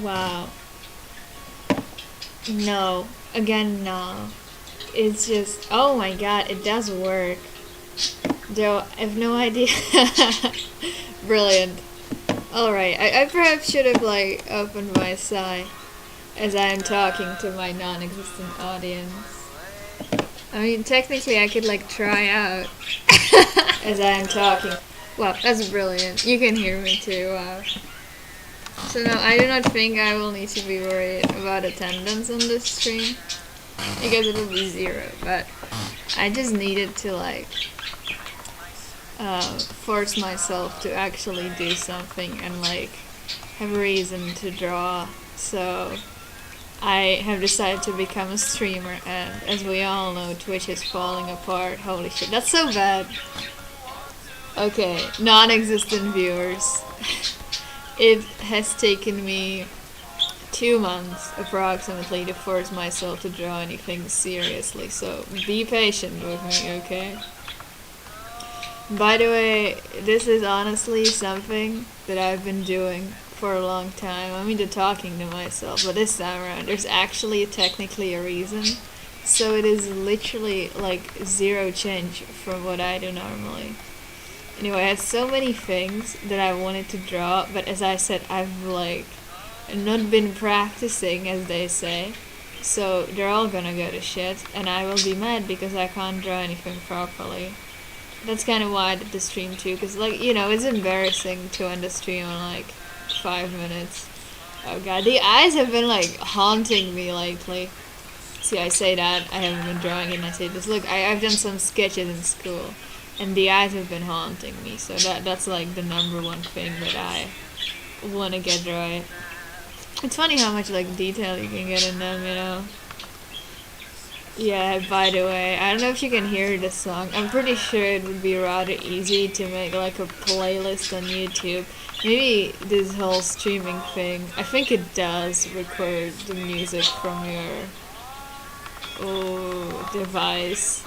Wow. No. Again, no. It's just, oh my god, it does work. Though, I have no idea. Brilliant. Alright, I perhaps should have, like, opened my side as I am talking to my non-existent audience. I mean, technically I could, like, try out as I am talking. Wow, that's brilliant. You can hear me too, wow. So no, I do not think I will need to be worried about attendance on this stream, because it will be 0, but I just needed to, like, force myself to actually do something and, like, have a reason to draw. So I have decided to become a streamer, and as we all know, Twitch is falling apart. Holy shit, that's so bad. Okay, non-existent viewers. It has taken me 2 months approximately to force myself to draw anything seriously, so be patient with me, okay? By the way, this is honestly something that I've been doing for a long time. I'm into talking to myself, but this time around there's actually technically a reason. So it is literally like 0 change from what I do normally. Anyway, I had so many things that I wanted to draw, but as I said, I've like not been practicing, as they say. So they're all gonna go to shit, and I will be mad because I can't draw anything properly. That's kind of why I did the stream too, because, like, you know, it's embarrassing to end the stream in like 5 minutes. Oh god, the eyes have been like haunting me lately. See, I say that, I haven't been drawing it, and I say this. Look, I've done some sketches in school, and the eyes have been haunting me, so that's like the number one thing that I want to get right. It's funny how much, like, detail you can get in them, you know? Yeah, by the way, I don't know if you can hear this song. I'm pretty sure it would be rather easy to make like a playlist on YouTube. Maybe this whole streaming thing, I think it does record the music from your device.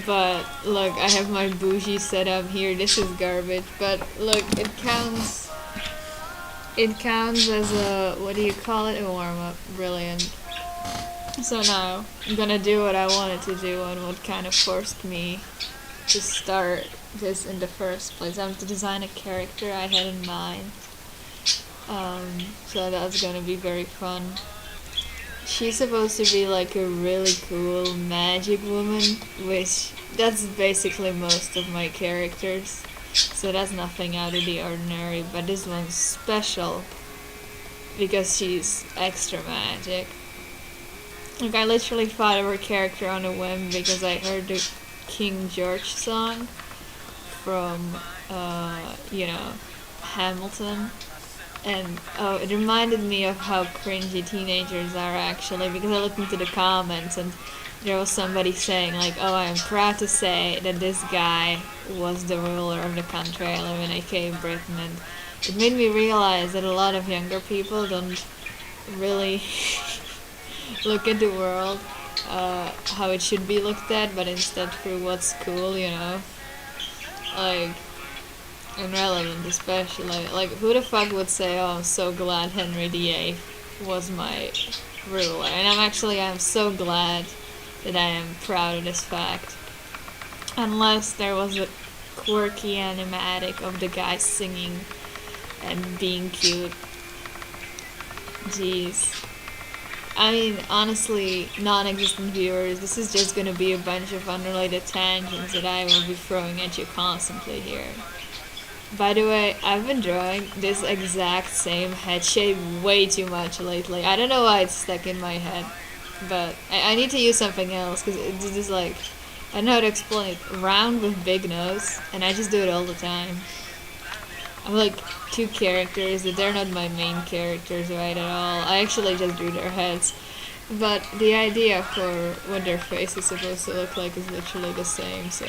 But look, I have my bougie setup here. This is garbage, but look, it counts. It counts as a, what do you call it? A warm-up. Brilliant. So now, I'm gonna do what I wanted to do and what kind of forced me to start this in the first place. I have to design a character I had in mind. So that's gonna be very fun. She's supposed to be like a really cool magic woman, which that's basically most of my characters. So that's nothing out of the ordinary, but this one's special because she's extra magic. Like, I literally thought of her character on a whim because I heard the King George song from, Hamilton. And, it reminded me of how cringy teenagers are, actually, because I looked into the comments and there was somebody saying, like, oh, I'm proud to say that this guy was the ruler of the country I live in, aka Britain, and it made me realize that a lot of younger people don't really look at the world how it should be looked at, but instead through what's cool, you know? Like, and relevant, especially. Like, who the fuck would say, oh, I'm so glad Henry VIII was my ruler? And I'm so glad that I am proud of this fact. Unless there was a quirky animatic of the guy singing and being cute. Jeez. I mean, honestly, non-existent viewers, this is just gonna be a bunch of unrelated tangents that I will be throwing at you constantly here. By the way, I've been drawing this exact same head shape way too much lately. I don't know why it's stuck in my head, but I need to use something else, because it's just like, I don't know how to explain it. Round with big nose, and I just do it all the time. I'm like 2 characters that they're not my main characters right at all. I actually just drew their heads. But the idea for what their face is supposed to look like is literally the same, so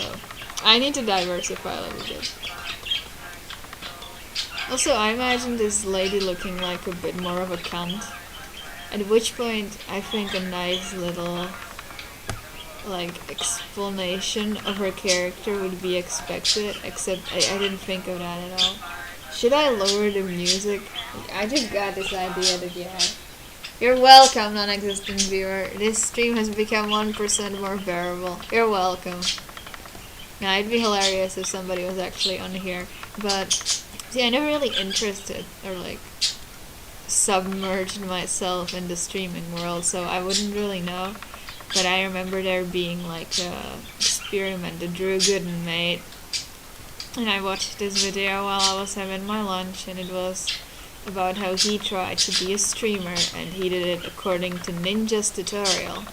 I need to diversify a little bit. Also, I imagine this lady looking like a bit more of a cunt. At which point, I think a nice little, like, explanation of her character would be expected, except I didn't think of that at all. Should I lower the music? I just got this idea that yeah. You're welcome, non-existent viewer. This stream has become 1% more bearable. You're welcome. Now, it'd be hilarious if somebody was actually on here, but see, I never really interested or like submerged myself in the streaming world, so I wouldn't really know. But I remember there being like a experiment that Drew Gooden made, and I watched this video while I was having my lunch, and it was about how he tried to be a streamer, and he did it according to Ninja's tutorial.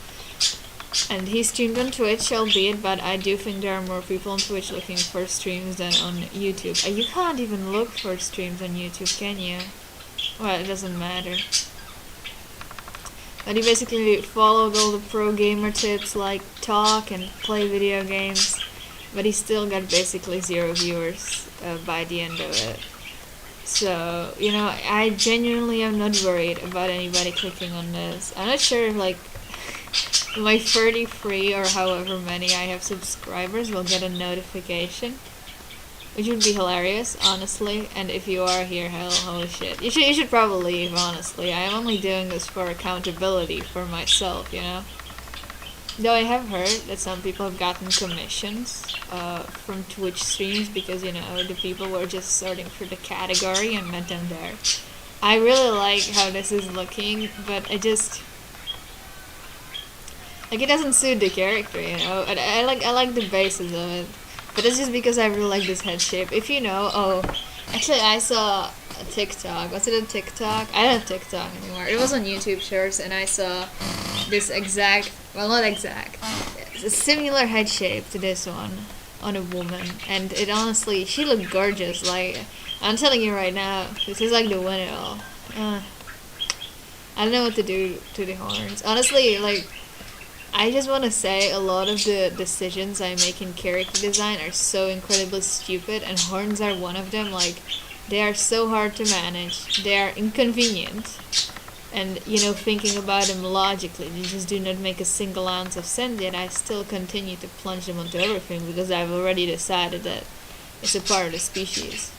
And he streamed on Twitch, albeit, but I do think there are more people on Twitch looking for streams than on YouTube. You can't even look for streams on YouTube, can you? Well, it doesn't matter. But he basically followed all the pro gamer tips, like talk and play video games, but he still got basically 0 viewers by the end of it. So, you know, I genuinely am not worried about anybody clicking on this. I'm not sure if, like, my 33 or however many I have subscribers will get a notification, which would be hilarious, honestly. And if you are here, hell, holy shit, you should probably leave. Honestly, I am only doing this for accountability for myself, you know. Though I have heard that some people have gotten commissions from Twitch streams because, you know, the people were just sorting for the category and met them there. I really like how this is looking, but I just like it doesn't suit the character, you know. And I like the basis of it, but it's just because I really like this head shape. If you know, actually I saw a TikTok. Was it a TikTok? I don't have TikTok anymore. It was on YouTube Shorts, and I saw this exact, well, not exact, it's a similar head shape to this one on a woman, and it honestly, she looked gorgeous. Like, I'm telling you right now, this is like the win it all. I don't know what to do to the horns. Honestly, like, I just want to say a lot of the decisions I make in character design are so incredibly stupid, and horns are one of them. Like, they are so hard to manage, they are inconvenient, and, you know, thinking about them logically, they just do not make a single ounce of sense, yet I still continue to plunge them onto everything because I've already decided that it's a part of the species.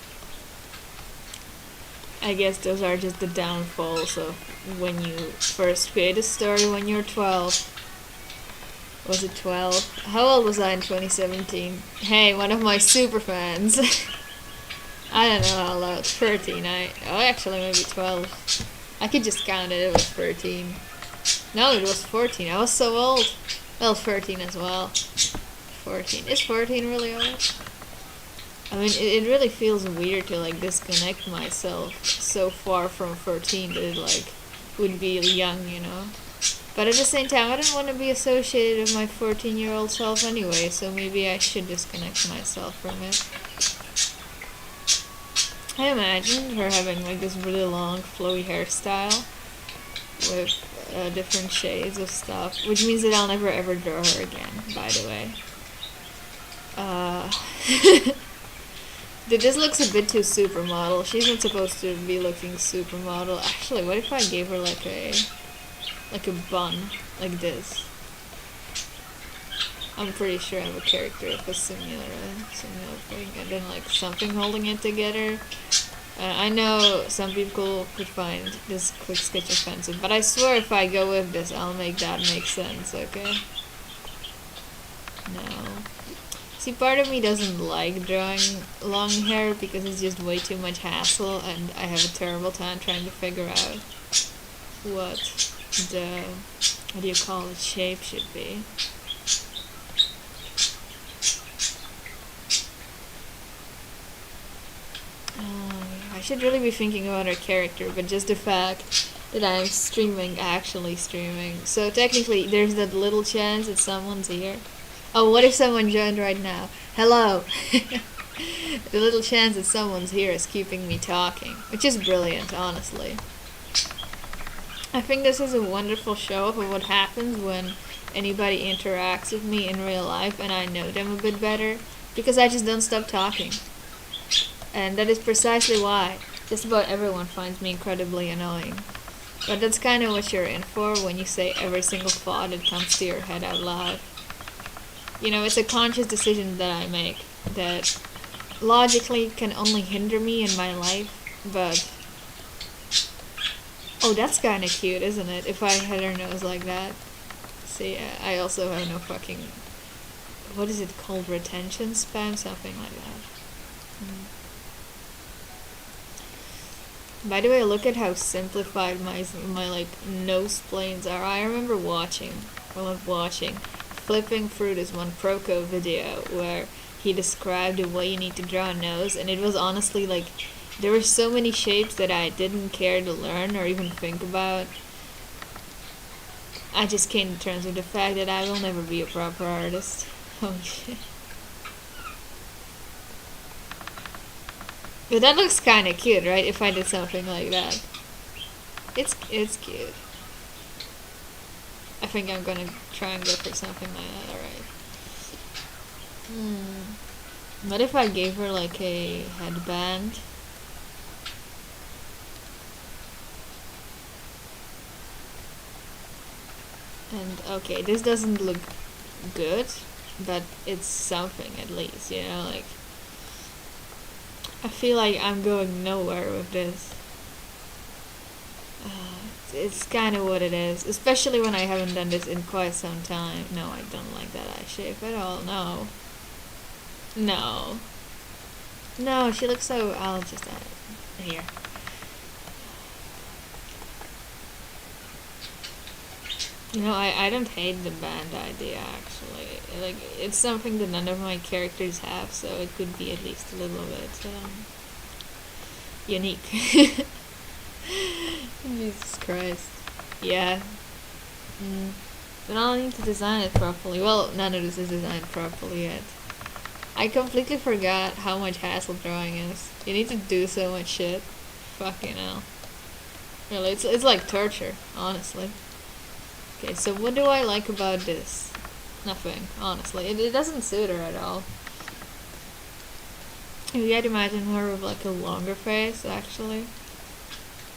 I guess those are just the downfalls of when you first create a story when you're 12. Was it 12? How old was I in 2017? Hey, one of my super fans. I don't know how old. 13. Actually maybe 12. I could just count it. It was 13. No, it was 14. I was so old. Well, 13 as well. 14. Is 14 really old? I mean, it really feels weird to like disconnect myself so far from 14 that it like would be young, you know. But at the same time, I don't want to be associated with my 14-year-old self anyway, so maybe I should disconnect myself from it. I imagined her having like this really long, flowy hairstyle with different shades of stuff, which means that I'll never ever draw her again, by the way. This looks a bit too supermodel. She's not supposed to be looking supermodel. Actually, what if I gave her like a bun, like this? I'm pretty sure I have a character with a similar thing, and then like something holding it together. I know some people could find this quick sketch offensive, but I swear if I go with this, I'll make that make sense, okay? No. See, part of me doesn't like drawing long hair because it's just way too much hassle, and I have a terrible time trying to figure out what the, what do you call it, shape should be. I should really be thinking about her character, but just the fact that I'm actually streaming. So technically, there's that little chance that someone's here. Oh, what if someone joined right now? Hello! The little chance that someone's here is keeping me talking, which is brilliant, honestly. I think this is a wonderful show-off of what happens when anybody interacts with me in real life and I know them a bit better, because I just don't stop talking. And that is precisely why just about everyone finds me incredibly annoying. But that's kind of what you're in for when you say every single thought that comes to your head out loud. You know, it's a conscious decision that I make, that logically can only hinder me in my life, but... Oh, that's kinda cute, isn't it? If I had her nose like that. See, I also have no fucking... What is it called? Retention span? Something like that. By the way, look at how simplified my like nose planes are. I remember watching, Flipping Through this one Proco video where he described the way you need to draw a nose, and it was honestly like, there were so many shapes that I didn't care to learn or even think about. I just came to terms with the fact that I will never be a proper artist. Oh shit. But that looks kinda cute, right? If I did something like that. It's cute. I think I'm gonna try and go for something like that, alright. What if I gave her like a headband? And okay, this doesn't look good, but it's something at least, you know, like... I feel like I'm going nowhere with this. It's kind of what it is, especially when I haven't done this in quite some time. No, I don't like that eye shape at all. No. No. No, she looks so... I'll just add it here. You know, I don't hate the band idea, actually. Like, it's something that none of my characters have, so it could be at least a little bit, unique. Jesus Christ. Yeah. But I'll need to design it properly. Well, none of this is designed properly yet. I completely forgot how much hassle drawing is. You need to do so much shit. Fucking hell. Really, it's like torture, honestly. Okay, so what do I like about this? Nothing, honestly. It doesn't suit her at all. Maybe I'd imagine her with like a longer face, actually.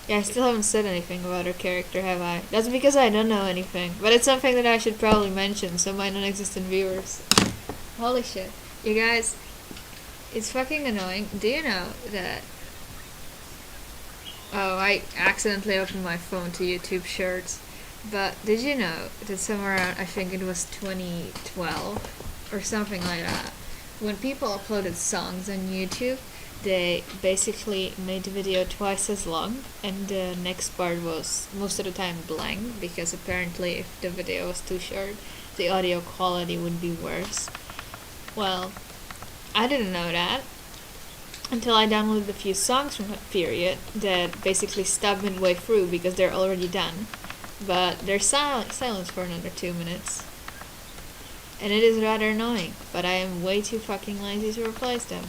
Yeah, I still haven't said anything about her character, have I? That's because I don't know anything. But it's something that I should probably mention, so my non-existent viewers. Holy shit. You guys, it's fucking annoying. Do you know that... Oh, I accidentally opened my phone to YouTube Shorts. But did you know that somewhere around, I think it was 2012 or something like that, when people uploaded songs on YouTube, they basically made the video twice as long, and the next part was most of the time blank, because apparently if the video was too short, the audio quality would be worse. Well, I didn't know that until I downloaded a few songs from that period that basically stopped midway through because they're already done. But they're silent for another 2 minutes. And it is rather annoying, but I am way too fucking lazy to replace them.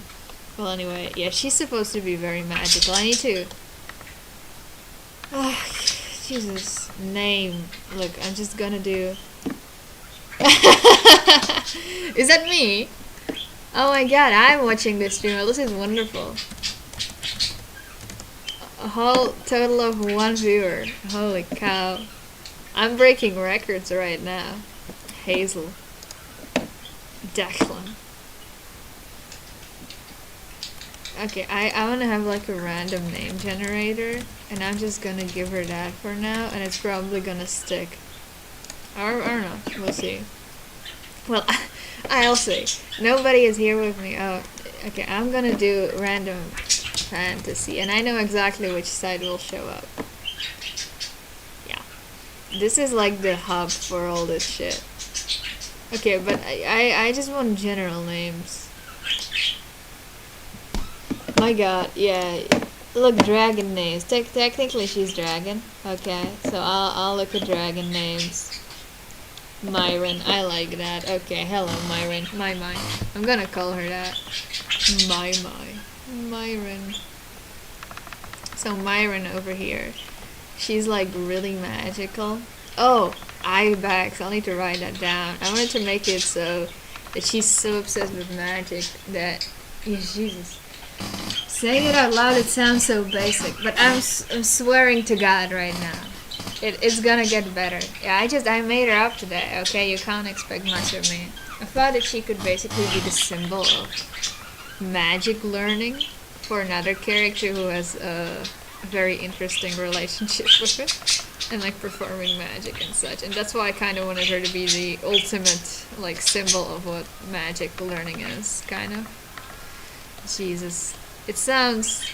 Well, anyway, yeah, she's supposed to be very magical. I need to... Jesus. Name. Look, I'm just gonna do... Is that me? Oh my god, I'm watching this stream. This is wonderful. A whole total of 1 viewer. Holy cow. I'm breaking records right now. Hazel. Declan. Okay, I wanna have like a random name generator, and I'm just gonna give her that for now, and it's probably gonna stick. Or I don't know, we'll see. Well, I'll see. Nobody is here with me. Oh, okay, I'm gonna do random fantasy, and I know exactly which side will show up. Yeah. This is like the hub for all this shit. Okay, but I just want general names. My god, yeah. Look, dragon names. Technically she's dragon. Okay, so I'll look at dragon names. Myron, I like that. Okay, hello Myron. My. I'm gonna call her that. Myron. So Myron over here. She's like really magical. Oh, eye bags. I'll need to write that down. I wanted to make it so that she's so obsessed with magic that... Yes, Jesus. Saying it out loud, it sounds so basic, but I'm swearing to God right now. It's gonna get better. Yeah, I made her up today, okay? You can't expect much of me. I thought that she could basically be the symbol of magic learning for another character who has a very interesting relationship with it and like performing magic and such. And that's why I kind of wanted her to be the ultimate like symbol of what magic learning is, kind of. Jesus. It sounds...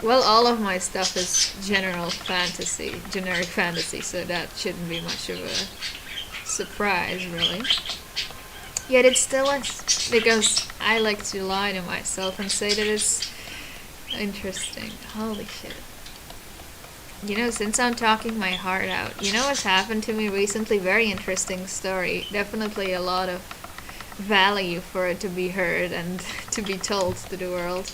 Well, all of my stuff is generic fantasy, so that shouldn't be much of a surprise, really. Yet it still is, because I like to lie to myself and say that it's interesting. Holy shit. You know, since I'm talking my heart out, you know what's happened to me recently? Very interesting story. Definitely a lot of value for it to be heard and to be told to the world.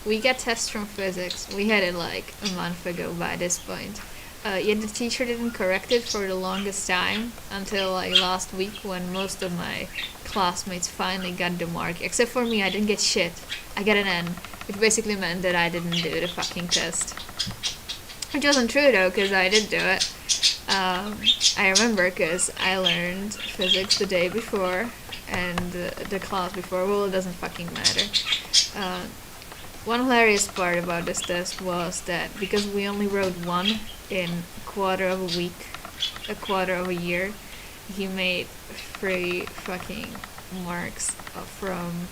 We get tests from physics. We had it like a month ago by this point. Yet the teacher didn't correct it for the longest time until like last week when most of my classmates finally got the mark. Except for me, I didn't get shit. I got an N, which basically meant that I didn't do the fucking test. Which wasn't true though, because I did do it. I remember because I learned physics the day before and the class before. Well, it doesn't fucking matter. One hilarious part about this test was that because we only wrote one in a quarter of a week, a quarter of a year, he made 3 fucking marks from...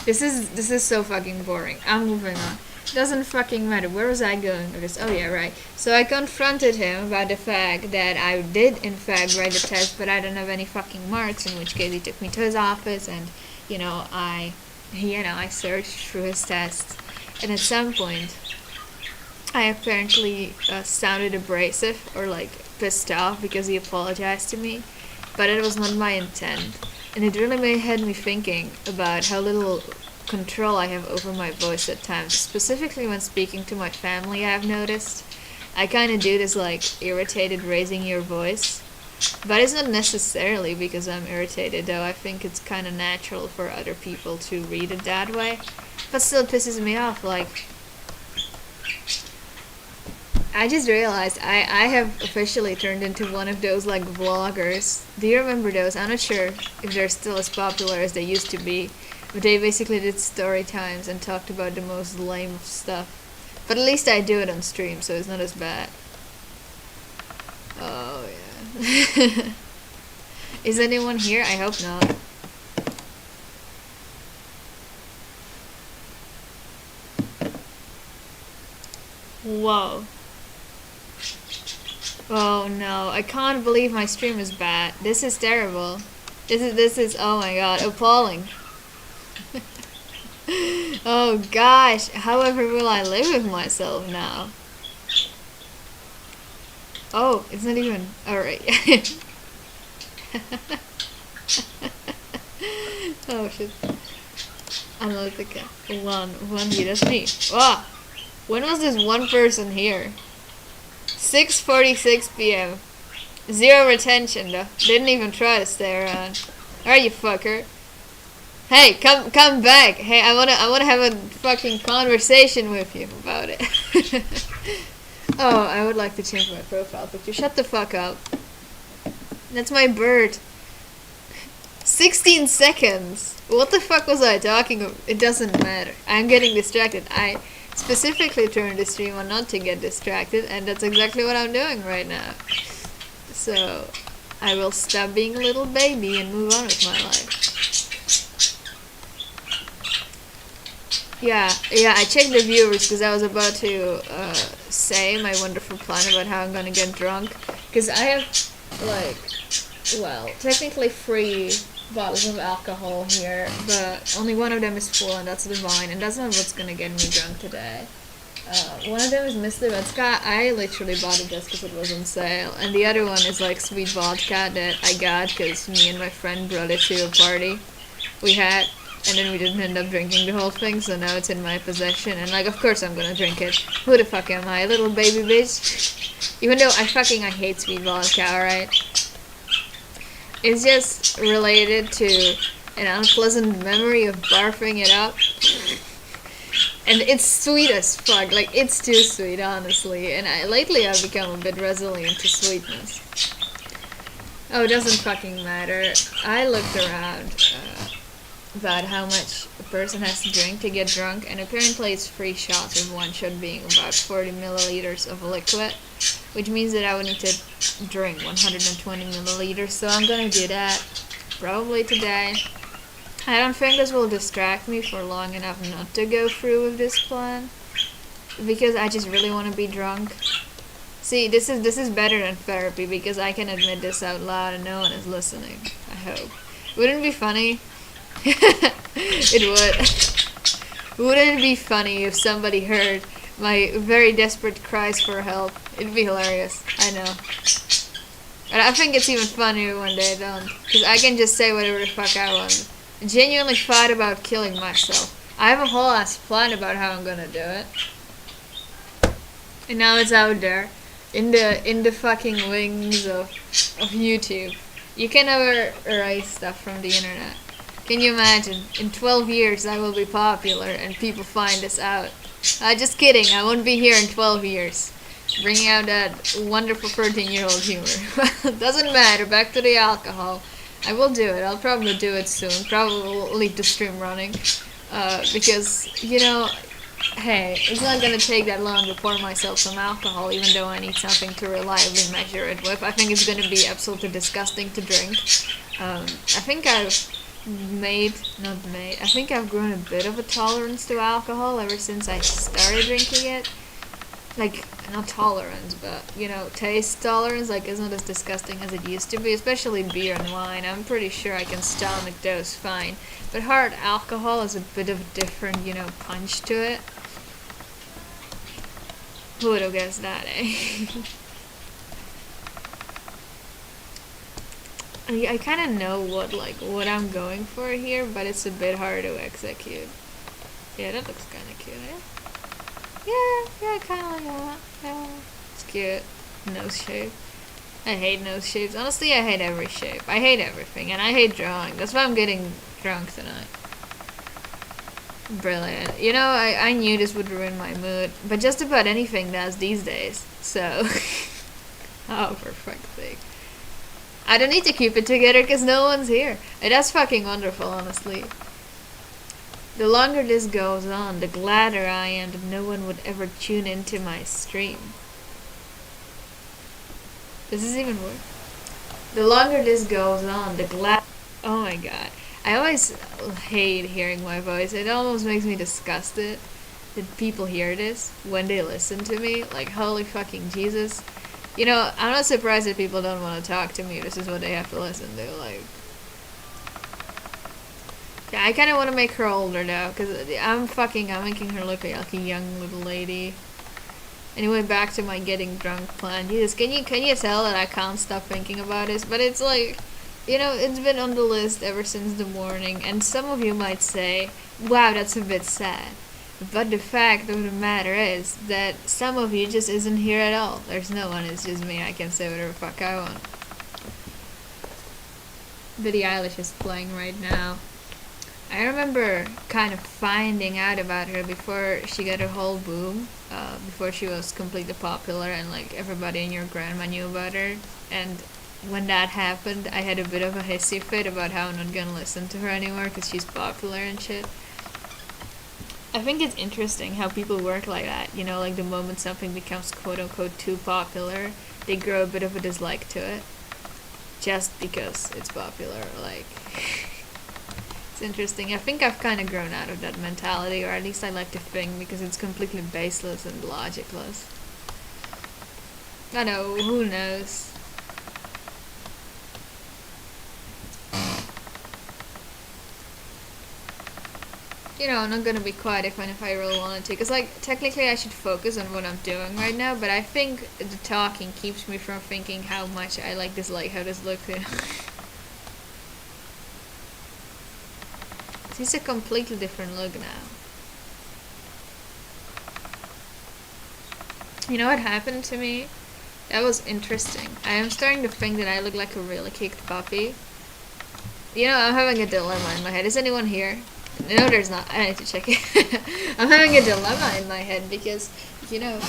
This is so fucking boring. I'm moving on. Doesn't fucking matter. Where was I going with this? Oh yeah, right. So I confronted him about the fact that I did in fact write the test, but I don't have any fucking marks, in which case he took me to his office and, I searched through his tests. And at some point, I apparently sounded abrasive or like pissed off because he apologized to me, but it was not my intent. And it really had me thinking about how little control I have over my voice at times, specifically when speaking to my family. I've noticed I kind of do this like irritated raising your voice, but it's not necessarily because I'm irritated, though I think it's kind of natural for other people to read it that way. But still it pisses me off, like... I just realized I have officially turned into one of those, like, vloggers. Do you remember those? I'm not sure if they're still as popular as they used to be. But they basically did story times and talked about the most lame of stuff. But at least I do it on stream, so it's not as bad. Oh, yeah. Is anyone here? I hope not. Whoa. Oh no, I can't believe my stream is bad. This is terrible. This is oh my god, appalling. Oh gosh, however will I live with myself now? Oh, it's not even alright. Oh shit. Analytica. One here, that's me. Ah! When was this one person here? 6:46 p.m. 0 retention though. Didn't even try to stay around. Alright, you fucker. Hey, come back. Hey, I wanna have a fucking conversation with you about it. Oh, I would like to change my profile picture. Shut the fuck up. That's my bird. 16 seconds. What the fuck was I talking about? It doesn't matter. I'm getting distracted. I specifically turned the stream on not to get distracted, and that's exactly what I'm doing right now. So, I will stop being a little baby and move on with my life. Yeah, I checked the viewers because I was about to say my wonderful plan about how I'm gonna get drunk. Because I have, like, well, technically 3 bottles of alcohol here, but only one of them is full, and that's the wine, and that's not what's gonna get me drunk today. One of them is Mr. Vodka. I literally bought it just because it was on sale, and the other one is like sweet vodka that I got because me and my friend brought it to a party we had, and then we didn't end up drinking the whole thing, so now it's in my possession, and like, of course I'm gonna drink it. Who the fuck am I, a little baby bitch? Even though I hate sweet vodka, alright? It's just related to an unpleasant memory of barfing it up. And it's sweet as fuck, like, it's too sweet, honestly, and lately I've become a bit resilient to sweetness. Oh, it doesn't fucking matter. I looked around about how much person has to drink to get drunk, and apparently it's 3 shots of one shot being about 40 milliliters of liquid, which means that I would need to drink 120 milliliters, so I'm gonna do that probably today. I don't think this will distract me for long enough not to go through with this plan, because I just really want to be drunk. See, this is better than therapy, because I can admit this out loud and no one is listening, I hope. Wouldn't it be funny? It would. Wouldn't it be funny if somebody heard my very desperate cries for help? It'd be hilarious, I know. And I think it's even funnier when they don't, because I can just say whatever the fuck I want. I genuinely thought about killing myself. I have a whole ass plan about how I'm gonna do it. And now it's out there, in the fucking wings of YouTube. You can never erase stuff from the internet. Can you imagine? In 12 years I will be popular and people find this out. Just kidding, I won't be here in 12 years. Bringing out that wonderful 13-year-old humor. Doesn't matter, back to the alcohol. I will do it, I'll probably do it soon. Probably will leave the stream running. Because, you know, hey, it's not gonna take that long to pour myself some alcohol, even though I need something to reliably measure it with. I think it's gonna be absolutely disgusting to drink. I think I've I think I've grown a bit of a tolerance to alcohol ever since I started drinking it. Like, not tolerance, but, you know, taste tolerance, like, isn't as disgusting as it used to be, especially beer and wine. I'm pretty sure I can stomach those fine. But hard alcohol has a bit of a different, you know, punch to it. Who would have guessed that, eh? I kind of know what I'm going for here, but it's a bit hard to execute. Yeah, that looks kind of cute, eh? Yeah, kind of like that. Yeah, it's cute. Nose shape. I hate nose shapes. Honestly, I hate every shape. I hate everything, and I hate drawing. That's why I'm getting drunk tonight. Brilliant. You know, I knew this would ruin my mood, but just about anything does these days. So, oh, for fuck's sake. I don't need to keep it together because no one's here. That's fucking wonderful, honestly. The longer this goes on, the gladder I am that no one would ever tune into my stream. This is even worse. The longer this goes on, oh my god. I always hate hearing my voice. It almost makes me disgusted that people hear this when they listen to me. Like, holy fucking Jesus. You know, I'm not surprised that people don't want to talk to me. This is what they have to listen to. Like, yeah, I kind of want to make her older now, because I'm making her look like a young little lady. Anyway, back to my getting drunk plan. Jesus, can you tell that I can't stop thinking about this? But it's like, you know, it's been on the list ever since the morning, and some of you might say, wow, that's a bit sad. But the fact of the matter is that some of you just isn't here at all. There's no one, it's just me. I can say whatever the fuck I want. Billie Eilish is playing right now. I remember kind of finding out about her before she got her whole boom, before she was completely popular and like everybody and your grandma knew about her. And when that happened, I had a bit of a hissy fit about how I'm not gonna listen to her anymore because she's popular and shit. I think it's interesting how people work like that, you know, like the moment something becomes quote-unquote too popular, they grow a bit of a dislike to it, just because it's popular, like, it's interesting. I think I've kind of grown out of that mentality, or at least I like to think, because it's completely baseless and logicless. I know, who knows? You know, I'm not gonna be quiet even if I really wanted to, because, like, technically I should focus on what I'm doing right now, but I think the talking keeps me from thinking how much I dislike how this looks. It's a completely different look now. You know what happened to me? That was interesting. I am starting to think that I look like a really kicked puppy. You know, I'm having a dilemma in my head. Is anyone here? No, there's not. I need to check it. I'm having a dilemma in my head because, you know,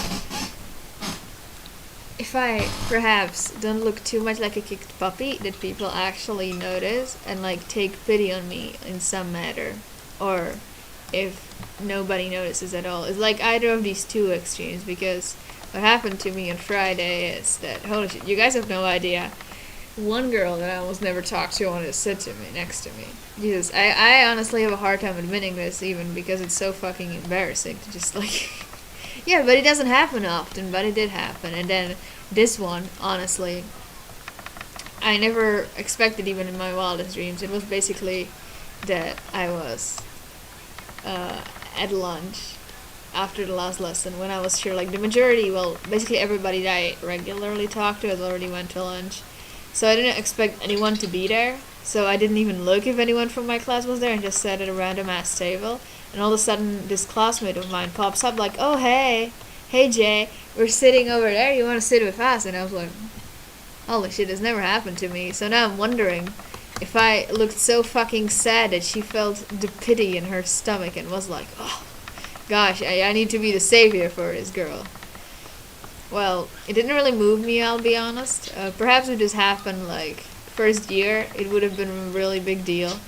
if I perhaps don't look too much like a kicked puppy, that people actually notice and like take pity on me in some matter. or if nobody notices at all. It's like either of these two extremes, because what happened to me on Friday is that, holy shit, you guys have no idea. One girl that I almost never talked to wanted to sit to me, next to me. Jesus, I honestly have a hard time admitting this, even because it's so fucking embarrassing to just like... Yeah, but it doesn't happen often, but it did happen. And then this one, honestly, I never expected, even in my wildest dreams. It was basically that I was at lunch after the last lesson, when I was sure, like, the majority, well, basically everybody that I regularly talk to has already went to lunch. So I didn't expect anyone to be there. So I didn't even look if anyone from my class was there, and just sat at a random ass table. And all of a sudden, this classmate of mine pops up like, "Oh, hey Jay, we're sitting over there, you want to sit with us?" And I was like, holy shit, this never happened to me. So now I'm wondering if I looked so fucking sad that she felt the pity in her stomach and was like, oh gosh, I need to be the savior for this girl. Well, it didn't really move me, I'll be honest. Perhaps if this happened like first year, it would have been a really big deal.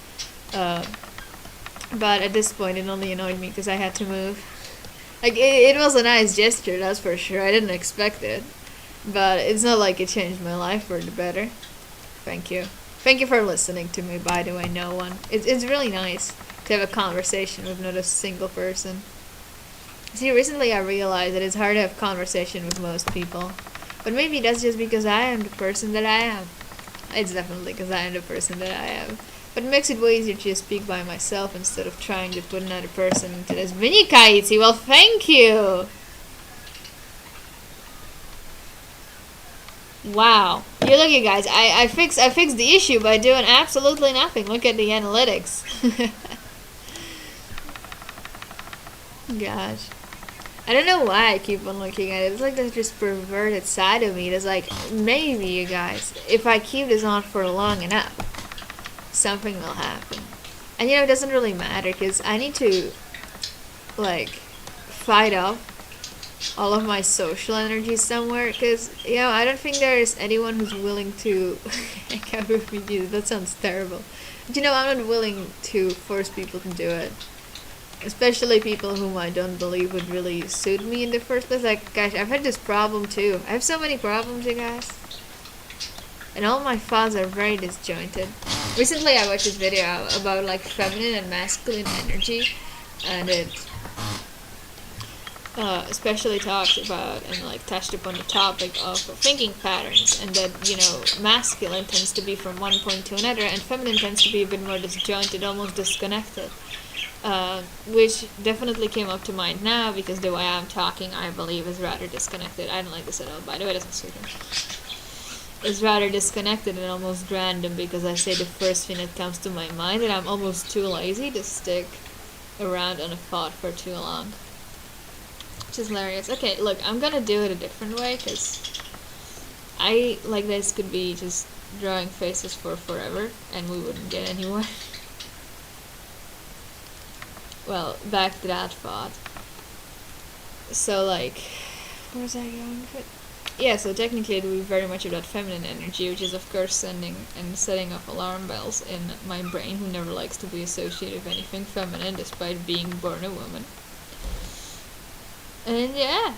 But at this point, it only annoyed me because I had to move. Like, it was a nice gesture, that's for sure. I didn't expect it. But it's not like it changed my life for the better. Thank you. Thank you for listening to me, by the way, no one. It's really nice to have a conversation with not a single person. See, recently I realized that it's hard to have conversation with most people. But maybe that's just because I am the person that I am. It's definitely because I am the person that I am. But it makes it way easier to just speak by myself instead of trying to put another person into this. Vinny-Kaitsi, well, thank you! Wow. You look, you guys, I fixed the issue by doing absolutely nothing. Look at the analytics. Gosh. I don't know why I keep on looking at it. It's like there's this perverted side of me. It's like, maybe, you guys, if I keep this on for long enough, something will happen. And you know, it doesn't really matter, because I need to, like, fight off all of my social energy somewhere, because, you know, I don't think there is anyone who's willing to hang out with me. That sounds terrible. But you know, I'm not willing to force people to do it. Especially people whom I don't believe would really suit me in the first place. Like, gosh, I've had this problem too. I have so many problems, you guys. And all my thoughts are very disjointed. Recently I watched this video about like feminine and masculine energy, and it especially talked about and like touched upon the topic of thinking patterns, and that, you know, masculine tends to be from one point to another, and feminine tends to be a bit more disjointed, almost disconnected. Which definitely came up to mind now, because the way I'm talking, I believe, is rather disconnected. I don't like this at all, by the way, that's not stupid. It's rather disconnected and almost random, because I say the first thing that comes to my mind, and I'm almost too lazy to stick around on a thought for too long. Which is hilarious. Okay, look, I'm gonna do it a different way, because I, like this, could be just drawing faces for forever, and we wouldn't get anywhere. Well, back to that thought. So, like, where was I going with it? Yeah, so technically it would be very much about feminine energy, which is of course sending and setting off alarm bells in my brain, who never likes to be associated with anything feminine despite being born a woman. And yeah,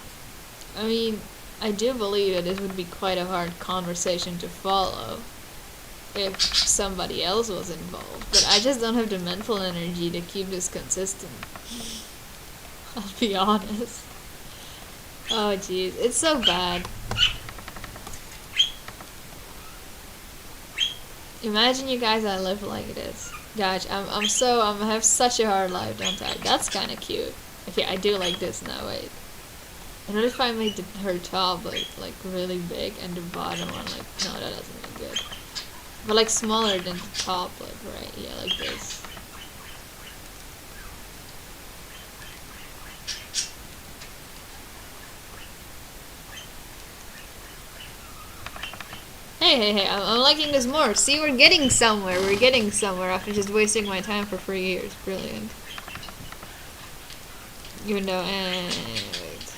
I mean, I do believe that this would be quite a hard conversation to follow if somebody else was involved, but I just don't have the mental energy to keep this consistent. I'll be honest. Oh jeez, it's so bad. Imagine, you guys, I live like this. Gosh, I have such a hard life, don't I? That's kind of cute. Okay, I do like this now. Wait, and what if I made her top like really big and the bottom one like, no, that doesn't look good. But like smaller than the top, like right, yeah, like this. Hey, I'm liking this more. See, we're getting somewhere after just wasting my time for 3 years. Brilliant. Even though, wait.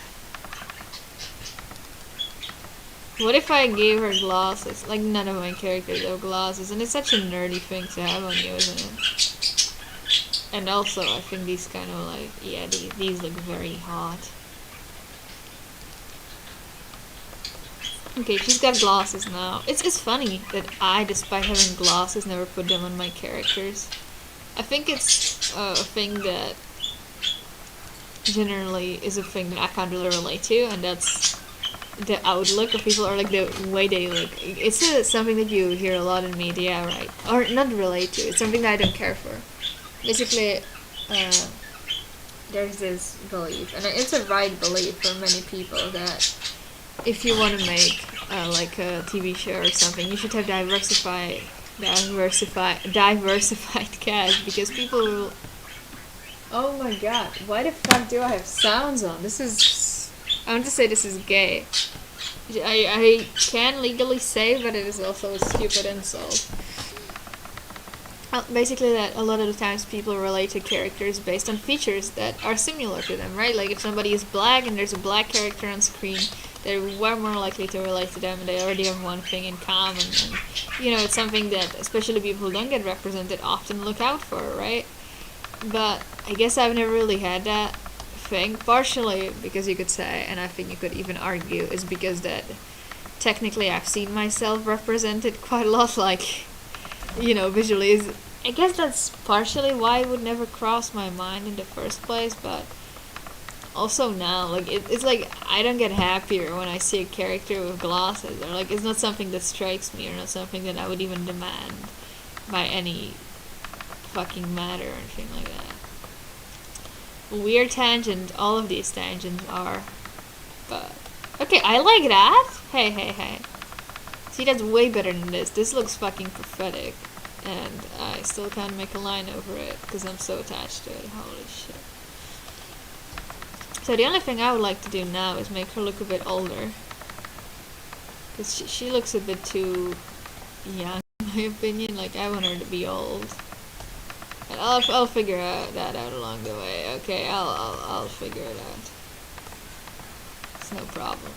What if I gave her glasses? Like, none of my characters have glasses, and it's such a nerdy thing to have on you, isn't it? And also, I think these kind of like, yeah, these look very hot. Okay, she's got glasses now. It's funny that I, despite having glasses, never put them on my characters. I think it's a thing that generally is a thing that I can't really relate to, and that's the outlook of people, or like the way they look. It's something that you hear a lot in media, right? Or not relate to. It's something that I don't care for. Basically, there's this belief, and it's a right belief for many people, that if you want to make like a TV show or something, you should have diversified cast, because people will. Oh my god! Why the fuck do I have sounds on? This is. I want to say this is gay. I can legally say, but it is also a stupid insult. Basically, that a lot of the times people relate to characters based on features that are similar to them, right? Like if somebody is black and there's a black character on screen, they're way more likely to relate to them, and they already have one thing in common. And, it's something that especially people who don't get represented often look out for, right? But I guess I've never really had that thing, partially because you could say, and I think you could even argue, is because that technically I've seen myself represented quite a lot, like, visually. I guess that's partially why it would never cross my mind in the first place, but also now, like, it's like I don't get happier when I see a character with glasses, or like it's not something that strikes me, or not something that I would even demand by any fucking matter or anything like that. Weird tangent, all of these tangents are, but okay, I like that. Hey. See, that's way better than this. This looks fucking pathetic, and I still can't make a line over it because I'm so attached to it. Holy shit. So the only thing I would like to do now is make her look a bit older, because she looks a bit too young in my opinion. Like, I want her to be old. And I'll figure that out along the way. Okay, I'll figure it out. It's no problem.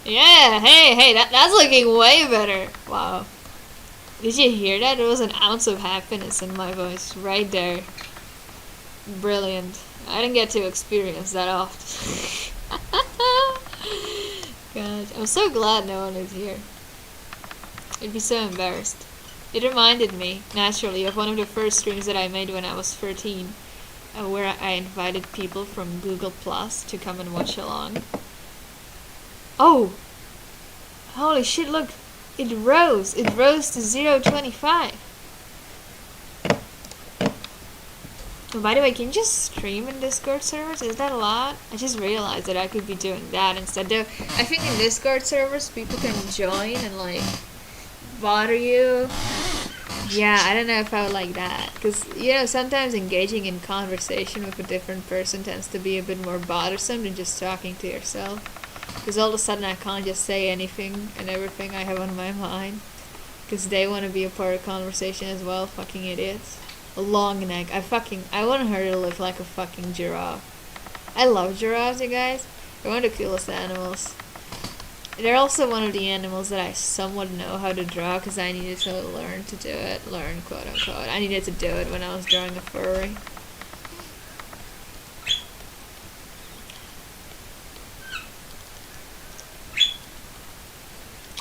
Yeah, hey, that's looking way better. Wow. Did you hear that? There was an ounce of happiness in my voice right there. Brilliant. I didn't get to experience that often. Gosh, I'm so glad no one is here. I'd be so embarrassed. It reminded me, naturally, of one of the first streams that I made when I was 13, where I invited people from Google Plus to come and watch along. Oh! Holy shit, look! It rose to 0.25. Oh, by the way, can you just stream in Discord servers? Is that a lot? I just realized that I could be doing that instead. Though I think in Discord servers, people can join and, like, bother you. Yeah, I don't know if I would like that, because sometimes engaging in conversation with a different person tends to be a bit more bothersome than just talking to yourself, because all of a sudden I can't just say anything and everything I have on my mind, because they want to be a part of conversation as well. Fucking idiots. A long neck. I want her to look like a fucking giraffe. I love giraffes, you guys. They're one of the coolest animals. They're also one of the animals that I somewhat know how to draw, because I needed to learn to do it. Learn, quote unquote. I needed to do it when I was drawing a furry.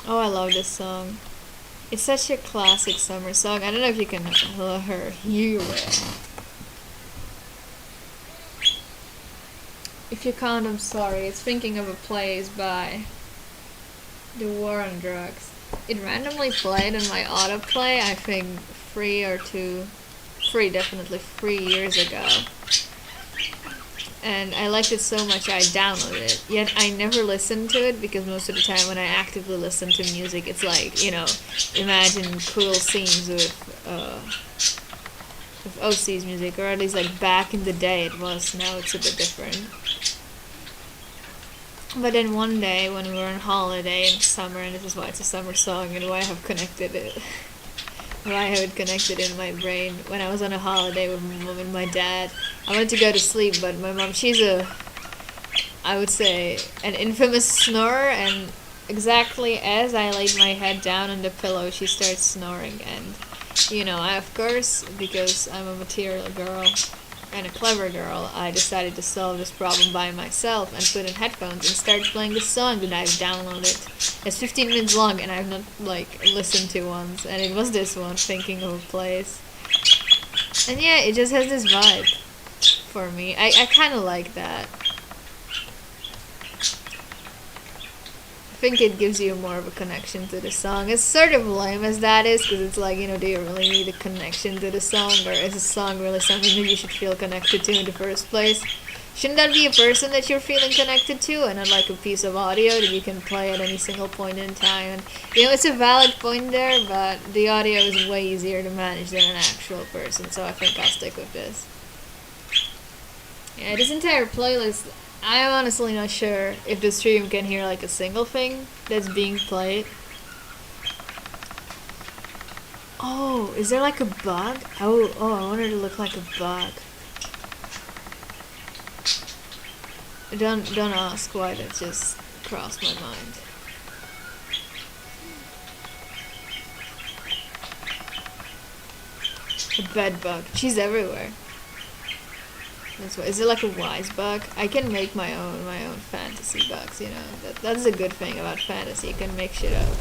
Oh, I love this song. It's such a classic summer song. I don't know if you can hear it. If you can't, I'm sorry. It's Thinking of a Place by The War on Drugs. It randomly played on my autoplay, I think 3 years ago. And I liked it so much I downloaded it. Yet I never listened to it, because most of the time when I actively listen to music, it's like, imagine cool scenes with OC's music, or at least like back in the day it was. Now it's a bit different. But then one day when we were on holiday in summer, and this is why it's a summer song and why I have connected it. Why I have it connected in my brain. When I was on a holiday with my mom and my dad, I wanted to go to sleep, but my mom, she's I would say, an infamous snorer, and exactly as I laid my head down on the pillow, she starts snoring, and I, of course, because I'm a material girl and a clever girl, I decided to solve this problem by myself and put in headphones and started playing this song that I've downloaded. It's 15 minutes long and I've not, listened to once, and it was this one, Thinking of a Place. And yeah, it just has this vibe for me. I kind of like that. I think it gives you more of a connection to the song. It's sort of lame as that is, because it's like, do you really need a connection to the song, or is a song really something that you should feel connected to in the first place? Shouldn't that be a person that you're feeling connected to, and not like a piece of audio that you can play at any single point in time? And it's a valid point there, but the audio is way easier to manage than an actual person, so I think I'll stick with this. Yeah, this entire playlist, I'm honestly not sure if the stream can hear like a single thing that's being played. Oh, is there like a bug? Oh, I want her to look like a bug. Don't ask why that just crossed my mind. A bed bug. She's everywhere. That's why. Is it like a wise bug? I can make my own fantasy bugs. That's a good thing about fantasy. You can make shit up.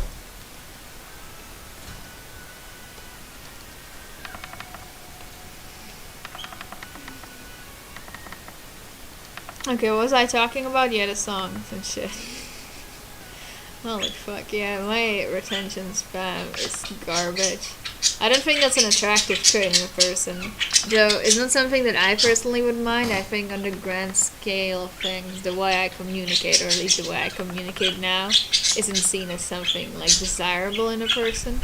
Okay, what was I talking about? Yeah, the songs and shit. Holy fuck, yeah, my retention spam is garbage. I don't think that's an attractive trait in a person, though it's not something that I personally would mind. I think on the grand scale of things, the way I communicate, or at least the way I communicate now, isn't seen as something like desirable in a person.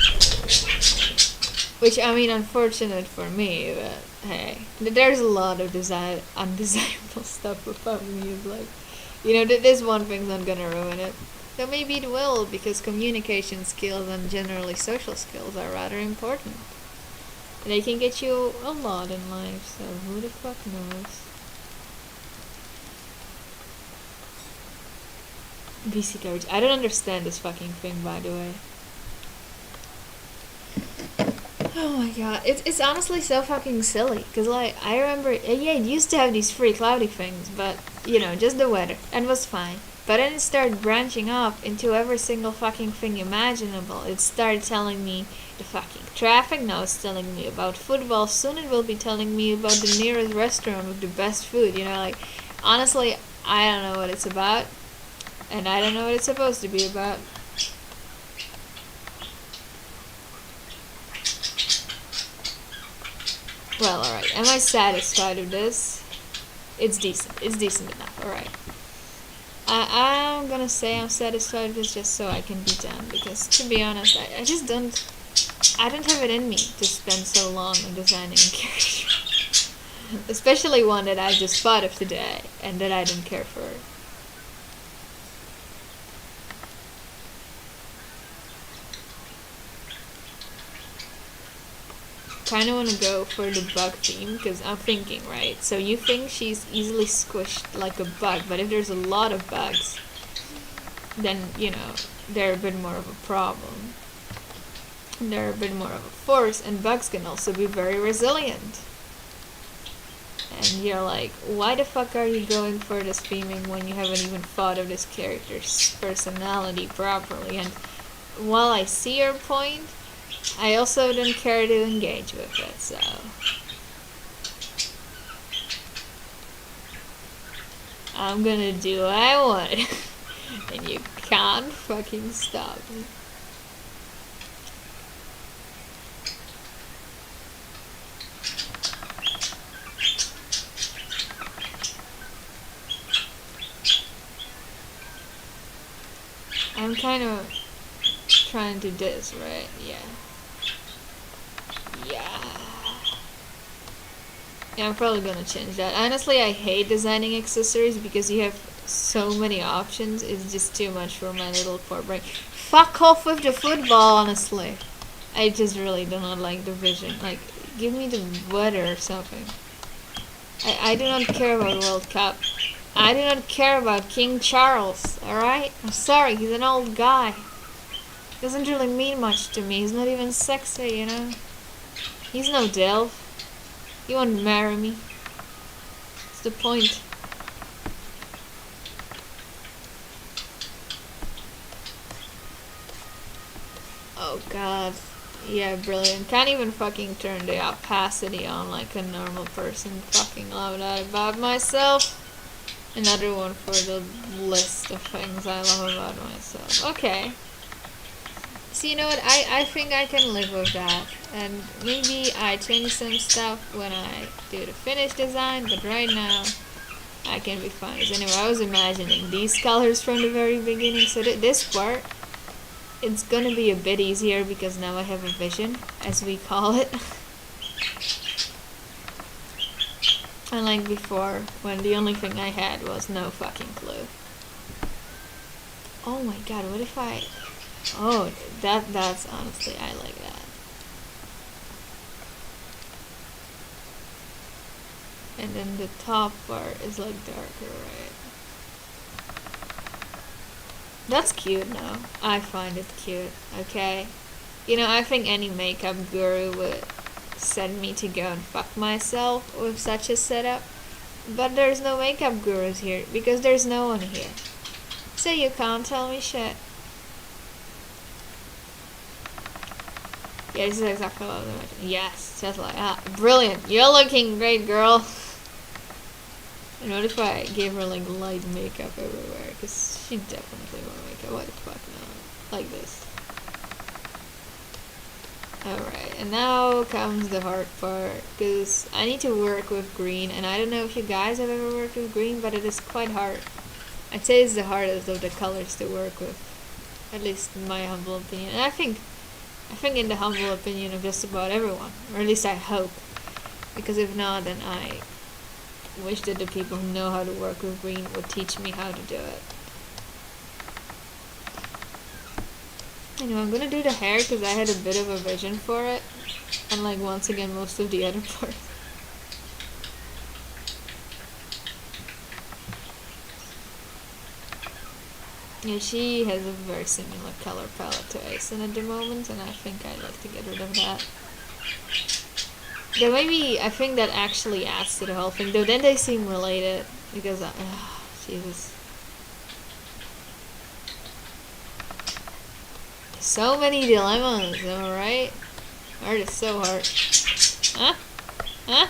Which, I mean, unfortunate for me, but hey, there's a lot of undesirable stuff about me. This one thing's not gonna ruin it. Though maybe it will, because communication skills and generally social skills are rather important. They can get you a lot in life, so who the fuck knows? BC coverage. I don't understand this fucking thing, by the way. Oh my god, it's honestly so fucking silly, because I remember, yeah, it used to have these free cloudy things, but, just the weather, and was fine. But then it started branching off into every single fucking thing imaginable. It started telling me the fucking traffic, now it's telling me about football, soon it will be telling me about the nearest restaurant with the best food, honestly, I don't know what it's about, and I don't know what it's supposed to be about. Well, alright, am I satisfied with this? It's decent enough, alright. I'm gonna say I'm satisfied with this just so I can be done, because to be honest, I just don't have it in me to spend so long on designing a character. Especially one that I just thought of today, and that I didn't care for. Kind of want to go for the bug theme, because I'm thinking, right, so you think she's easily squished like a bug, but if there's a lot of bugs, then, they're a bit more of a problem. They're a bit more of a force, and bugs can also be very resilient. And you're like, why the fuck are you going for this theming when you haven't even thought of this character's personality properly? And while I see your point, I also don't care to engage with it, so. I'm gonna do what I want, and you can't fucking stop me. I'm kind of trying to do this, right? Yeah. Yeah, I'm probably gonna change that. Honestly, I hate designing accessories because you have so many options. It's just too much for my little poor brain. Fuck off with the football, honestly. I just really do not like the vision. Like, give me the weather or something. I do not care about World Cup. I do not care about King Charles, alright? I'm sorry, he's an old guy. Doesn't really mean much to me. He's not even sexy, He's no Delph. He won't marry me. What's the point? Oh god. Yeah, brilliant. Can't even fucking turn the opacity on like a normal person. Fucking love that about myself. Another one for the list of things I love about myself. Okay. So you know what, I think I can live with that. And maybe I change some stuff when I do the finished design, but right now I can be fine. Anyway, I was imagining these colors from the very beginning, so this part, it's gonna be a bit easier because now I have a vision, as we call it. Unlike before, when the only thing I had was no fucking clue. Oh my god, what if I... Oh, that's honestly, I like that. And then the top part is like darker, right? That's cute now. I find it cute, okay? You know, I think any makeup guru would send me to go and fuck myself with such a setup. But there's no makeup gurus here, because there's no one here. So you can't tell me shit. Yeah, this is exactly what I was imagining. Yes, just like that. Brilliant. You're looking great, girl. And what if I gave her like light makeup everywhere? Because she definitely won't makeup. What the fuck now? Like this. Alright, and now comes the hard part. Because I need to work with green. And I don't know if you guys have ever worked with green, but it is quite hard. I'd say it's the hardest of the colors to work with. At least in my humble opinion. And I think in the humble opinion of just about everyone. Or at least I hope. Because if not, then I wish that the people who know how to work with green would teach me how to do it. Anyway, I'm gonna do the hair because I had a bit of a vision for it. And like once again, most of the other parts. Yeah, she has a very similar color palette to Asen at the moment, and I think I'd like to get rid of that. There may be, I think that actually adds to the whole thing, though then they seem related, because, Jesus. So many dilemmas, am I right? Art is so hard. Huh? Huh?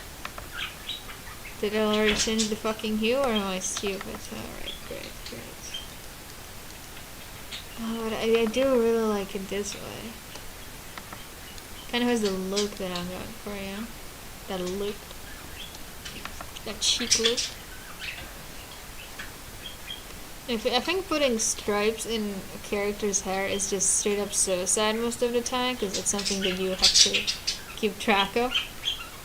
Did I already change the fucking hue, or am I stupid? Alright, great. Oh, but I do really like it this way. Kind of has the look that I'm going for, yeah? That look. That cheek look. I think putting stripes in a character's hair is just straight up suicide most of the time, because it's something that you have to keep track of.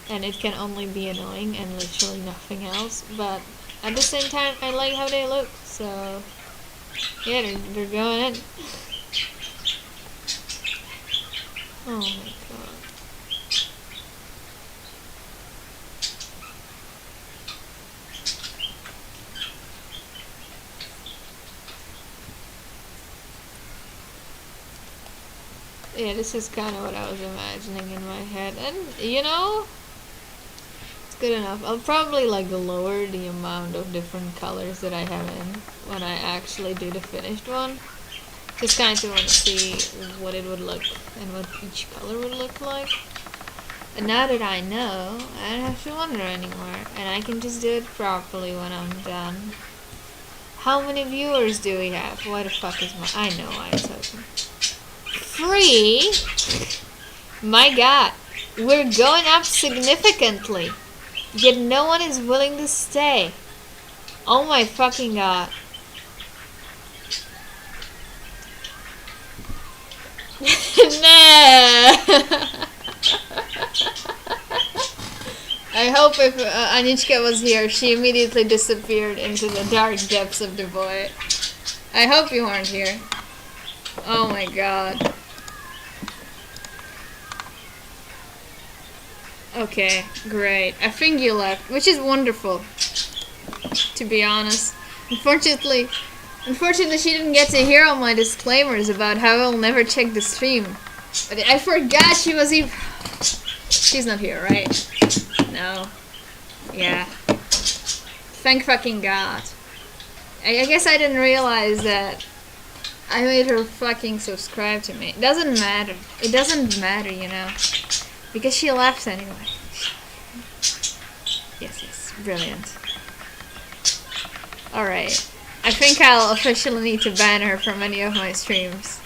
And it can only be annoying and literally nothing else. But at the same time, I like how they look, so... Yeah, they're going in. Oh my god. Yeah, this is kind of what I was imagining in my head. And, you know, it's good enough. I'll probably, like, lower the amount of different colors that I have in when I actually do the finished one. Just kind of want to see what it would look and what each color would look like. And now that I know, I don't have to wonder anymore. And I can just do it properly when I'm done. How many viewers do we have? Why the fuck is my... I know why it's open. 3? My god. We're going up significantly. Yet no one is willing to stay. Oh my fucking god. Nah. I hope if Anichka was here, she immediately disappeared into the dark depths of the void. I hope you weren't here. Oh my god. Okay, great. I think you left, which is wonderful, to be honest. Unfortunately, she didn't get to hear all my disclaimers about how I'll never check the stream. But I forgot she was even... She's not here, right? No. Yeah. Thank fucking God. I guess I didn't realize that I made her fucking subscribe to me. It doesn't matter. It doesn't matter, you know. Because she left anyway. Yes. Brilliant. Alright. I think I'll officially need to ban her from any of my streams.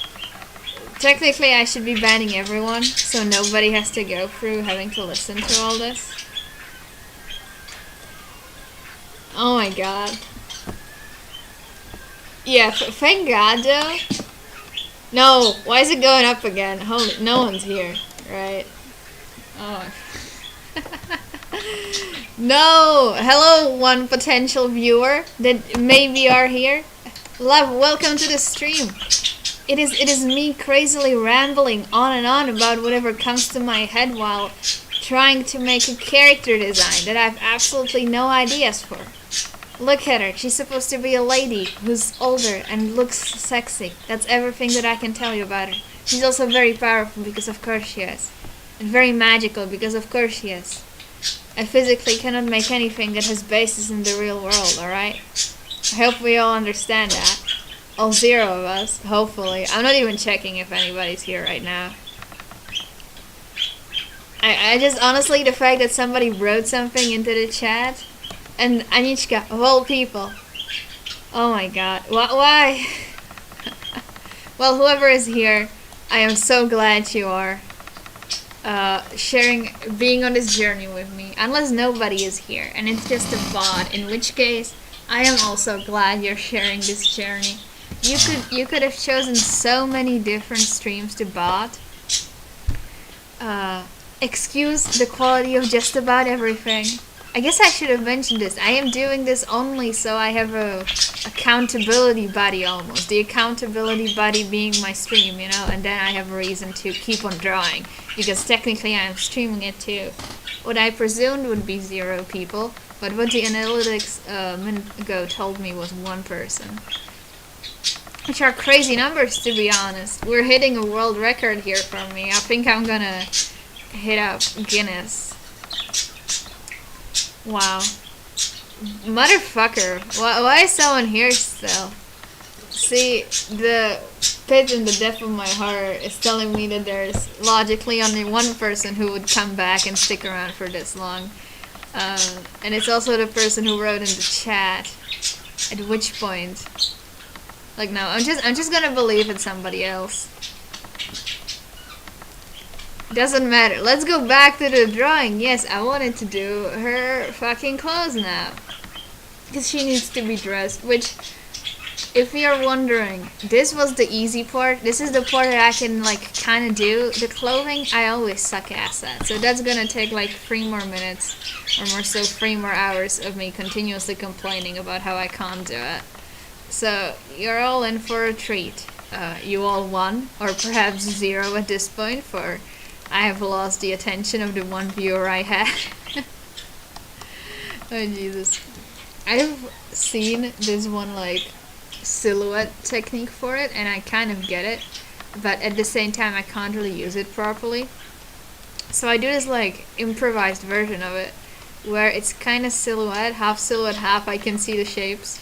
Technically, I should be banning everyone, so nobody has to go through having to listen to all this. Oh my God. Yeah, thank God though. No, why is it going up again? Holy, no one's here, right? Oh. No! Hello, one potential viewer that maybe are here. Love, welcome to the stream. It is me crazily rambling on and on about whatever comes to my head while trying to make a character design that I have absolutely no ideas for. Look at her. She's supposed to be a lady who's older and looks sexy. That's everything that I can tell you about her. She's also very powerful because of course she is. And very magical because of course she is. I physically cannot make anything that has basis in the real world, alright? I hope we all understand that. All 0 of us, hopefully. I'm not even checking if anybody's here right now. I just honestly, the fact that somebody wrote something into the chat, and Anichka, of all people. Oh my God, why? Well, whoever is here, I am so glad you are being on this journey with me. Unless nobody is here, and it's just a bot, in which case, I am also glad you're sharing this journey. You could have chosen so many different streams to bot. Excuse the quality of just about everything. I guess I should have mentioned this. I am doing this only so I have a accountability buddy almost. The accountability buddy being my stream, you know, and then I have a reason to keep on drawing. Because technically I am streaming it too. What I presumed would be 0 people, but what the analytics a minute ago told me was 1 person. Which are crazy numbers, to be honest. We're hitting a world record here for me. I think I'm gonna hit up Guinness. Wow. Motherfucker. Why is someone here still? See, the pit in the depth of my heart is telling me that there's logically only 1 person who would come back and stick around for this long. And it's also the person who wrote in the chat. At which point... Like, no, I'm just gonna believe it's somebody else. Doesn't matter. Let's go back to the drawing. Yes, I wanted to do her fucking clothes now. Because she needs to be dressed, which, if you're wondering, this was the easy part. This is the part that I can, like, kind of do. The clothing, I always suck ass at. So that's gonna take, like, 3 more minutes, or more so 3 more hours of me continuously complaining about how I can't do it. So, you're all in for a treat. You all won, or perhaps 0 at this point, for I have lost the attention of the 1 viewer I had. Oh Jesus. I've seen this one, like, silhouette technique for it, and I kind of get it, but at the same time I can't really use it properly. So I do this, like, improvised version of it, where it's kind of silhouette, half I can see the shapes.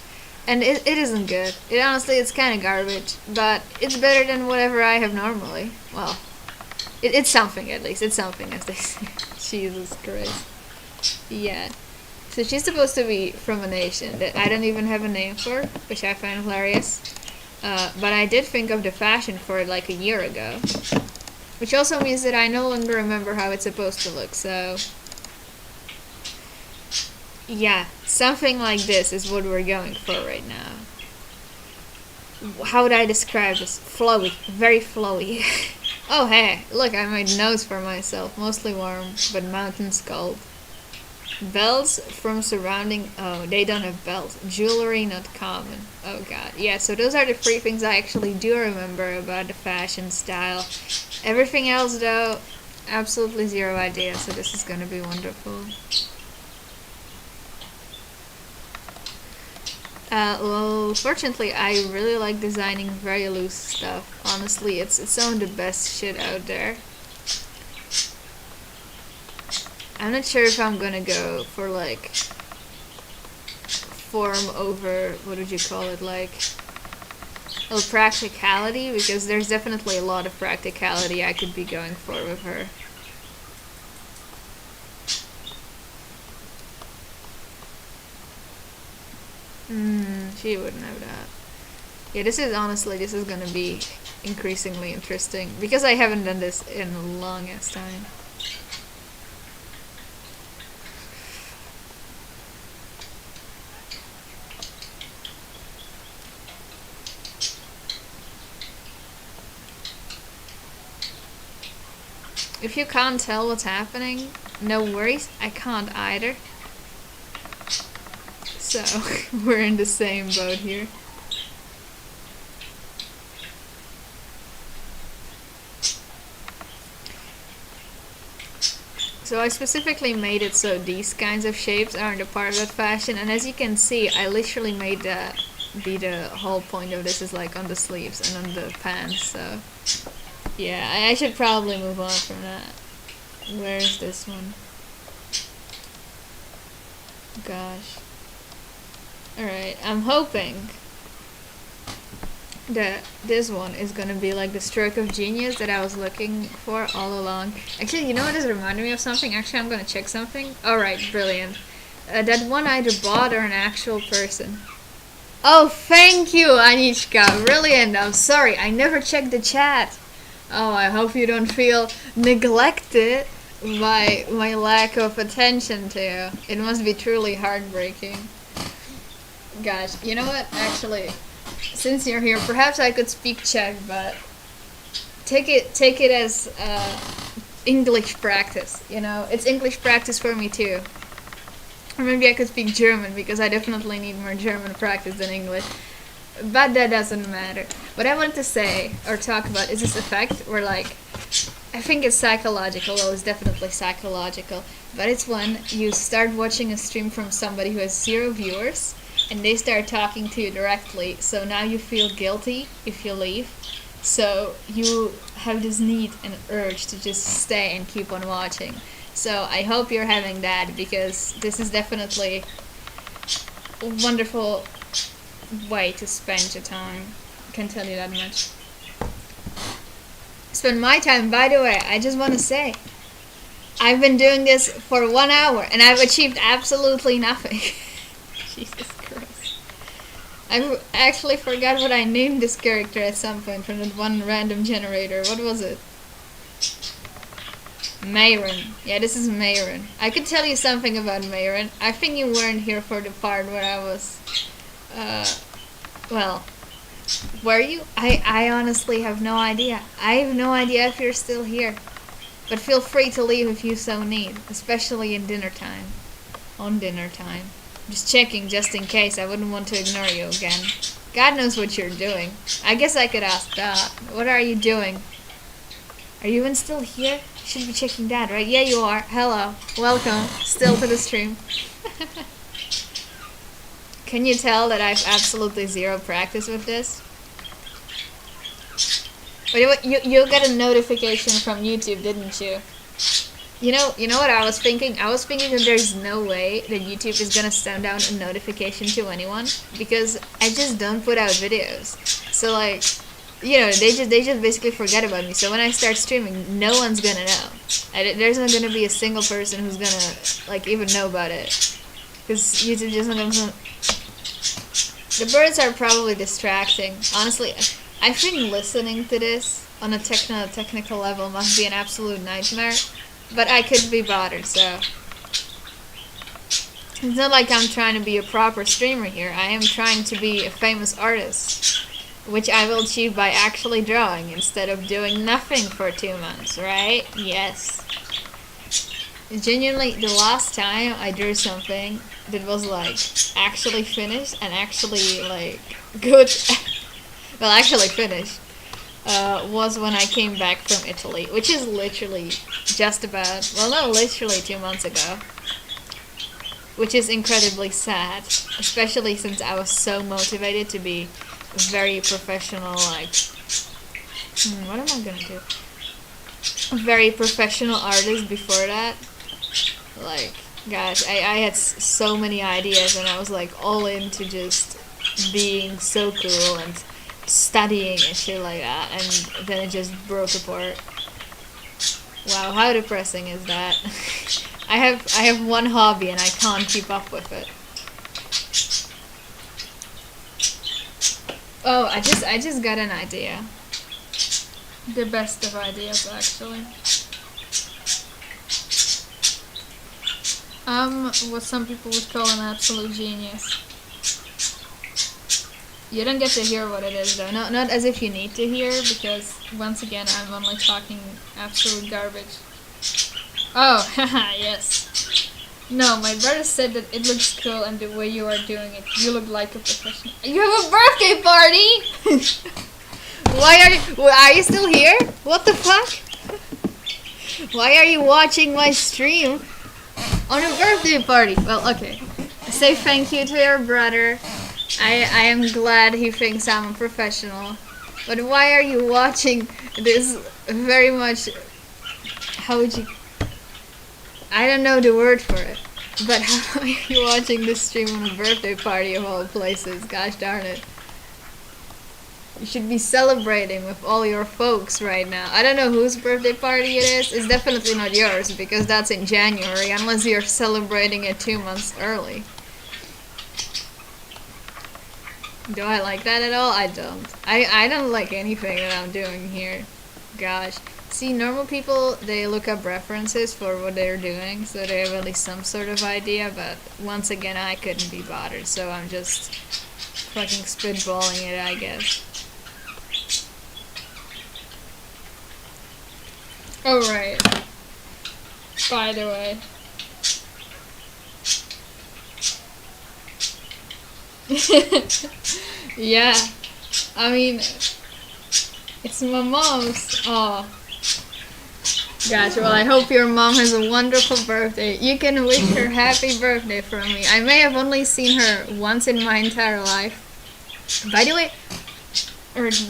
And it isn't good. Honestly, it's kind of garbage, but it's better than whatever I have normally. Well, it's something at least. It's something, as they say. Jesus Christ. Yeah. So she's supposed to be from a nation that I don't even have a name for, which I find hilarious. But I did think of the fashion for it like a year ago. Which also means that I no longer remember how it's supposed to look, so... Yeah, something like this is what we're going for right now. How would I describe this? Flowy. Very flowy. Oh hey, look, I made notes for myself. Mostly warm, but mountains cold. Bells from surrounding... Oh, they don't have bells. Jewelry not common. Oh god. Yeah, so those are the 3 things I actually do remember about the fashion style. Everything else, though, absolutely 0 idea, so this is gonna be wonderful. Well, fortunately, I really like designing very loose stuff. Honestly, it's some of the best shit out there. I'm not sure if I'm gonna go for like form over, what would you call it, like, well, practicality, because there's definitely a lot of practicality I could be going for with her. She wouldn't have that. Yeah, this is gonna be increasingly interesting, because I haven't done this in the longest time. If you can't tell what's happening, no worries, I can't either. So, we're in the same boat here. So I specifically made it so these kinds of shapes aren't a part of that fashion, and as you can see, I literally made that be the whole point of this, is like on the sleeves and on the pants, so yeah, I should probably move on from that. Where's this one? Gosh. Alright, I'm hoping that this one is gonna be like the stroke of genius that I was looking for all along. Actually, you know what, this reminded me of something? Actually, I'm gonna check something. Alright, brilliant. That one either bot or an actual person. Oh, thank you, Anishka. Brilliant. I'm sorry, I never checked the chat. Oh, I hope you don't feel neglected by my lack of attention to you. It must be truly heartbreaking. Gosh, you know what? Actually, since you're here, perhaps I could speak Czech, but take it as English practice. You know, it's English practice for me too. Or maybe I could speak German, because I definitely need more German practice than English. But that doesn't matter. What I wanted to say or talk about is this effect where, like, I think it's psychological. Well, it's definitely psychological. But it's when you start watching a stream from somebody who has 0 viewers, and they start talking to you directly. So now you feel guilty if you leave. So you have this need and urge to just stay and keep on watching. So I hope you're having that, because this is definitely a wonderful way to spend your time. I can tell you that much. Spend my time, by the way, I just want to say, I've been doing this for 1 hour and I've achieved absolutely nothing. Jesus Christ. I actually forgot what I named this character at some point from that one random generator. What was it? Mayron. Yeah, this is Mayron. I could tell you something about Mayron. I think you weren't here for the part where I was... well, were you? I honestly have no idea. I have no idea if you're still here. But feel free to leave if you so need, especially in dinner time. On dinner time. Just checking, just in case. I wouldn't want to ignore you again. God knows what you're doing. I guess I could ask that. What are you doing? Are you even still here? Should be checking that, right? Yeah, you are. Hello. Welcome. Still to the stream. Can you tell that I've absolutely 0 practice with this? But you got a notification from YouTube, didn't you? You know what I was thinking? I was thinking that there's no way that YouTube is gonna send down a notification to anyone, because I just don't put out videos. So like, you know, they just basically forget about me. So when I start streaming, no one's gonna know. There's not gonna be a single person who's gonna like even know about it, because YouTube just not gonna. The birds are probably distracting. Honestly, I think listening to this on a technical level must be an absolute nightmare. But I couldn't be bothered, so... It's not like I'm trying to be a proper streamer here. I am trying to be a famous artist, which I will achieve by actually drawing instead of doing nothing for 2 months, right? Yes. Genuinely, the last time I drew something that was like actually finished and actually like good, well, actually finished, was when I came back from Italy, which is literally just about, well, no, literally 2 months ago, which is incredibly sad, especially since I was so motivated to be a very professional, like, what am I gonna do? A very professional artist before that. Like, gosh, I had so many ideas, and I was like all into just being so cool and studying and shit like that, and then it just broke apart. Wow, how depressing is that? I have one hobby and I can't keep up with it. Oh, I just got an idea. The best of ideas, actually. What some people would call an absolute genius. You don't get to hear what it is though. Not as if you need to hear, because once again I'm only talking absolute garbage. Oh, haha, yes. No, my brother said that it looks cool and the way you are doing it, you look like a professional. You have a birthday party? Are you still here? What the fuck? Why are you watching my stream on a birthday party? Well, okay. Say thank you to your brother. I am glad he thinks I'm a professional. But why are you watching this very much... How would you... I don't know the word for it. But how are you watching this stream on a birthday party of all places? Gosh darn it. You should be celebrating with all your folks right now. I don't know whose birthday party it is. It's definitely not yours, because that's in January, unless you're celebrating it 2 months early. Do I like that at all? I don't. I don't like anything that I'm doing here. Gosh. See, normal people, they look up references for what they're doing, so they have at least some sort of idea, but once again, I couldn't be bothered, so I'm just fucking spitballing it, I guess. Oh, right. By the way. Yeah. I mean, it's my mom's. Oh. Gotcha. Well, I hope your mom has a wonderful birthday. You can wish her happy birthday from me. I may have only seen her once in my entire life. By the way,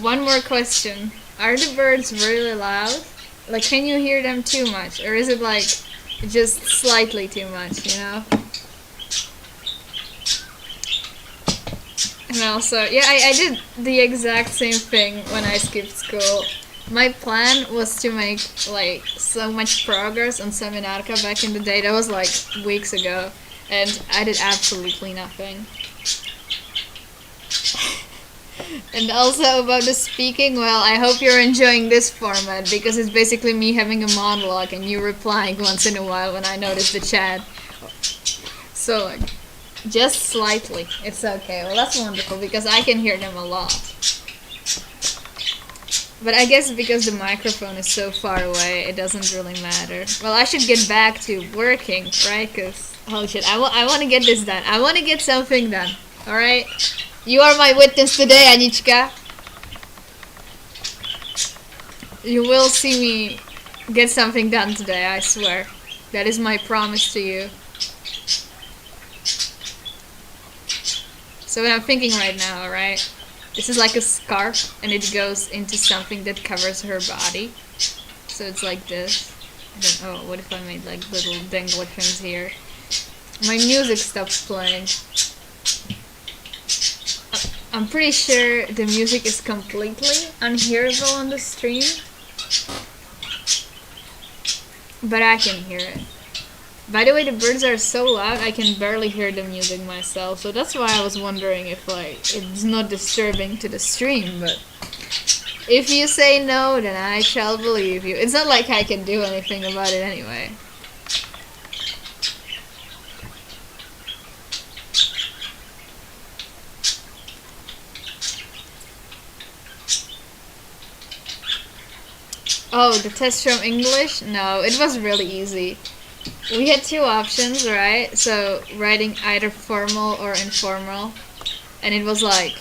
one more question. Are the birds really loud? Like, can you hear them too much? Or is it like just slightly too much, you know? And also, yeah, I did the exact same thing when I skipped school. My plan was to make, like, so much progress on Seminarka back in the day. That was, like, weeks ago. And I did absolutely nothing. And also about the speaking, well, I hope you're enjoying this format, because it's basically me having a monologue and you replying once in a while when I notice the chat. So, like, just slightly. It's okay. Well, that's wonderful, because I can hear them a lot. But I guess because the microphone is so far away, it doesn't really matter. Well, I should get back to working, right? Because, holy shit, I want to get this done. I want to get something done. Alright? You are my witness today, Anichka. You will see me get something done today, I swear. That is my promise to you. So what I'm thinking right now, alright? This is like a scarf, and it goes into something that covers her body. So it's like this. Oh, what if I made like little dangly things here? My music stops playing. I'm pretty sure the music is completely unhearable on the stream. But I can hear it. By the way, the birds are so loud, I can barely hear the music myself, so that's why I was wondering if, like, it's not disturbing to the stream, but if you say no, then I shall believe you. It's not like I can do anything about it anyway. Oh, the test from English? No, it was really easy. We had two options, right? So, writing either formal or informal. And it was like,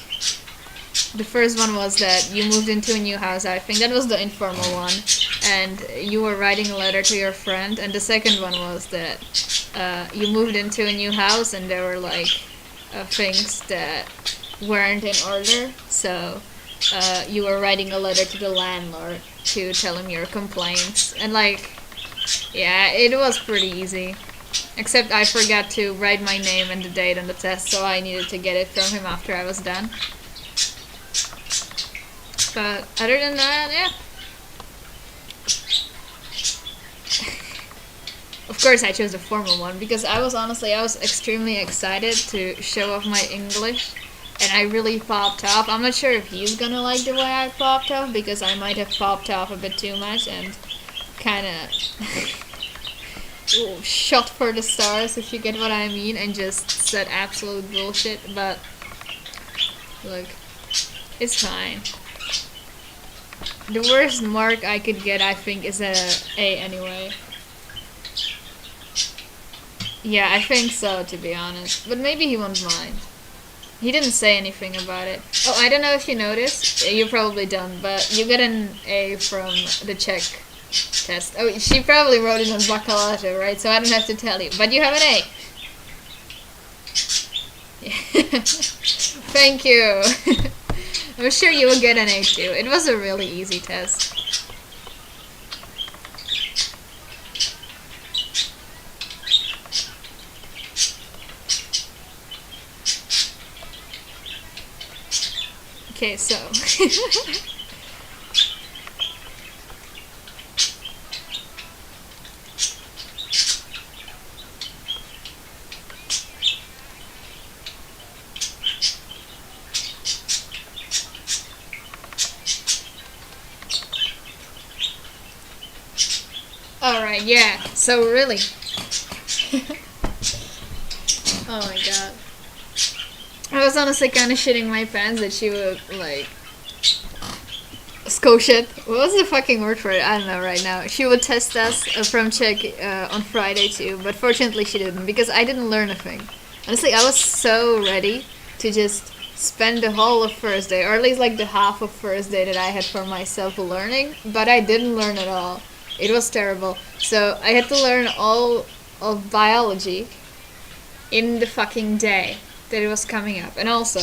the first one was that you moved into a new house, I think. That was the informal one. And you were writing a letter to your friend. And the second one was that you moved into a new house and there were like things that weren't in order. So, you were writing a letter to the landlord to tell him your complaints. And like, yeah, it was pretty easy. Except I forgot to write my name and the date on the test, so I needed to get it from him after I was done. But other than that, yeah. Of course I chose the formal one because I was extremely excited to show off my English, and I really popped off. I'm not sure if he's gonna like the way I popped off because I might have popped off a bit too much and kinda shot for the stars, if you get what I mean, and just said absolute bullshit, but look, it's fine. The worst mark I could get, I think, is a A anyway. Yeah, I think so, to be honest. But maybe he won't mind. He didn't say anything about it. Oh, I don't know if you noticed. You probably don't, but you get an A from the Czech test. Oh, she probably wrote it on Baccalato, right? So I don't have to tell you. But you have an A. Thank you. I'm sure you will get an A too. It was a really easy test. Okay, so alright, yeah, so really. Oh my god. I was honestly kind of shitting my pants that she would, like, shit. What was the fucking word for it? I don't know right now. She would test us from Czech on Friday too, but fortunately she didn't, because I didn't learn a thing. Honestly, I was so ready to just spend the whole of Thursday, or at least like the half of Thursday that I had for myself learning, but I didn't learn at all. It was terrible. So I had to learn all of biology in the fucking day that it was coming up. And also,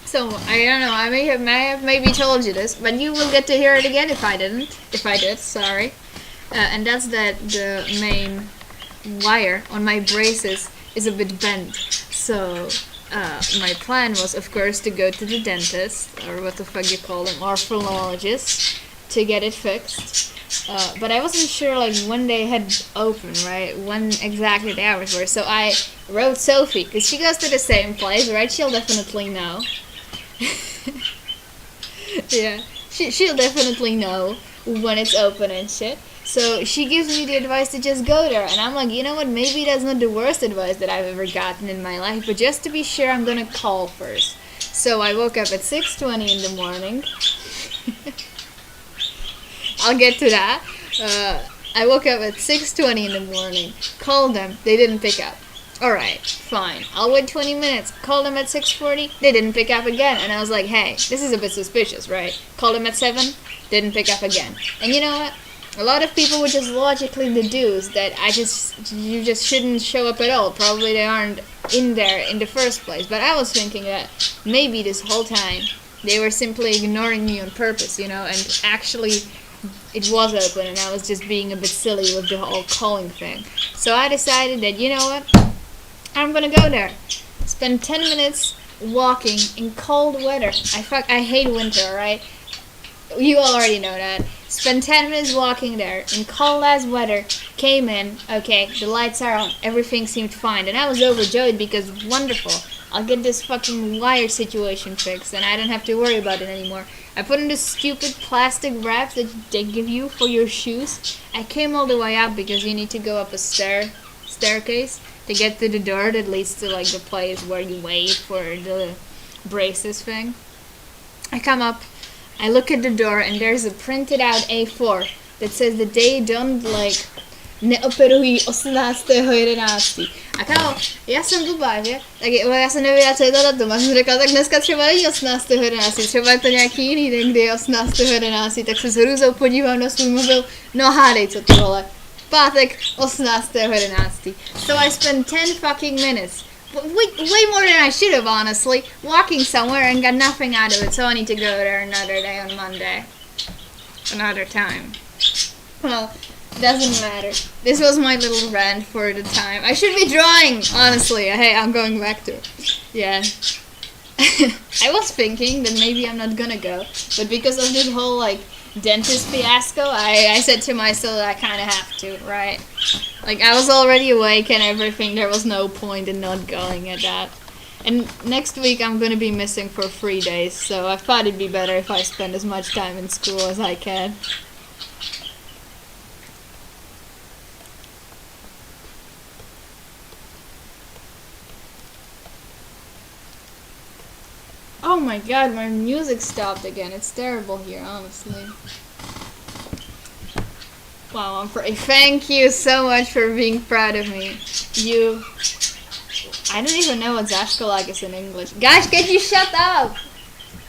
so I don't know, I may have maybe told you this, but you will get to hear it again if I did, sorry. And that's that the main wire on my braces is a bit bent. So my plan was, of course, to go to the dentist, or what the fuck you call them, ophthalmologist, to get it fixed. But I wasn't sure like when they had open, right? When exactly the hours were. So I wrote Sophie, because she goes to the same place, right? She'll definitely know. Yeah, she'll definitely know when it's open and shit. So she gives me the advice to just go there, and I'm like, you know what? Maybe that's not the worst advice that I've ever gotten in my life, but just to be sure, I'm gonna call first. So I woke up at 6:20 in the morning. I'll get to that. I woke up at 6:20 in the morning, called them, they didn't pick up. Alright, fine. I'll wait 20 minutes. Called them at 6:40, they didn't pick up again. And I was like, hey, this is a bit suspicious, right? Called them at 7, didn't pick up again. And you know what? A lot of people would just logically deduce that you just shouldn't show up at all. Probably they aren't in there in the first place. But I was thinking that maybe this whole time they were simply ignoring me on purpose, you know, and actually it was open and I was just being a bit silly with the whole calling thing. So I decided that, you know what, I'm gonna go there. Spend 10 minutes walking in cold weather. I hate winter, alright? You already know that. Spend 10 minutes walking there in cold ass weather. Came in, okay, the lights are on, everything seemed fine. And I was overjoyed because wonderful. I'll get this fucking wire situation fixed and I don't have to worry about it anymore. I put in this stupid plastic wrap that they give you for your shoes. I came all the way up because you need to go up a staircase to get to the door that leads to like the place where you wait for the braces thing. I come up, I look at the door and there's a printed out A4 that says that they don't like neoperují 18.11. A kámo, já jsem blbá, že? Tak já jsem nevěděla, co je to datum. A jsem řekla, tak dneska třeba není 18.11. Třeba je to nějaký jiný den, kdy je 18.11. Tak se s hrůzou podívám na svůj mobil. No hádej, co to vole. Pátek 18.11. So I spent 10 fucking minutes. Way more than I should have, honestly. Walking somewhere and got nothing out of it. So I need to go there another day on Monday. Another time. Well, Doesn't matter. This was my little rant for the time. I should be drawing, honestly. Hey, I'm going back to it. Yeah. I was thinking that maybe I'm not gonna go, but because of this whole like dentist fiasco, I said to myself that I kind of have to, right? Like I was already awake and everything. There was no point in not going at that. And next week I'm gonna be missing for 3 days, so I thought it'd be better if I spend as much time in school as I can. Oh my god, my music stopped again. It's terrible here, honestly. Wow, thank you so much for being proud of me. I don't even know what Zashkalag is in English. Guys, can you shut up?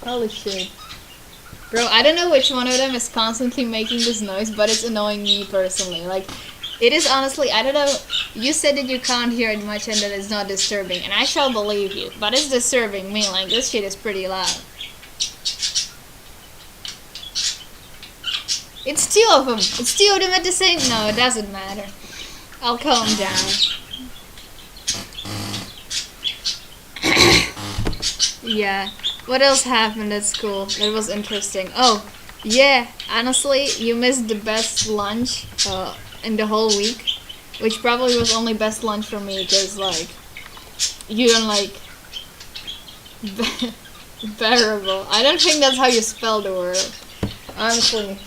Holy shit. Bro, I don't know which one of them is constantly making this noise, but it's annoying me personally. Like, it is honestly, I don't know, you said that you can't hear it much and that it's not disturbing, and I shall believe you, but it's disturbing me, like, this shit is pretty loud. It's 2 of them. It's 2 of them at the same, no, it doesn't matter. I'll calm down. Yeah. What else happened at school? That was interesting. Oh, yeah. Honestly, you missed the best lunch in the whole week, which probably was only best lunch for me because, like, you don't like bearable. I don't think that's how you spell the word. Honestly.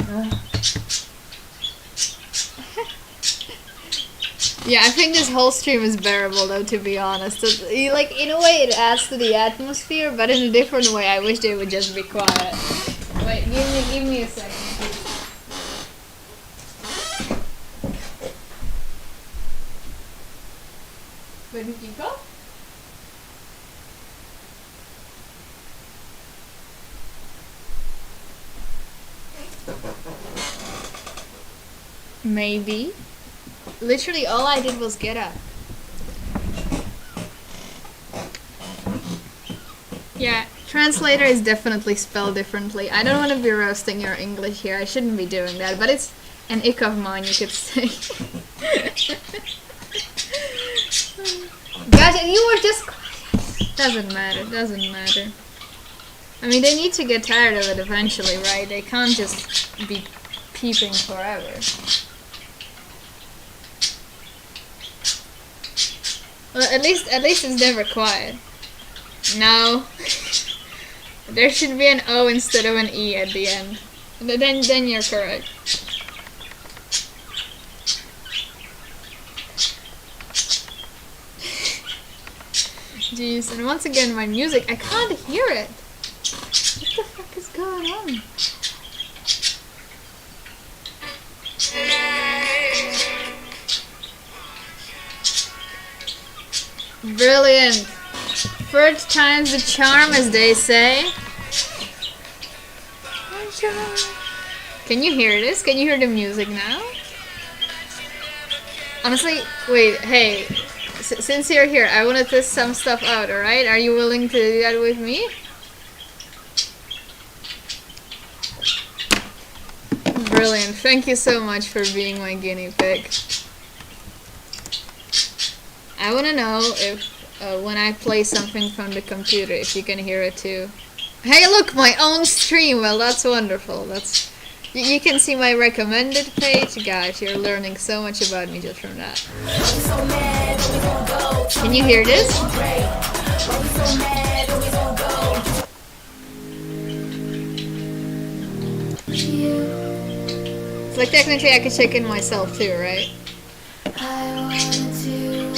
Yeah, I think this whole stream is bearable though, to be honest. Like, in a way it adds to the atmosphere, but in a different way I wish they would just be quiet. Wait, give me a second, please. Wait, did you go? Maybe. Literally all I did was get up. Yeah, translator is definitely spelled differently. I don't want to be roasting your English here. I shouldn't be doing that, but it's an ick of mine, you could say. Gosh, you were just quiet. Doesn't matter. I mean, they need to get tired of it eventually, right? They can't just be peeping forever. Well, at least it's never quiet. No. There should be an O instead of an E at the end. Then you're correct. Jeez, and once again my music, I can't hear it. What the fuck is going on? Brilliant. Third time's the charm, as they say. Can you hear this? Can you hear the music now? Honestly, wait, hey, since you're here, I want to test some stuff out, alright? Are you willing to do that with me? Brilliant. Thank you so much for being my guinea pig. I want to know if when I play something from the computer, if you can hear it too. Hey, look, my own stream. Well, that's wonderful. That's you can see my recommended page. Gosh, you're learning so much about me just from that. Can you hear this? It's like technically I could check in myself too, right?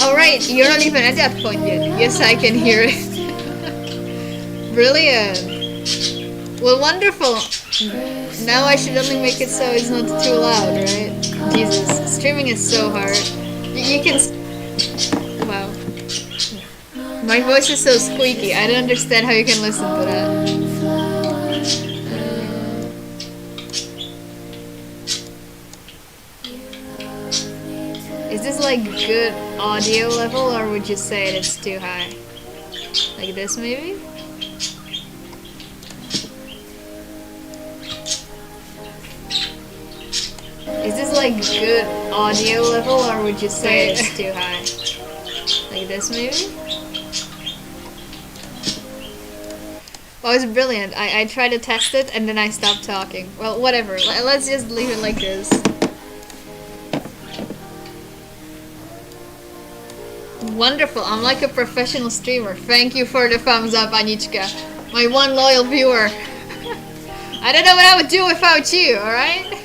Oh right, you're not even at that point yet. Yes, I can hear it. Brilliant. Well, wonderful. Now I should only make it so it's not too loud, right? Jesus, streaming is so hard. You can... Wow. My voice is so squeaky. I don't understand how you can listen to that. Is this like good audio level, or would you say it's too high? Like this maybe? Is this like good audio level, or would you say it's too high? Like this maybe? Well, it's brilliant. I tried to test it and then I stopped talking. Well, whatever. Let's just leave it like this. Wonderful. I'm like a professional streamer. Thank you for the thumbs up, Anichka. My one loyal viewer. I don't know what I would do without you, alright?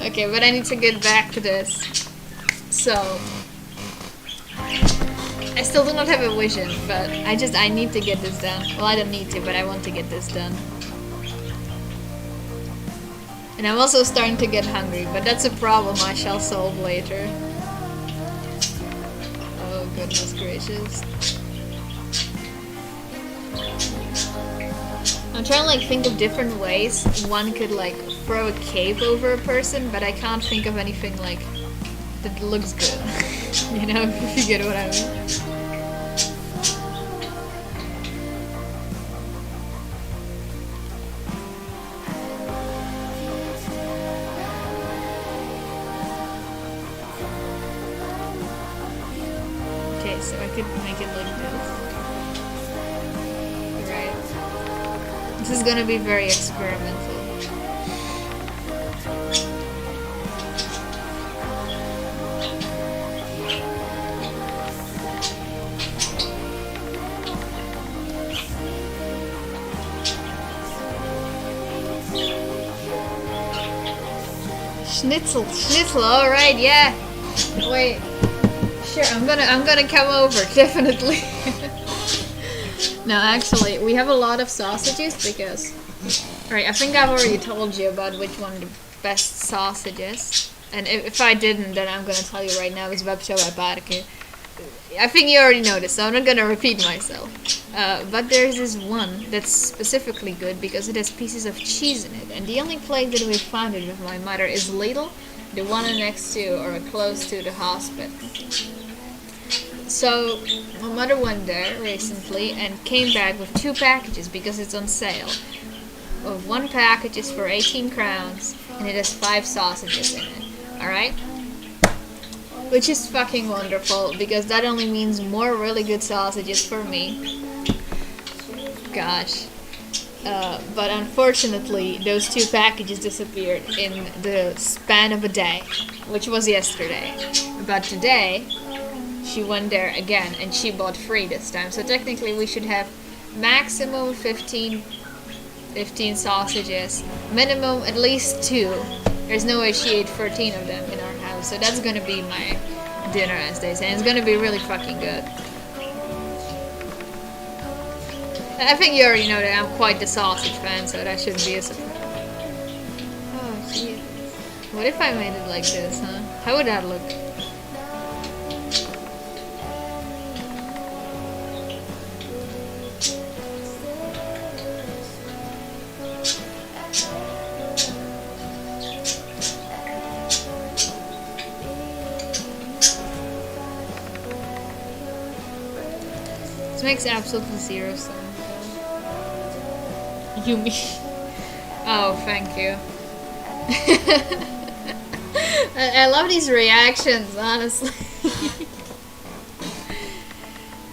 Okay, but I need to get back to this. So... I still do not have a vision, but I need to get this done. Well, I don't need to, but I want to get this done. And I'm also starting to get hungry, but that's a problem I shall solve later. Oh, goodness gracious. I'm trying to like think of different ways one could like throw a cape over a person, but I can't think of anything like that looks good. You know, if you get what I mean. Okay, so I could make it like this. Right. This is gonna be very experimental. Schnitzel, alright, yeah. Wait. Sure, I'm gonna come over, definitely. No, actually, we have a lot of sausages because... Alright, I think I've already told you about which one the best sausage is. And if I didn't, then I'm gonna tell you right now, it's Babcio by Parke. I think you already know this, so I'm not gonna repeat myself. But there's this one that's specifically good because it has pieces of cheese in it. And the only place that we found it with my mother is Lidl, the one next to or close to the hospital. So my mother went there recently and came back with 2 packages because it's on sale. One package is for 18 crowns and it has 5 sausages in it. Alright? Which is fucking wonderful, because that only means more really good sausages for me. Gosh. But unfortunately, those 2 packages disappeared in the span of a day, which was yesterday. But today, she went there again, and she bought 3 this time. So technically we should have maximum 15 sausages, minimum at least 2. There's no way she ate 13 of them in our house, so that's gonna be my dinner, as they say, and it's gonna be really fucking good. I think you already know that I'm quite the sausage fan, so that shouldn't be a surprise. Oh, Jesus. What if I made it like this, huh? How would that look? This makes absolutely 0 sense. You mean? Oh, thank you. I love these reactions, honestly.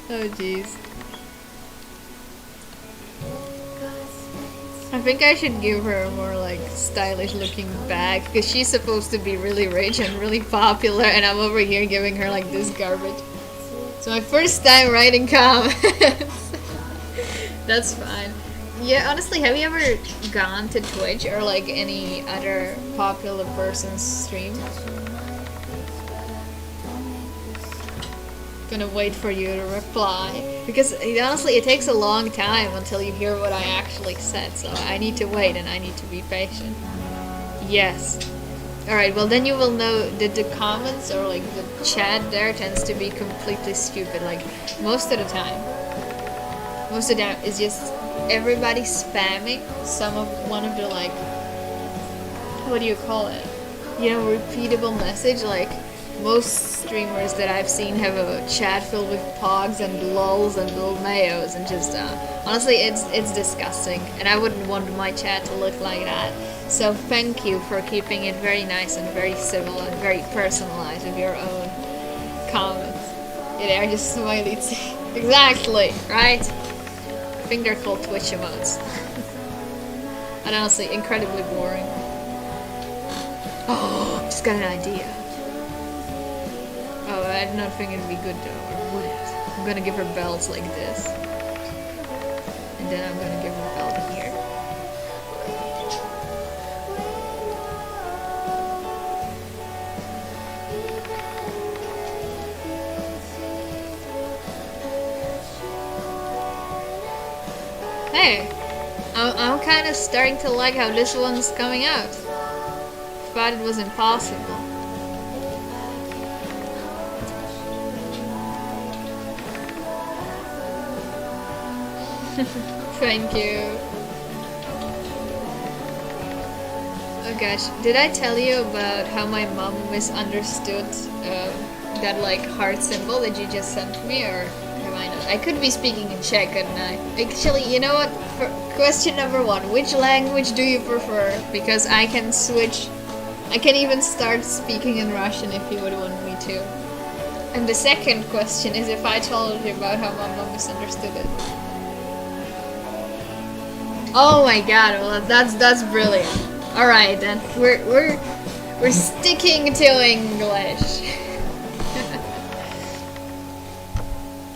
Oh, jeez. I think I should give her a more like stylish looking bag because she's supposed to be really rich and really popular, and I'm over here giving her like this garbage. It's my first time writing comments. That's fine. Yeah, honestly, have you ever gone to Twitch or like any other popular person's stream? Gonna wait for you to reply because honestly it takes a long time until you hear what I actually said, so I need to wait and I need to be patient. Yes. Alright, well then you will know that the comments or like the chat there tends to be completely stupid, like most of the time. Most of the time it's just everybody spamming one of the like, what do you call it? You know, repeatable message, like most streamers that I've seen have a chat filled with pogs and lulls and little mayos and just honestly it's disgusting and I wouldn't want my chat to look like that. So thank you for keeping it very nice and very civil and very personalized with your own comments. Yeah, they're just smiley exactly, right? I think they're called Twitch emotes. And honestly, incredibly boring. Oh, just got an idea. Oh, I did not think it'd be good though, or would it? I'm gonna give her belts like this. And then I'm gonna give her a belt here. Hey, I'm kind of starting to like how this one's coming out. Thought it was impossible. Thank you. Oh gosh, did I tell you about how my mom misunderstood that like heart symbol that you just sent me, or have I not? I could be speaking in Czech, couldn't I? Actually, you know what? For question number 1, which language do you prefer? Because I can switch. I can even start speaking in Russian if you would want me to. And the second question is if I told you about how my mom misunderstood it. Oh my god, well that's brilliant. Alright then. We're sticking to English.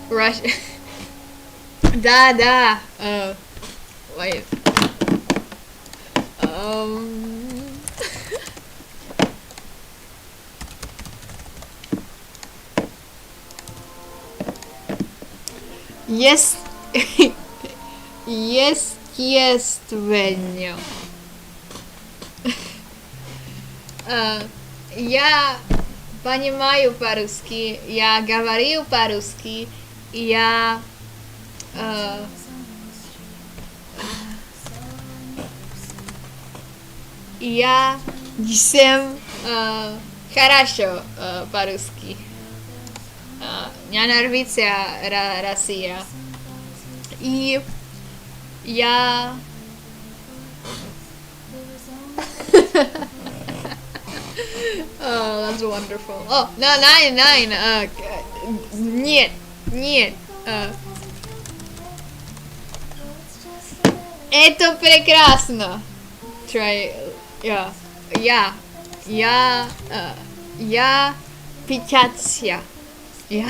Russian. Da. Wait. Yes. Yes, Venyo. Я понимаю по-русски, я говорю по-русски, я всем хорошо по-русски. Я нравится Россия. И я... Oh, that's wonderful. Oh, no, 9. Нет. Это прекрасно. Try. Я 50. Я.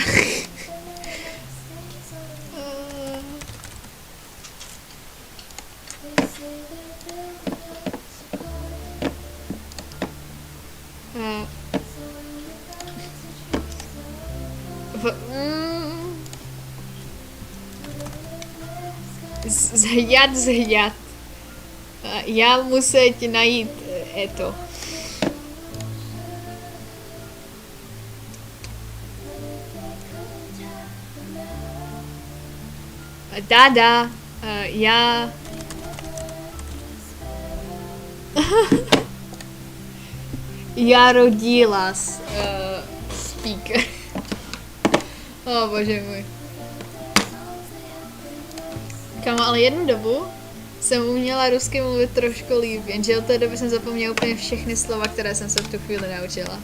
Заят. Я мусить найти это. Да. Я... Я родилась. Speaker. Oh, bože můj. Kamo, ale jednu dobu jsem uměla rusky mluvit trošku líp, jenže od té doby jsem zapomněla úplně všechny slova, které jsem se v tu chvíli naučila.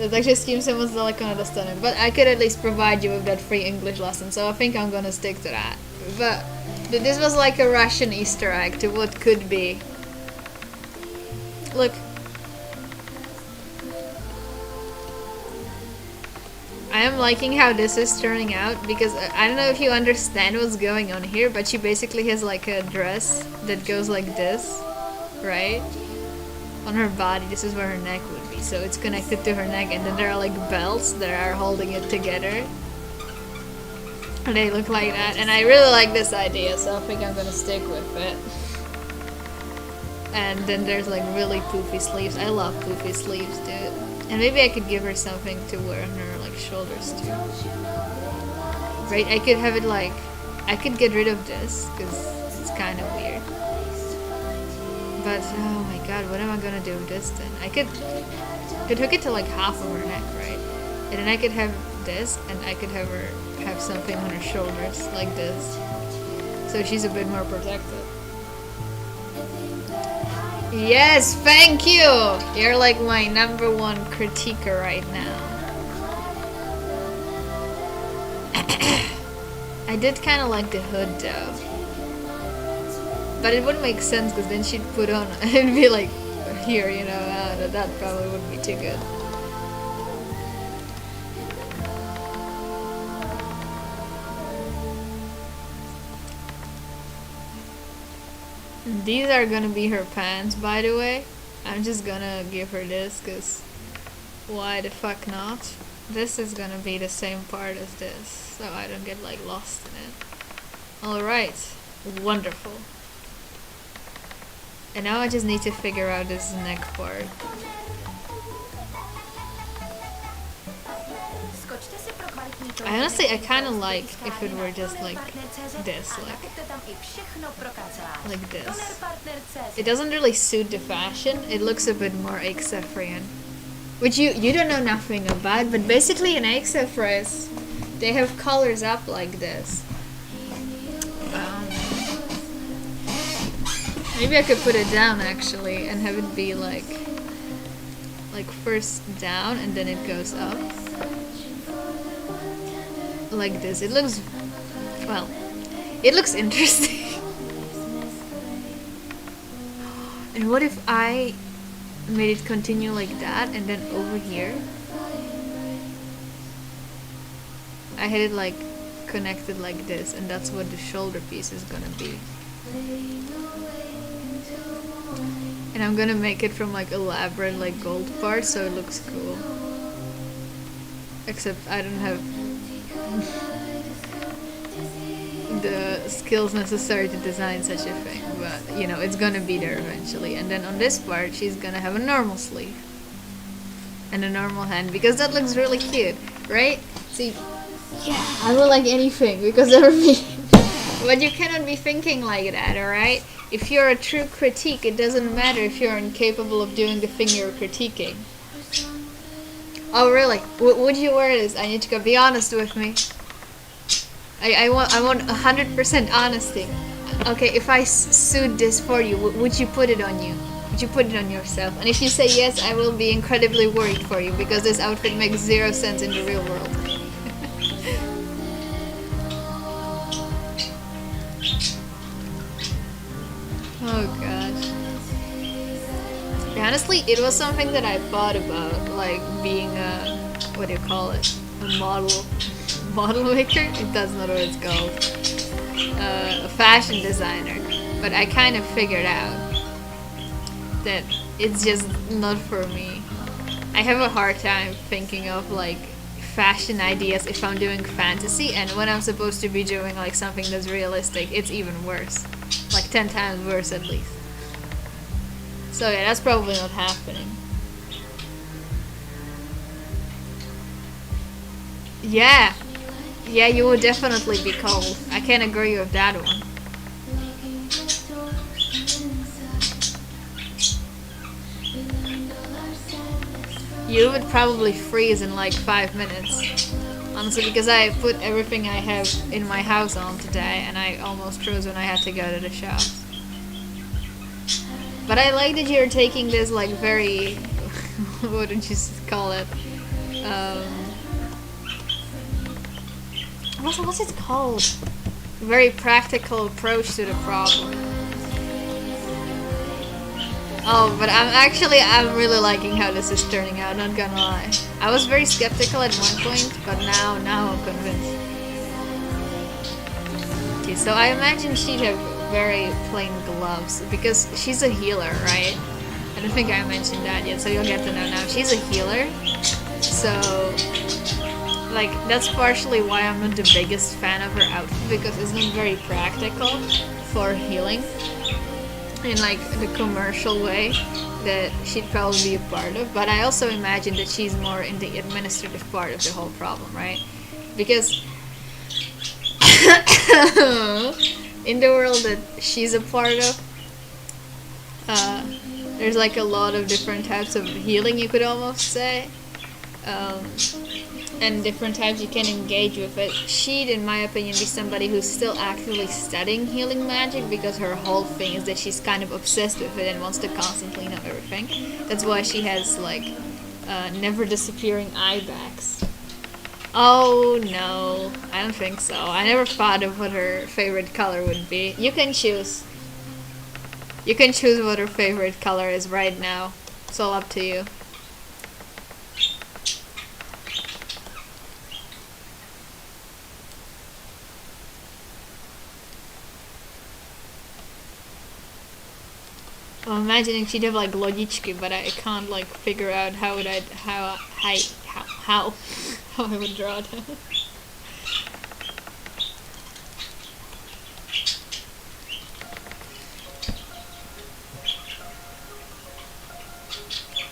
Takže s tím se moc daleko nedostanu. But I could at least provide you with that free English lesson, so I think I'm gonna stick to that. But this was like a Russian Easter egg to what could be. Look. I am liking how this is turning out because I don't know if you understand what's going on here, but she basically has like a dress that goes like this, right? On her body, this is where her neck would be, so it's connected to her neck, and then there are like belts that are holding it together. And they look like that, and I really like this idea, so I think I'm gonna stick with it. And then there's like really poofy sleeves. I love poofy sleeves, dude. And maybe I could give her something to wear on her like shoulders too. Right? I could have it like... I could get rid of this, because it's kind of weird. But oh my god, what am I gonna do with this then? I could hook it to like half of her neck, right? And then I could have this, and I could have her have something on her shoulders like this, so she's a bit more protected. Yes, thank you! You're like my #1 critiquer right now. I did kind of like the hood though. But it wouldn't make sense because then she'd put on, it'd be like here, you know, that probably wouldn't be too good. These are gonna be her pants, by the way. I'm just gonna give her this because why the fuck not? This is gonna be the same part as this, so I don't get like lost in it. Alright, wonderful. And now I just need to figure out this neck part. I honestly, I kind of like if it were just like this, like this. It doesn't really suit the fashion. It looks a bit more Aix-en-Provence, which you don't know nothing about. But basically, in Aix-en-Provence, they have colors up like this. Maybe I could put it down actually and have it be like first down and then it goes up. Like this. It looks, well, it looks interesting. And what if I made it continue like that and then over here I had it like connected like this, and that's what the shoulder piece is gonna be. And I'm gonna make it from like elaborate like gold parts so it looks cool. Except I don't have the skills necessary to design such a thing, but you know, it's gonna be there eventually. And then on this part she's gonna have a normal sleeve and a normal hand because that looks really cute, right? See, yeah, I will like anything because they're me. But you cannot be thinking like that, alright? If you're a true critique, it doesn't matter if you're incapable of doing the thing you're critiquing. Oh really? Would you wear this, Anichka? Be honest with me. I want 100% honesty. Okay, if I sewed this for you, would you put it on you? Would you put it on yourself? And if you say yes, I will be incredibly worried for you because this outfit makes 0 sense in the real world. Oh gosh. Honestly, it was something that I thought about, like being a, what do you call it? A model maker? That's not what it's called. A fashion designer. But I kind of figured out that it's just not for me. I have a hard time thinking of like fashion ideas if I'm doing fantasy, and when I'm supposed to be doing like something that's realistic, it's even worse. Like 10 times worse at least. So yeah, that's probably not happening. Yeah. Yeah, you would definitely be cold. I can't agree with that one. You would probably freeze in like 5 minutes. Honestly, because I put everything I have in my house on today and I almost froze when I had to go to the shop. But I like that you're taking this like very, what did you call it? What's it called? Very practical approach to the problem. Oh, but I'm really liking how this is turning out, not gonna lie. I was very skeptical at one point, but now I'm convinced. Okay, so I imagine she'd have very plain gloves, because she's a healer, right? I don't think I mentioned that yet, so you'll get to know now. She's a healer, so like that's partially why I'm not the biggest fan of her outfit, because it's not very practical for healing in like the commercial way that she'd probably be a part of. But I also imagine that she's more in the administrative part of the whole problem, right? Because in the world that she's a part of, Uh, there's like a lot of different types of healing, you could almost say. Um, and different types you can engage with it. She'd, in my opinion, be somebody who's still actively studying healing magic because her whole thing is that she's kind of obsessed with it and wants to constantly know everything. That's why she has like never disappearing eye bags. Oh no, I don't think so. I never thought of what her favorite color would be. You can choose. You can choose what her favorite color is right now. It's all up to you. I'm imagining she'd have like lodičky, but I can't like figure out how would how I would draw them.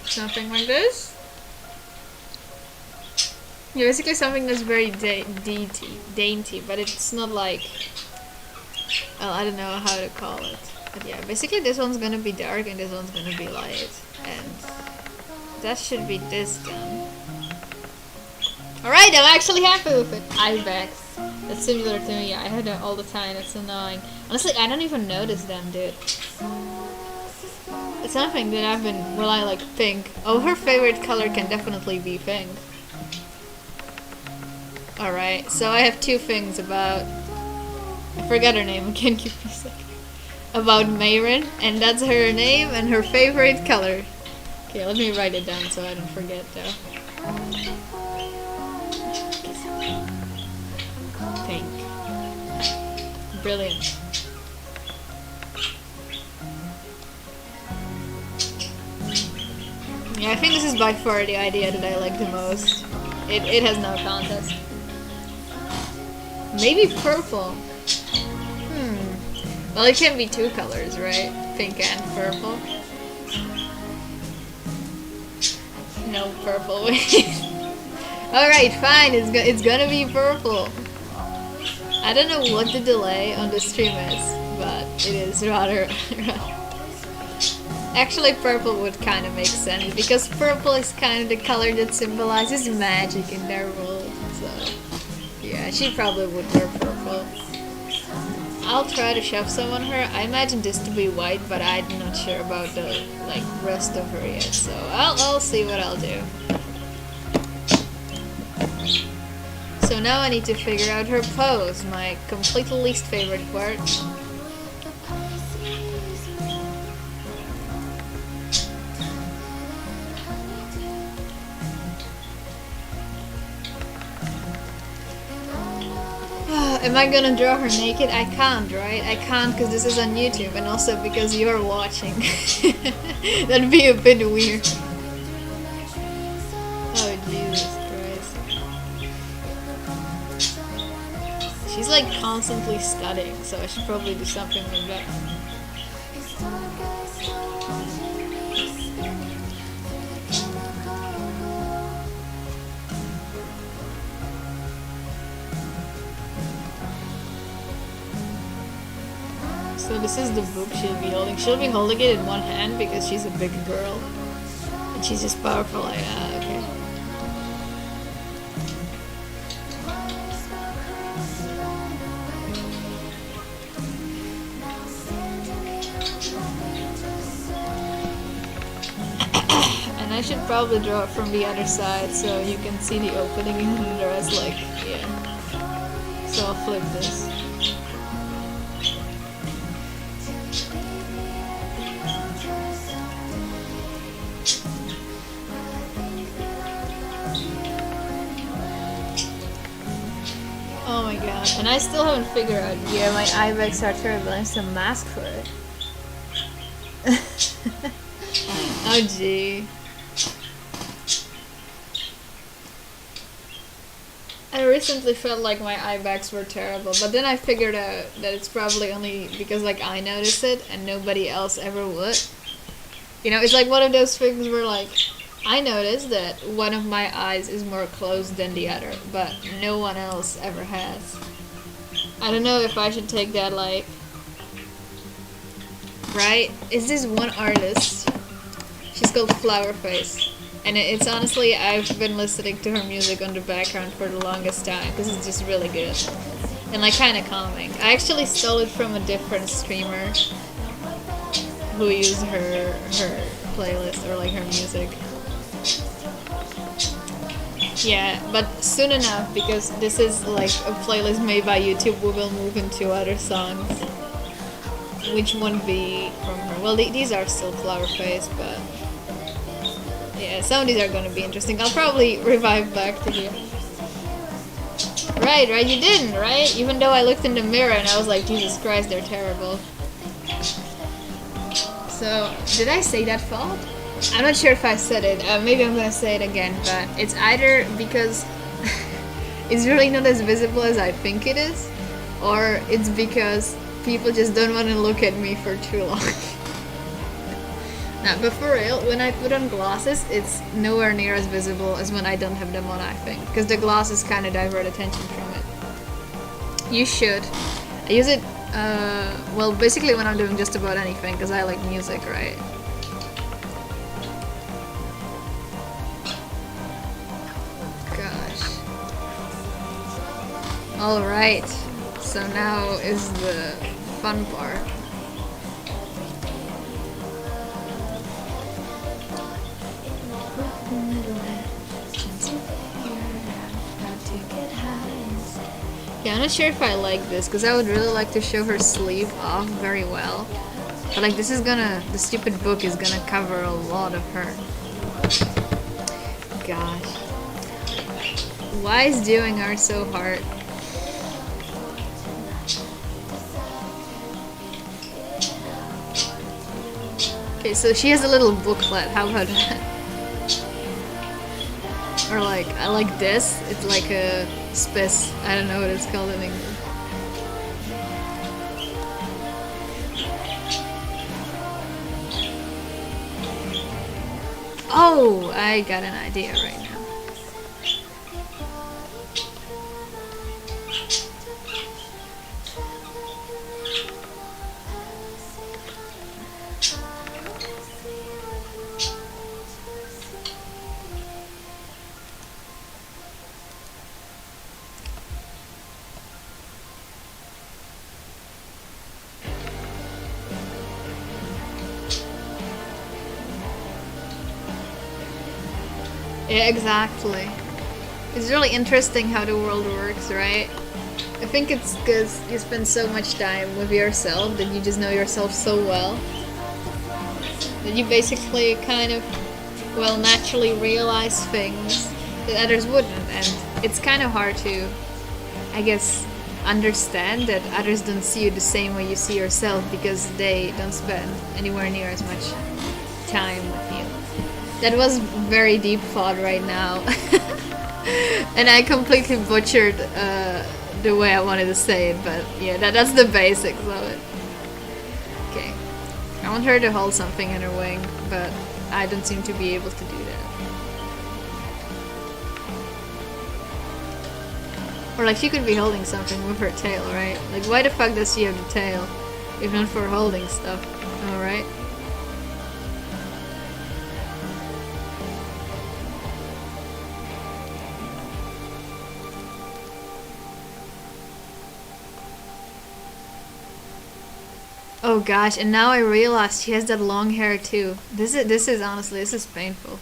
Something like this. Yeah, basically something that's very dainty, but it's not like, well, I don't know how to call it. But yeah, basically this one's gonna be dark and this one's gonna be light. And that should be this done. Alright, I'm actually happy with it. Eye bags. That's similar to me. I have them all the time. It's annoying. Honestly, I don't even notice them, dude. It's something that I've been, well, I like pink. Oh, her favorite color can definitely be pink. Alright, so I have two things about... I forgot her name again, give me a second. About Mayrin, and that's her name and her favorite color. Okay, let me write it down so I don't forget though. Pink. Brilliant. Yeah, I think this is by far the idea that I like the most. It has no contest. Maybe purple. Well, it can be two colors, right? Pink and purple. No purple. Alright, fine. It's gonna be purple. I don't know what the delay on the stream is, but it is rather... Actually, purple would kind of make sense, because purple is kind of the color that symbolizes magic in their world. So, yeah, she probably would wear purple. I'll try to shove some on her. I imagine this to be white, but I'm not sure about the like rest of her yet. So I'll see what I'll do. So now I need to figure out her pose, my completely least favorite part. Am I gonna draw her naked? I can't, right? I can't because this is on YouTube and also because you're watching. That'd be a bit weird. Oh, Jesus Christ. She's like constantly studying, so I should probably do something like that. So this is the book she'll be holding. She'll be holding it in one hand because she's a big girl. And she's just powerful like that, okay. And I should probably draw it from the other side so you can see the opening in the dress, like, yeah. So I'll flip this. Oh my god, and I still haven't figured out, yeah, my eye bags are terrible, I have some mask for it. Oh gee. I recently felt like my eye bags were terrible, but then I figured out that it's probably only because like I noticed it and nobody else ever would. You know, it's like one of those things where like, I noticed that one of my eyes is more closed than the other, but no one else ever has. I don't know if I should take that like right, is this one artist. She's called Flowerface. And it's honestly, I've been listening to her music on the background for the longest time. This is just really good. And like kind of calming. I actually stole it from a different streamer who used her playlist or like her music. Yeah, but soon enough, because this is like a playlist made by YouTube, we will move into other songs. Which won't be from her. Well, these are still Flowerface, but yeah, some of these are gonna be interesting. I'll probably revive back to here. Right, you didn't, right? Even though I looked in the mirror and I was like, Jesus Christ, they're terrible. So, did I say that fault? I'm not sure if I said it. Maybe I'm gonna say it again, but it's either because it's really not as visible as I think it is, or it's because people just don't want to look at me for too long. Now, but for real, when I put on glasses, it's nowhere near as visible as when I don't have them on, I think. Because the glasses kind of divert attention from it. You should. I use it, well, basically when I'm doing just about anything, because I like music, right? Gosh. Alright. So now is the fun part. Yeah, I'm not sure if I like this, because I would really like to show her sleeve off very well. But like this is gonna, the stupid book is gonna cover a lot of her. Gosh. Why is doing art so hard? Okay, so she has a little booklet, how about that? Or like, I like this, it's like a spiss, I don't know what it's called in English. Oh, I got an idea right now. Yeah, exactly. It's really interesting how the world works, right? I think it's because you spend so much time with yourself that you just know yourself so well that you basically kind of, well, naturally realize things that others wouldn't, and it's kind of hard to, I guess, understand that others don't see you the same way you see yourself because they don't spend anywhere near as much time with you. That was very deep thought right now. And I completely butchered the way I wanted to say it, but yeah, that's the basics of it. Okay. I want her to hold something in her wing, but I don't seem to be able to do that. Or like she could be holding something with her tail, right? Like why the fuck does she have the tail? If not for holding stuff, alright? Oh gosh, and now I realized she has that long hair too. This is honestly, this is painful.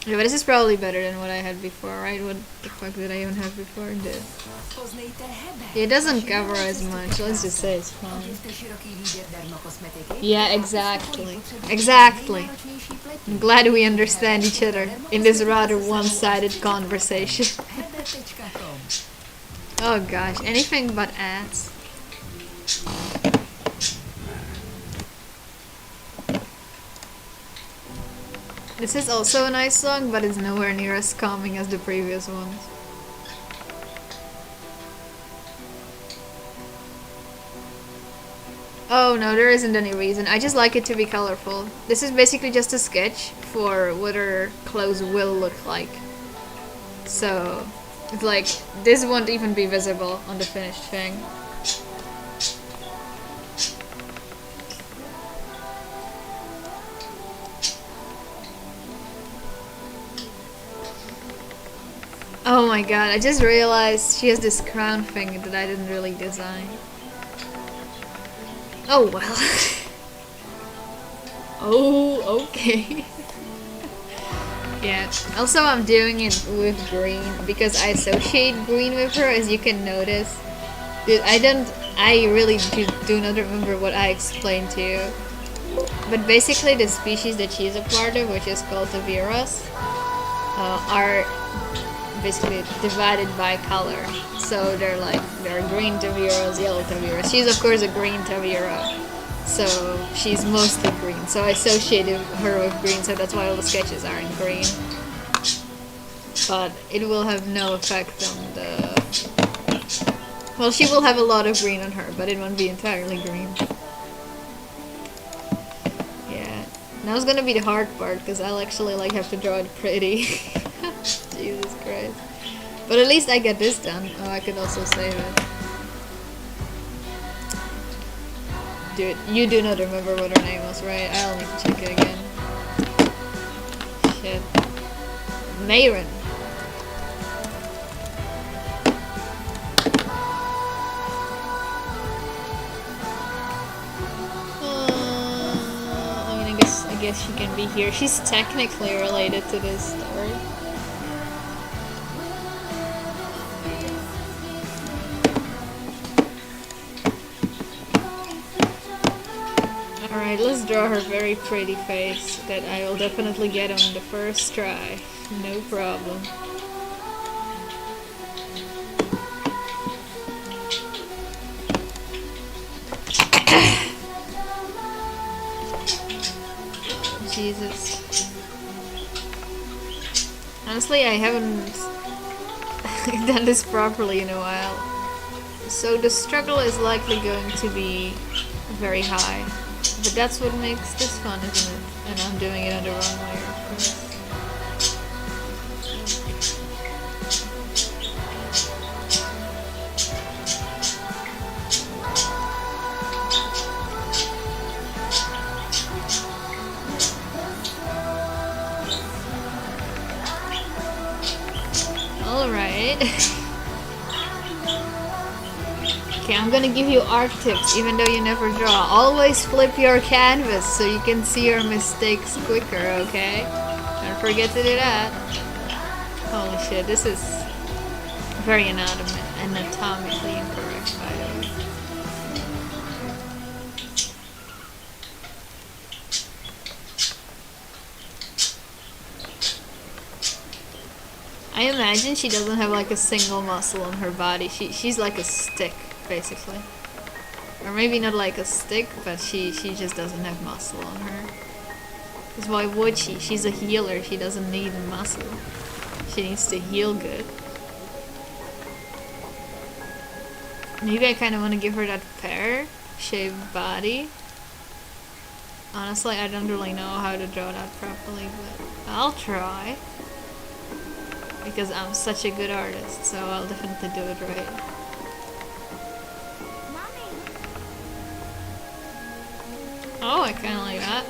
Yeah, but this is probably better than what I had before, right? What the fuck did I even have before? This. Yeah, it doesn't cover as much, let's just say it's fine. Yeah, exactly. Exactly. I'm glad we understand each other in this rather one-sided conversation. Oh gosh, anything but ads. This is also a nice song, but it's nowhere near as calming as the previous ones. Oh no, there isn't any reason. I just like it to be colorful. This is basically just a sketch for what her clothes will look like. So, it's like, this won't even be visible on the finished thing. Oh my god, I just realized she has this crown thing that I didn't really design. Oh well. Oh, okay. Yeah, also I'm doing it with green because I associate green with her, as you can notice. Dude, I really do not remember what I explained to you. But basically the species that she's a part of, which is called Taviras, are basically divided by color. So there are green Taviras, yellow Taviras. She's of course a green Tavira. So she's mostly green. So I associated her with green, so that's why all the sketches are in green. But it will have no effect on the... Well, she will have a lot of green on her, but it won't be entirely green. Yeah. Now's gonna be the hard part, because I'll actually have to draw it pretty. Jesus Christ. But at least I get this done. Oh, I could also save it. Dude, you do not remember what her name was, right? I'll need to check it again. Shit. Mayron. I mean, I guess she can be here. She's technically related to this story. Alright, let's draw her very pretty face that I will definitely get on the first try. No problem. Jesus. Honestly, I haven't done this properly in a while. So the struggle is likely going to be very high. But that's what makes this fun, isn't it? And I'm doing it in the wrong way, of course. Alright. Okay, I'm gonna give you art tips, even though you never draw. Always flip your canvas so you can see your mistakes quicker, okay? Don't forget to do that. Holy shit, this is very anatomically incorrect, by the way. I imagine she doesn't have a single muscle on her body. She's like a stick, basically. Or maybe not like a stick, but she just doesn't have muscle on her. Because why would she? She's a healer, she doesn't need muscle. She needs to heal good. Maybe I kind of want to give her that pear-shaped body. Honestly, I don't really know how to draw that properly, but I'll try. Because I'm such a good artist, so I'll definitely do it right. Oh, I kinda like that.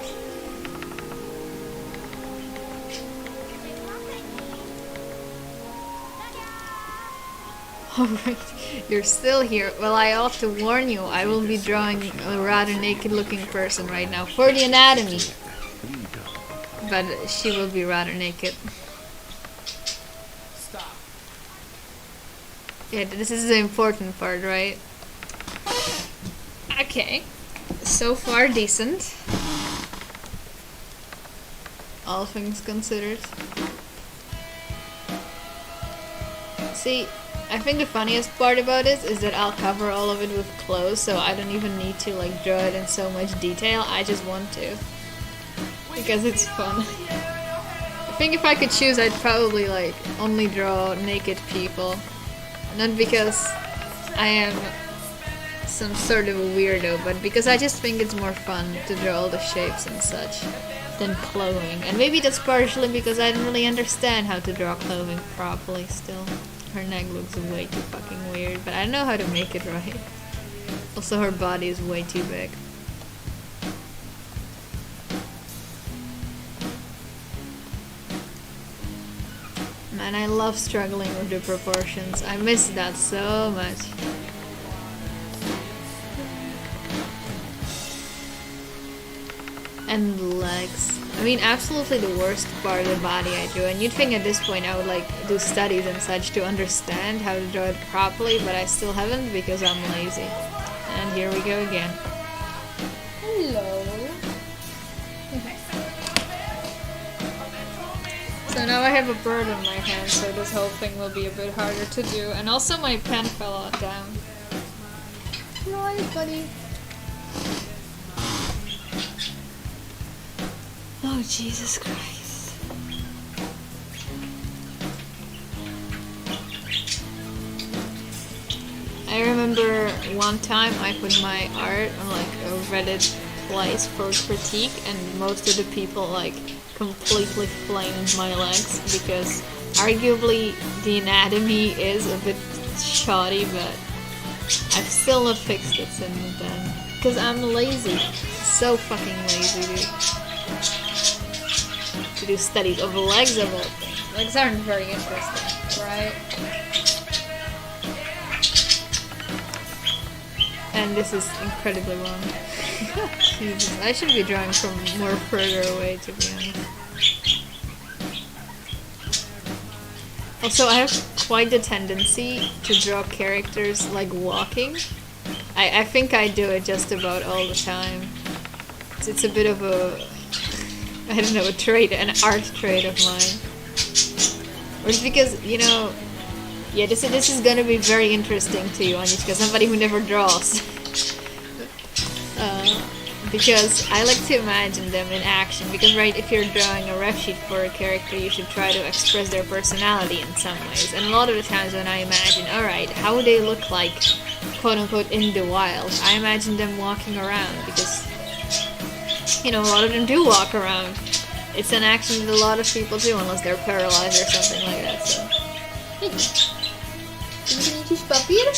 Alright, you're still here. Well, I ought to warn you, I will be drawing a rather naked looking person right now for the anatomy. But she will be rather naked. Yeah, this is the important part, right? Okay. So far, decent. All things considered. See, I think the funniest part about it is that I'll cover all of it with clothes, so I don't even need to draw it in so much detail. I just want to. Because it's fun. I think if I could choose, I'd probably only draw naked people. Not because I am some sort of a weirdo, but because I just think it's more fun to draw all the shapes and such than clothing. And maybe that's partially because I don't really understand how to draw clothing properly still. Her neck looks way too fucking weird, but I don't know how to make it right. Also, her body is way too big. and I love struggling with the proportions. I miss that so much. And the legs. I mean, absolutely the worst part of the body I drew. And you'd think at this point I would like do studies and such to understand how to draw it properly, but I still haven't because I'm lazy. And here we go again. Hello. So now I have a bird in my hand, so this whole thing will be a bit harder to do. And also my pen fell down. Right, buddy. Oh, Jesus Christ. I remember one time I put my art on like a Reddit place for critique, and most of the people like completely flamed my legs because arguably the anatomy is a bit shoddy, but I've still not fixed it since then. Because I'm lazy. So fucking lazy, dude. To do studies of legs of all things. Legs aren't very interesting, right? And this is incredibly wrong. Jesus, I should be drawing from more further away, to be honest. Also, I have quite the tendency to draw characters like walking. I think I do it just about all the time. It's a bit of a, I don't know, a trait, an art trait of mine. Or it's because, you know, yeah, this is gonna be very interesting to you, Anishka, somebody who never draws. Because I like to imagine them in action, because right, if you're drawing a ref sheet for a character, you should try to express their personality in some ways. And a lot of the times when I imagine, alright, how would they look like, quote unquote, in the wild, I imagine them walking around, because, you know, a lot of them do walk around. It's an action that a lot of people do, unless they're paralyzed or something like that, so. Iets papier?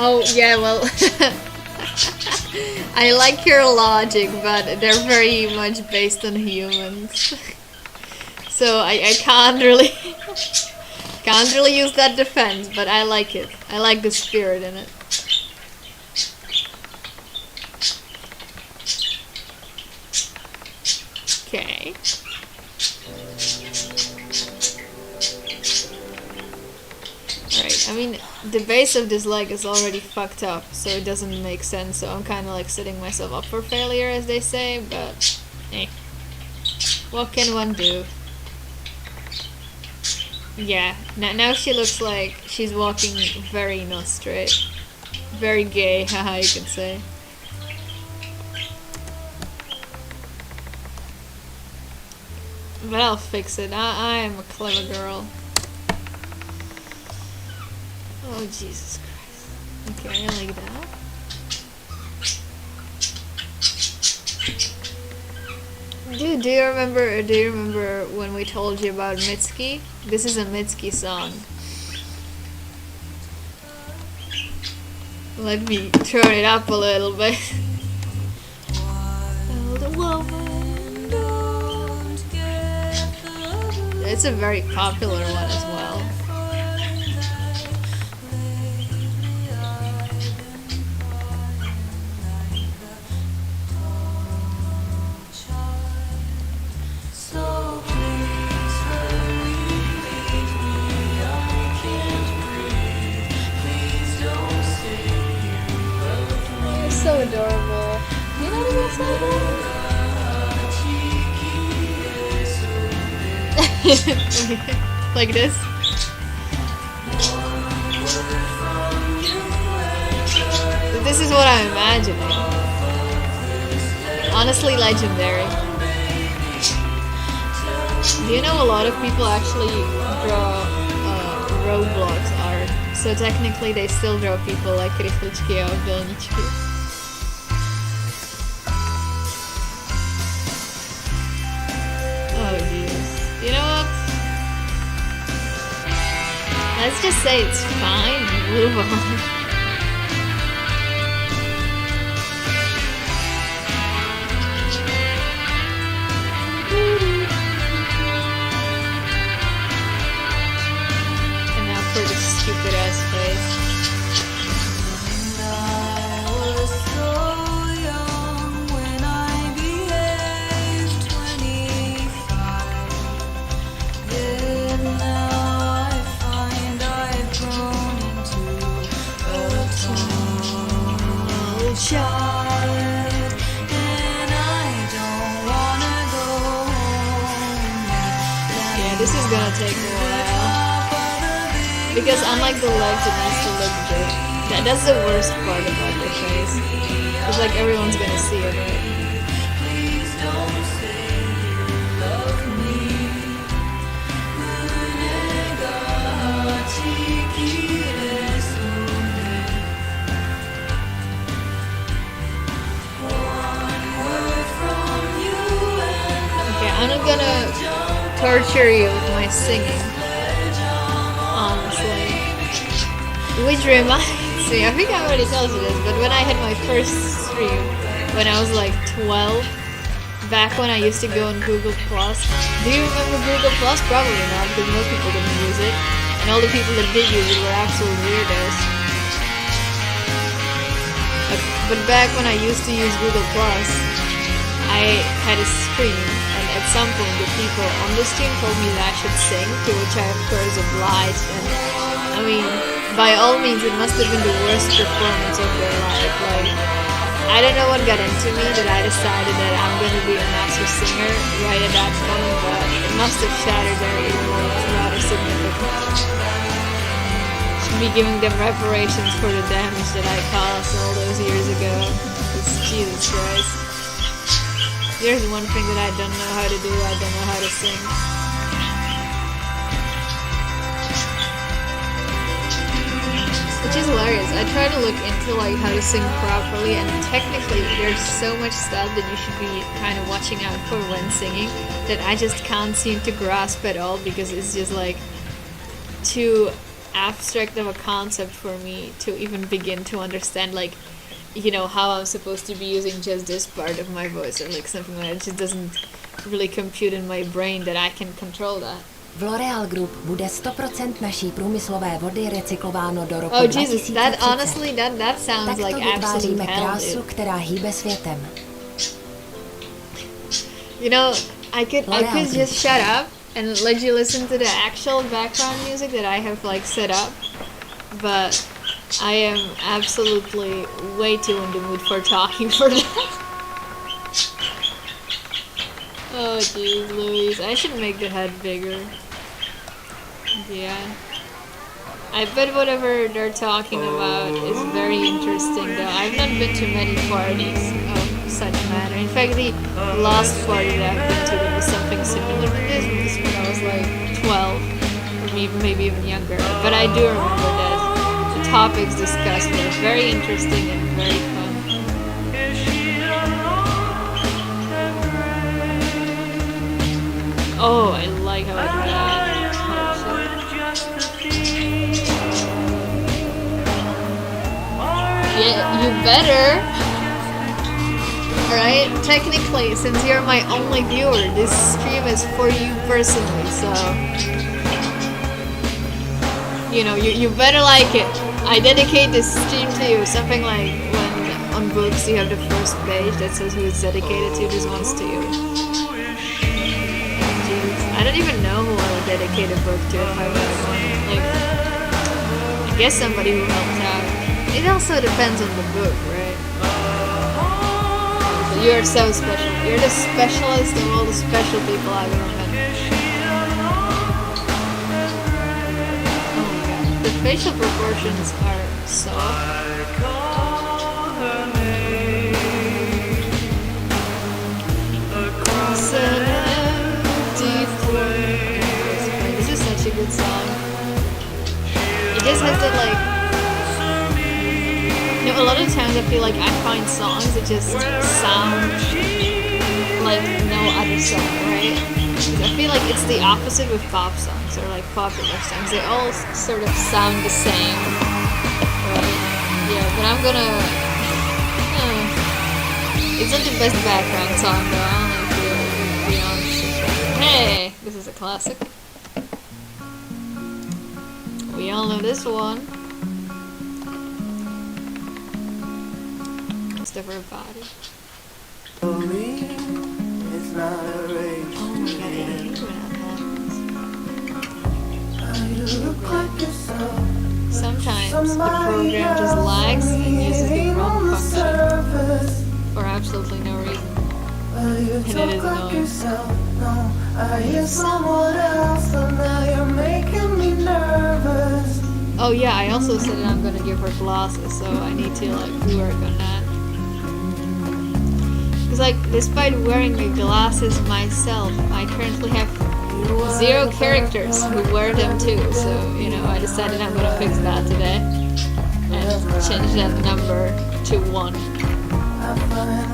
Oh, yeah, well, I like your logic, but they're very much based on humans. So I can't really, can't really use that defense, but I like it. I like the spirit in it. Okay. Alright, I mean, the base of this leg is already fucked up, so it doesn't make sense, so I'm kinda like setting myself up for failure, as they say, but, hey. What can one do? Yeah, now she looks like she's walking very not straight. Very gay, haha, you can say. But I'll fix it. I am a clever girl. Oh, Jesus Christ. Okay, like that. Dude, do you remember when we told you about Mitski? This is a Mitski song. Let me turn it up a little bit. It's a very popular one as well. So adorable. You know what I'm saying? Like this. This is what I'm imagining. Honestly, legendary. Do you know a lot of people actually draw Roblox art? So technically they still draw people like Krychličky or Bilničky. Oh jeez. You know what? Let's just say it's fine and move on. This is gonna take a while. Because unlike the legs, it needs to look good. That's the worst part about the face. It's like everyone's gonna see it, right? I'm not gonna torture you with my singing, honestly. Which reminds me, I think I already told you this, but when I had my first stream, when I was like 12, back when I used to go on Google Plus. Do you remember Google Plus? Probably not, because most people didn't use it. And all the people that did use it were absolute weirdos. But back when I used to use Google Plus, I had a stream, and at some point the people on the stream told me that I should sing, to which I of course obliged, and I mean, by all means it must have been the worst performance of their life. Like, I don't know what got into me that I decided that I'm going to be a master singer right at that point, but it must have shattered their earlobes rather significantly. Should be giving them reparations for the damage that I caused all those years ago. It's Jesus Christ. There's one thing that I don't know how to do, I don't know how to sing. Which is hilarious. I try to look into like how to sing properly, and technically there's so much stuff that you should be kind of watching out for when singing that I just can't seem to grasp at all, because it's just like too abstract of a concept for me to even begin to understand, like, you know, how I'm supposed to be using just this part of my voice or like something like that. It just doesn't really compute in my brain that I can control that. V L'Oreal Group bude 100% naší průmyslové vody recyklováno do roku 2030. Oh Jesus, that 2030. honestly, that sounds like absolute hell, krásu, dude. která hýbe světem. You know, I could just shut up and let you listen to the actual background music that I have like set up, but I am absolutely way too in the mood for talking for that. Oh jeez Louise, I should make the head bigger. Yeah. I bet whatever they're talking about is very interesting though. I've not been to many parties of such matter. In fact, the last party that I've been to that was something similar to this was when I was like 12, or maybe even younger. But I do remember that the topics discussed were very interesting and very fun. Oh, I like how it died. Yeah, you better. Alright, technically, since you're my only viewer, this stream is for you personally, so... You know, you better like it. I dedicate this stream to you. Something like when on books you have the first page that says who it's dedicated to. This one's to you. I don't even know who I would dedicate a book to if I read one. Like, I guess somebody who helped out. It also depends on the book, right? But you're so special. You're the specialist of all the special people I've ever met. Oh my god. The facial proportions are soft. This is such a good song. It just has that like, you know, a lot of times I feel like I find songs that just sound like no other song, right? Because I feel like it's the opposite with pop songs or like popular songs. They all sort of sound the same, right? Yeah, but I'm gonna, it's not the best background song though, I only feel, to be honest. Hey, this is a classic. We all know this one. Most of her body. Oh my god, I hate when that happens. Sometimes the program just lags and uses the wrong function for absolutely no reason. And it is annoying. Oh yeah, I also said that I'm gonna give her glasses, so I need to like work on that. Because like, despite wearing the glasses myself, I currently have 0 characters who wear them too. So, you know, I decided I'm gonna fix that today and change that number to 1.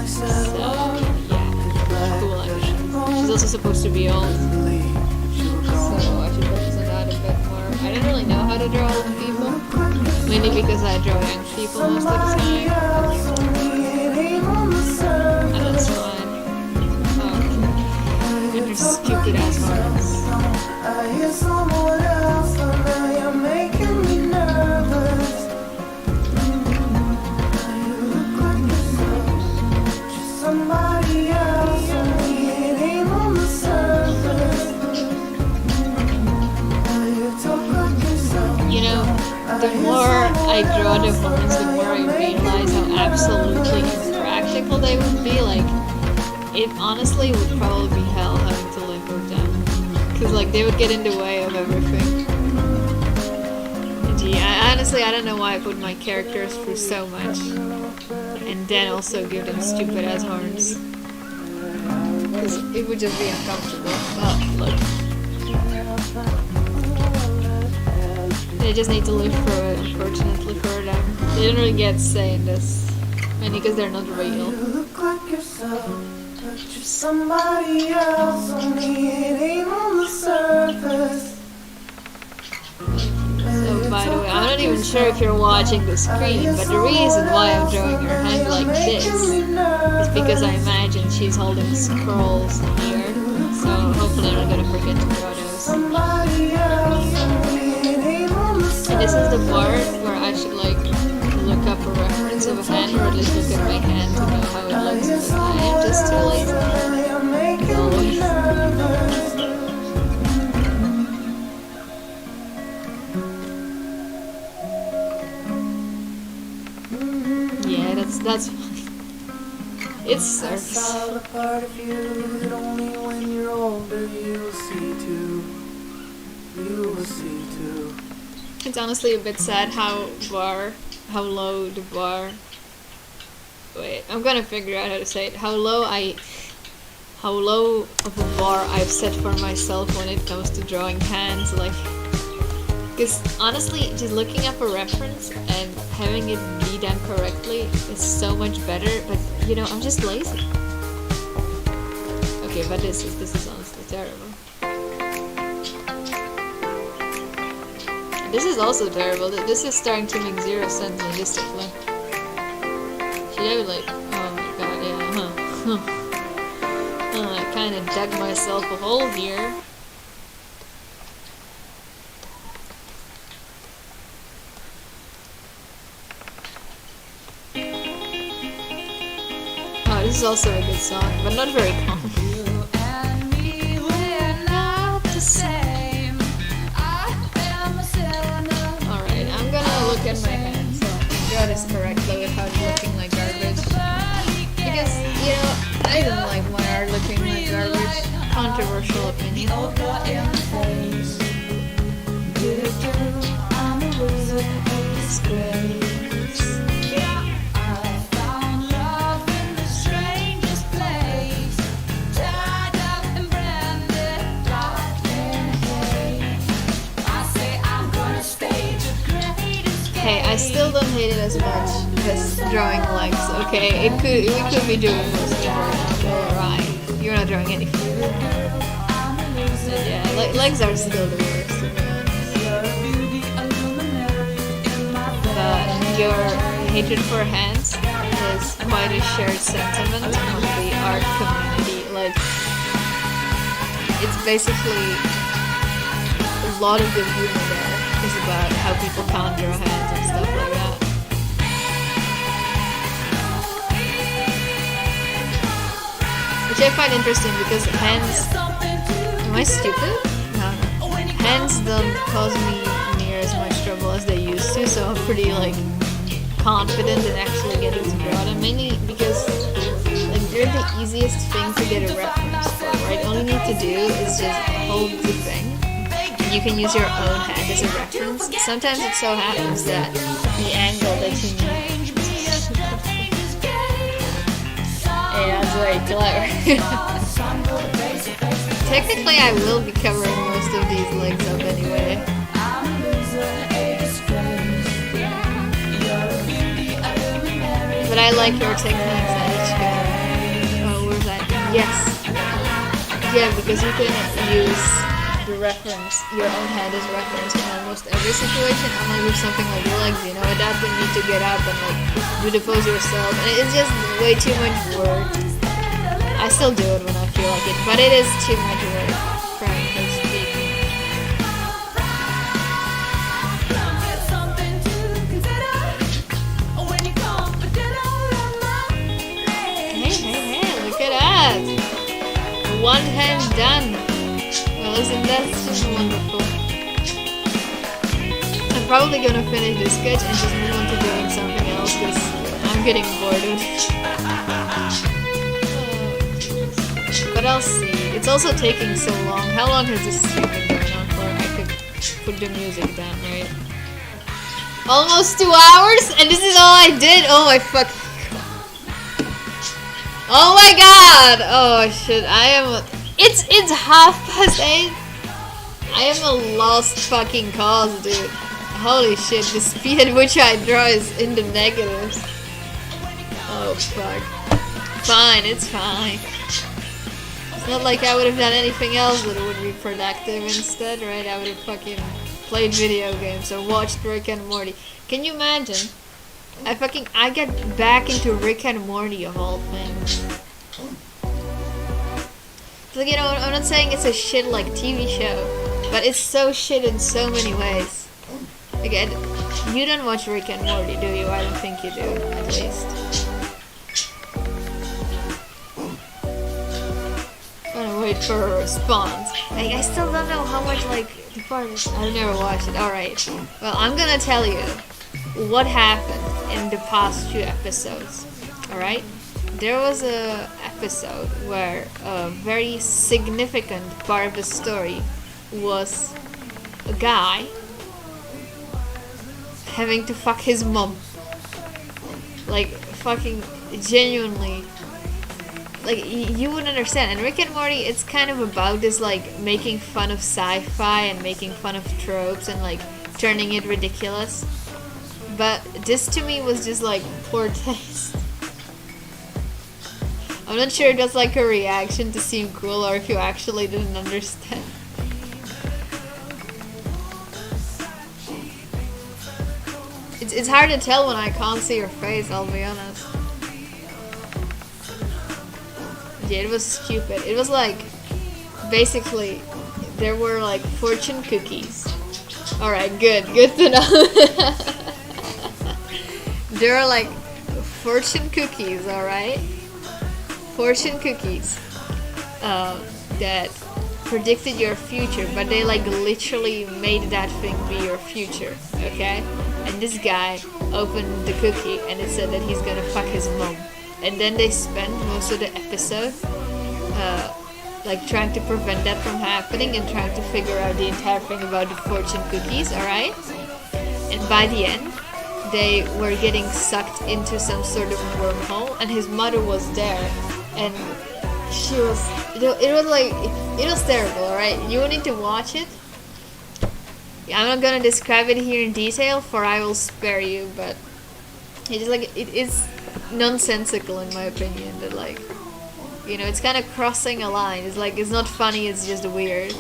So, yeah, cool actually. She's also supposed to be old, so I should focus on that a bit more. I don't really know how to draw old people, mainly because I draw young people most of the time. And that's fine. And her stupid ass hearts. You know, the more I draw the horns, the more I realize how absolutely impractical they would be. Like, it honestly would probably be hell having to live with them. Because, like, they would get in the way of everything. And gee, I don't know why I put my characters through so much. And then also give them stupid ass horns. Because it would just be uncomfortable. Oh, look. They just need to live through it, unfortunately for them. They don't really get say in this. Mainly because they're not real. Somebody else, only it ain't on the surface. So by the way, I'm not even sure if you're watching the screen, but the reason why I'm drawing her hand like this is because I imagine she's holding scrolls here. So hopefully I'm not gonna forget to draw those. And this is the part where I should like look up a reference of a hand, or at least look at my hand to know how it looks, but I am just too lazy. As always. Yeah, that's fine. It's surface. It's honestly a bit sad how low the bar. Wait, I'm gonna figure out how to say it. How low of a bar I've set for myself when it comes to drawing hands. Like, because honestly, just looking up a reference and having it be done correctly is so much better. But you know, I'm just lazy. Okay, but this is honestly terrible. This is also terrible. This is starting to make 0 sense in discipline. Should I like, oh my god, yeah, I kinda dug myself a hole here. Oh, this is also a good song, but not very calm. You and me, we're not the same. Alright, I'm gonna look at my hands so I can draw this correctly without looking like garbage. Because, you know, I don't like my art looking like garbage. Controversial opinion. Hey, I still don't hate it as much as drawing legs. Okay, we could be doing most of it. Alright, you're not drawing anything. And yeah, legs are still the worst, to be honest. But your hatred for hands is quite a shared sentiment among the art community. Like, it's basically a lot of the humor there is about how people can't draw hands and stuff like that. Which I find interesting because hands... Am I stupid? No. Hands don't cause me near as much trouble as they used to, so I'm pretty like confident in actually getting to draw them. Mainly because like they're the easiest thing to get a reference for, right? All you need to do is just hold the thing. You can use your own hand as a reference. Sometimes it so happens that the angle that you need. Yeah, that's very clever. Technically, I will be covering most of these legs up anyway. But I like your techniques, Anichka. Oh, where's that? Yes. Yeah, because you can use the reference, your own hand as reference in almost every situation, unlike with something like legs, you know, without the need to get up and like do the pose yourself. And it's just way too much work. I still do it when I feel like it, but it is too much work, frankly speaking. Hey, look at that! One hand done. Well, isn't that just wonderful? I'm probably gonna finish this sketch and just move on to doing something else because I'm getting bored of it. But I'll see. It's also taking so long. How long has this stream been going on for? I could put the music down, right? Almost 2 hours? And this is all I did? Oh my fuck. Oh my god! Oh shit, It's 8:30. I am a lost fucking cause, dude. Holy shit, the speed at which I draw is in the negatives. Oh fuck. Fine, it's fine. Not like I would have done anything else that would be productive instead, right? I would have fucking played video games or watched Rick and Morty. Can you imagine? I get back into Rick and Morty of all things. Like, you know, I'm not saying it's a shit like TV show, but it's so shit in so many ways. Again, you don't watch Rick and Morty, do you? I don't think you do, at least. Wait for a response. I still don't know how much, like, the part is. I've never watched it. Alright. Well, I'm gonna tell you what happened in the past 2 episodes. Alright? There was a episode where a very significant part of the story was a guy having to fuck his mom. Like, fucking genuinely. Like, you wouldn't understand. And Rick and Morty, it's kind of about this, like, making fun of sci-fi and making fun of tropes and, like, turning it ridiculous. But this to me was just, like, poor taste. I'm not sure if that's, like, a reaction to seem cool or if you actually didn't understand. It's hard to tell when I can't see your face, I'll be honest. Yeah, it was stupid. It was like, basically, there were like fortune cookies. Alright, good to know. There are like fortune cookies, alright? Fortune cookies that predicted your future, but they like literally made that thing be your future, okay? And this guy opened the cookie and it said that he's gonna fuck his mom. And then they spent most of the episode like trying to prevent that from happening and trying to figure out the entire thing about the fortune cookies, alright? And by the end, they were getting sucked into some sort of wormhole and his mother was there and she was, it was terrible, alright? You need to watch it. I'm not gonna describe it here in detail for I will spare you, but it's like, it is nonsensical in my opinion, that like, you know, it's kind of crossing a line. It's like, it's not funny, it's just weird.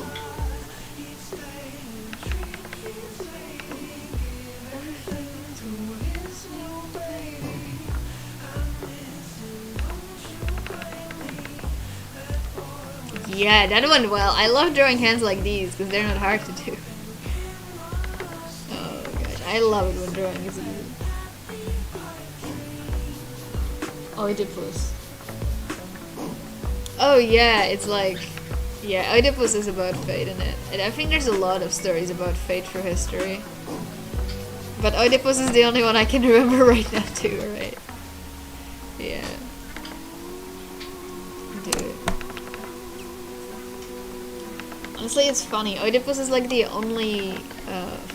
Yeah, that went well. I love drawing hands like these because they're not hard to do. Oh gosh, I love it when drawing is easy. Oedipus. Oh yeah, it's like, yeah, Oedipus is about fate in it. And I think there's a lot of stories about fate for history. But Oedipus is the only one I can remember right now too, right? Yeah. Honestly, it's funny. Oedipus is like the only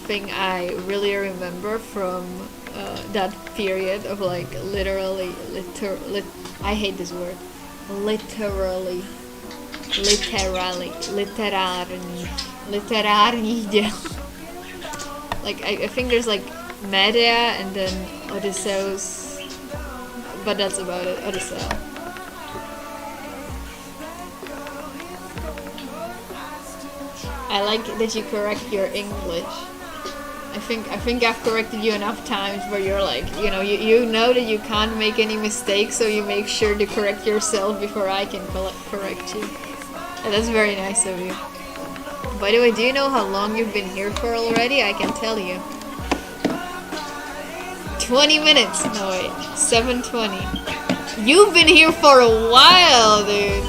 thing I really remember from that period of like literally, I hate this word. Literally, literární děl. Like I think there's like Medea and then Odysseus, but that's about it. Odyssey. I like that you correct your English. I think I've corrected you enough times where you're like, you know that you can't make any mistakes, so you make sure to correct yourself before I can correct you. And that's very nice of you. By the way, do you know how long you've been here for already? I can tell you. 20 minutes. No wait, 7:20. You've been here for a while, dude.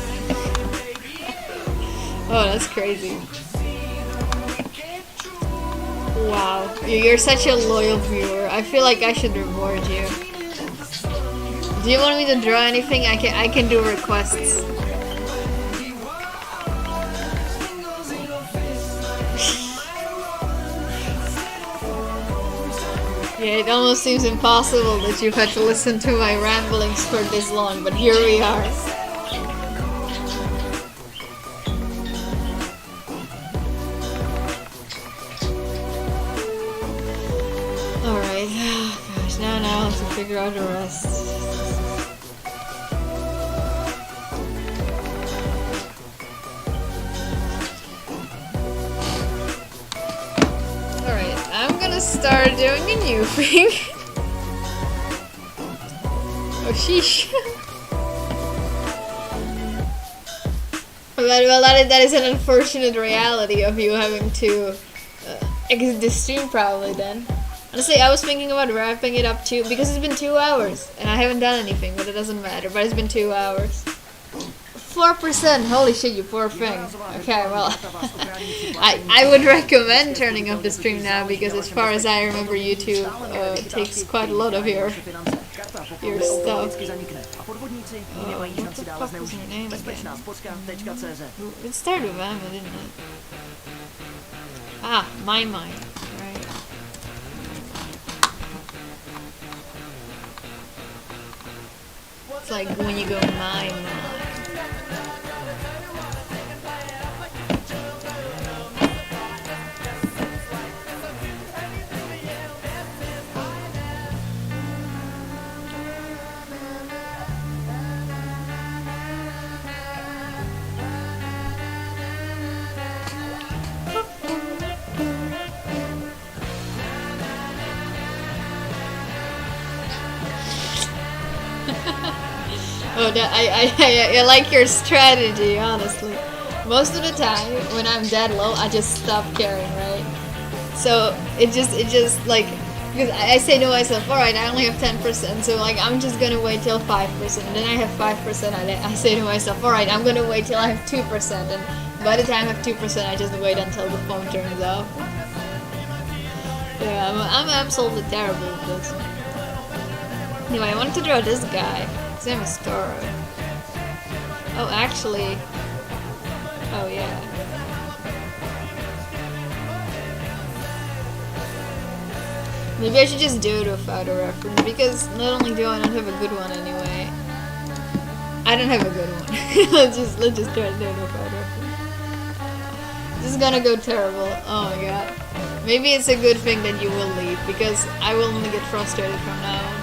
Oh, that's crazy. Wow, you're such a loyal viewer. I feel like I should reward you. Do you want me to draw anything? I can do requests. Yeah, it almost seems impossible that you've had to listen to my ramblings for this long, but here we are. Alright, gosh, now I have to figure out the rest. Alright, I'm gonna start doing a new thing. Oh, sheesh. Well, that is an unfortunate reality of you having to exit the stream probably then. Honestly, I was thinking about wrapping it up too, because it's been 2 hours, and I haven't done anything, but it doesn't matter, but it's been 2 hours. 4%, holy shit, you poor thing. Okay, well, I would recommend turning off the stream now, because as far as I remember, YouTube takes quite a lot of your stuff. What the fuck was her name again? It started with Emma, didn't it? Ah, my mind, right. It's like when you go my mind. Oh, I like your strategy, honestly. Most of the time, when I'm that low, I just stop caring, right? So, it just like, because I say to myself, alright, I only have 10%, so like, I'm just gonna wait till 5%, and then I have 5%, I say to myself, alright, I'm gonna wait till I have 2%, and by the time I have 2%, I just wait until the phone turns off. Yeah, I'm absolutely terrible at this. Anyway, I wanted to draw this guy. His name is Toro. Oh, actually... Oh, yeah. Maybe I should just do it without a reference, because not only do I not have a good one anyway... I don't have a good one. let's just try to do it without a reference. This is gonna go terrible. Oh my god. Maybe it's a good thing that you will leave, because I will only get frustrated from now on.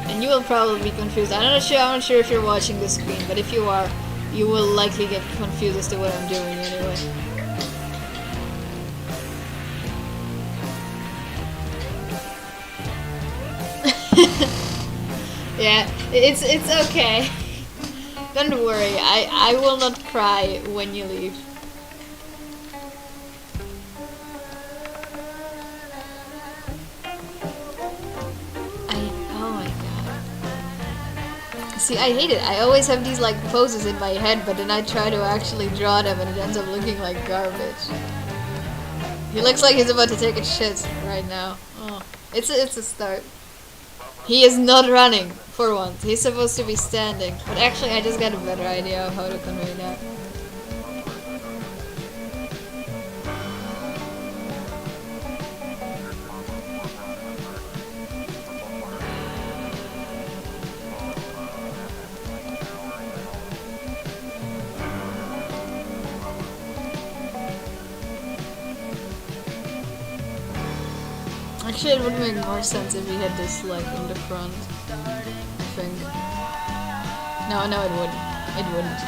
And you will probably be confused. I'm not sure if you're watching the screen, but if you are, you will likely get confused as to what I'm doing anyway. Yeah, it's okay. Don't worry, I will not cry when you leave. See, I hate it. I always have these like poses in my head, but then I try to actually draw them and it ends up looking like garbage. He looks like he's about to take a shit right now. Oh, it's a start. He is not running for once. He's supposed to be standing. But actually, I just got a better idea of how to convey that. Actually, it would make more sense if he had this like in the front. I think. No, it wouldn't. It wouldn't.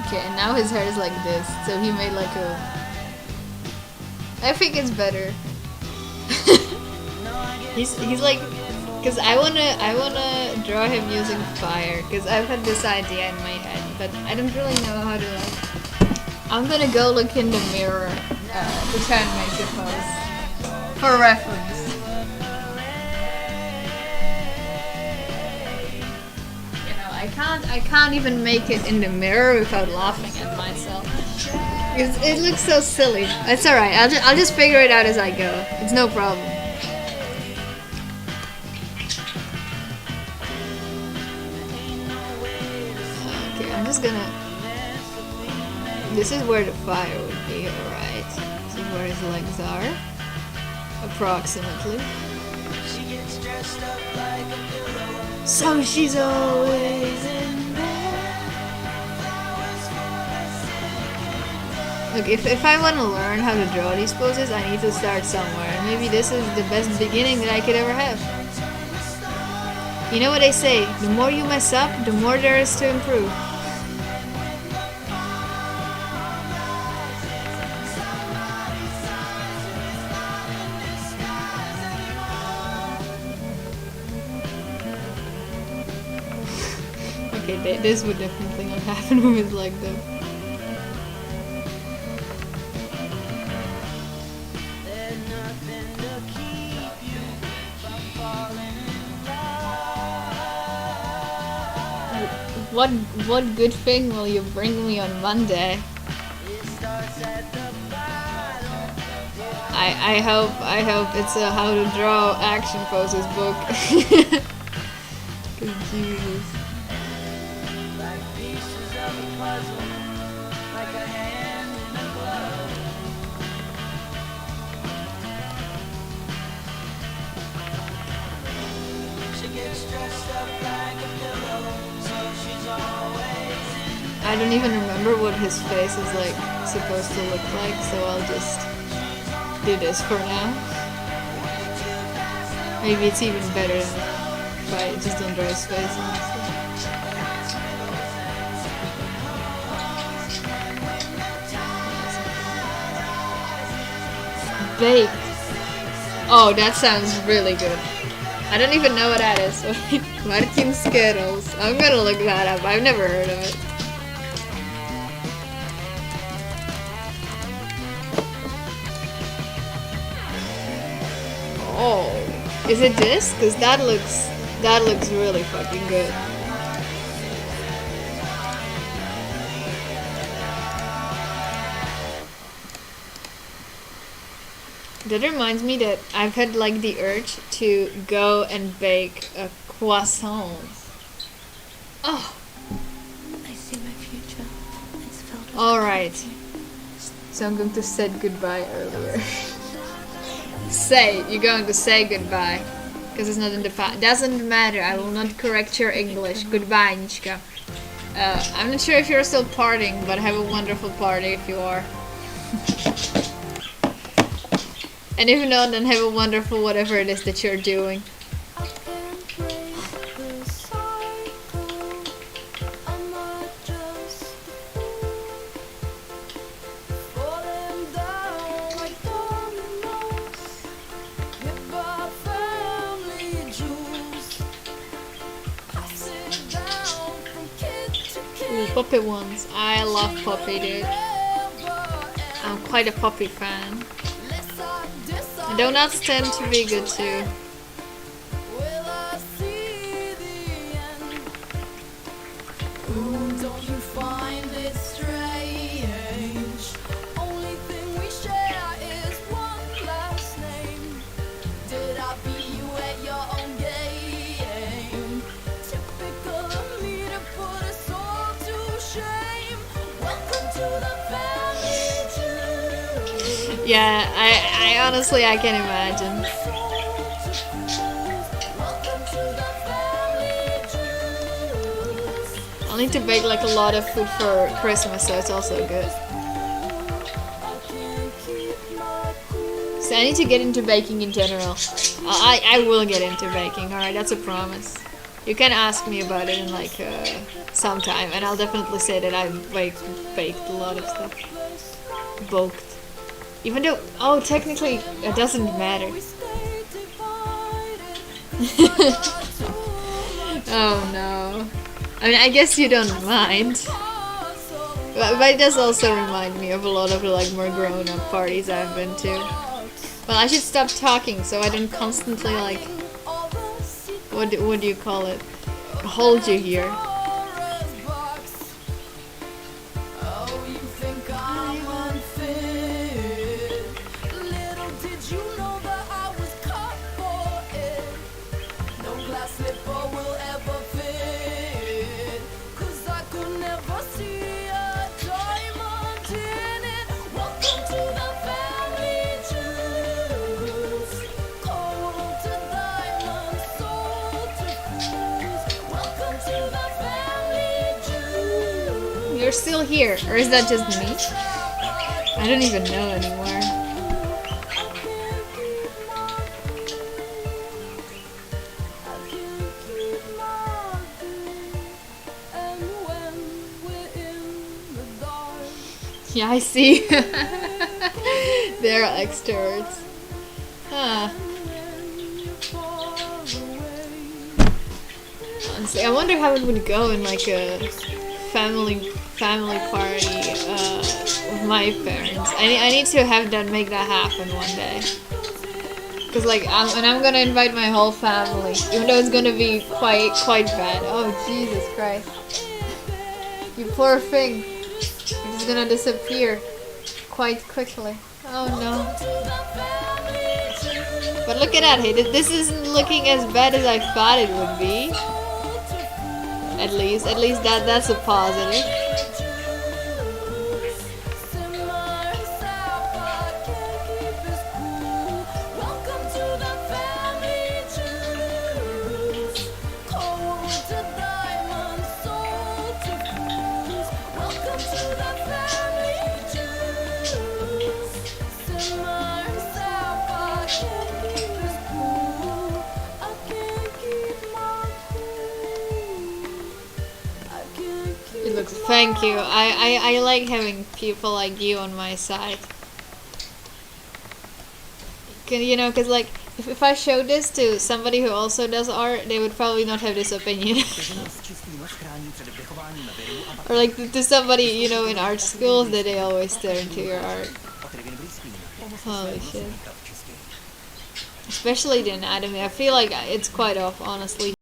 Okay, and now his hair is like this, so he made like a. I think it's better. he's like. Because I wanna draw him using fire. Because I've had this idea in my head, but I don't really know how to. I'm gonna go look in the mirror to try and make a pose for reference. You know, I can't even make it in the mirror without laughing at myself. It looks so silly. It's alright. I'll just figure it out as I go. It's no problem. I'm just gonna. This is where the fire would be, alright. This is where his legs are. Approximately. So she's always in there. Look, if I want to learn how to draw these poses, I need to start somewhere. And maybe this is the best beginning that I could ever have. You know what they say, the more you mess up, the more there is to improve. Okay, this would definitely not happen with his leg though. What good thing will you bring me on Monday? I hope it's a how to draw action poses book. 'Cause Jesus. I don't even remember what his face is like supposed to look like, so I'll just do this for now. Maybe it's even better if I just don't draw his face. Bake. Oh, that sounds really good. I don't even know what that is. Martin Skittles. I'm gonna look that up. I've never heard of it. Oh, is it this? Because that looks really fucking good. That reminds me that I've had like the urge to go and bake a croissant. Oh. I see my future. It's filled with Alright. So I'm going to say goodbye earlier. You're going to say goodbye. Because it's not in the past. Doesn't matter, I will not correct your English. Goodbye, Nishka. I'm not sure if you're still partying, but have a wonderful party if you are. And if not, then have a wonderful whatever it is that you're doing. Ooh, Poppy ones. I love Poppy, dude. I'm quite a Poppy fan. Donuts tend to be good too. Don't you find it strange? Only thing we share is one last name. Did I beat you at your own game? Typical of me to put us all to shame. Welcome to the family tree. Yeah, I honestly I can imagine. Welcome to the family juice. I'll need to bake like a lot of food for Christmas, so it's also good. I can't keep my cool. So I need to get into baking in general. I will get into baking. All right, that's a promise. You can ask me about it in like sometime, and I'll definitely say that I've baked a lot of stuff. Baked. Even though, oh, technically it doesn't matter. We stay divided. Oh no. I mean, I guess you don't mind. But it does also remind me of a lot of like more grown-up parties I've been to. Well, I should stop talking so I don't constantly like, what do you call it? Hold you here. Oh, you think I'm unfit? Little did you know that I was cut for it. No glass slipper will ever fit. 'Cause I could never see a diamond in it. Welcome to the family juice. Cold to diamond, soul to cruise. Welcome to the family juice. You're still here, or is that just me? I don't even know anymore. Yeah, I see. They're extroverts. Huh. Honestly, I wonder how it would go in like a family party with my parents. I need to have that, make that happen one day. Cause like I'm gonna invite my whole family, even though it's gonna be quite bad. Oh Jesus Christ! You poor thing. You're just gonna disappear quite quickly. Oh no. But look at that, hey, this isn't looking as bad as I thought it would be. At least that's a positive. It looks. Thank you. I like having people like you on my side. You know, cause like if I showed this to somebody who also does art, they would probably not have this opinion. Or like to somebody, you know, in art schools that they always stare into your art. Holy shit. Especially the anatomy. I feel like it's quite off, honestly.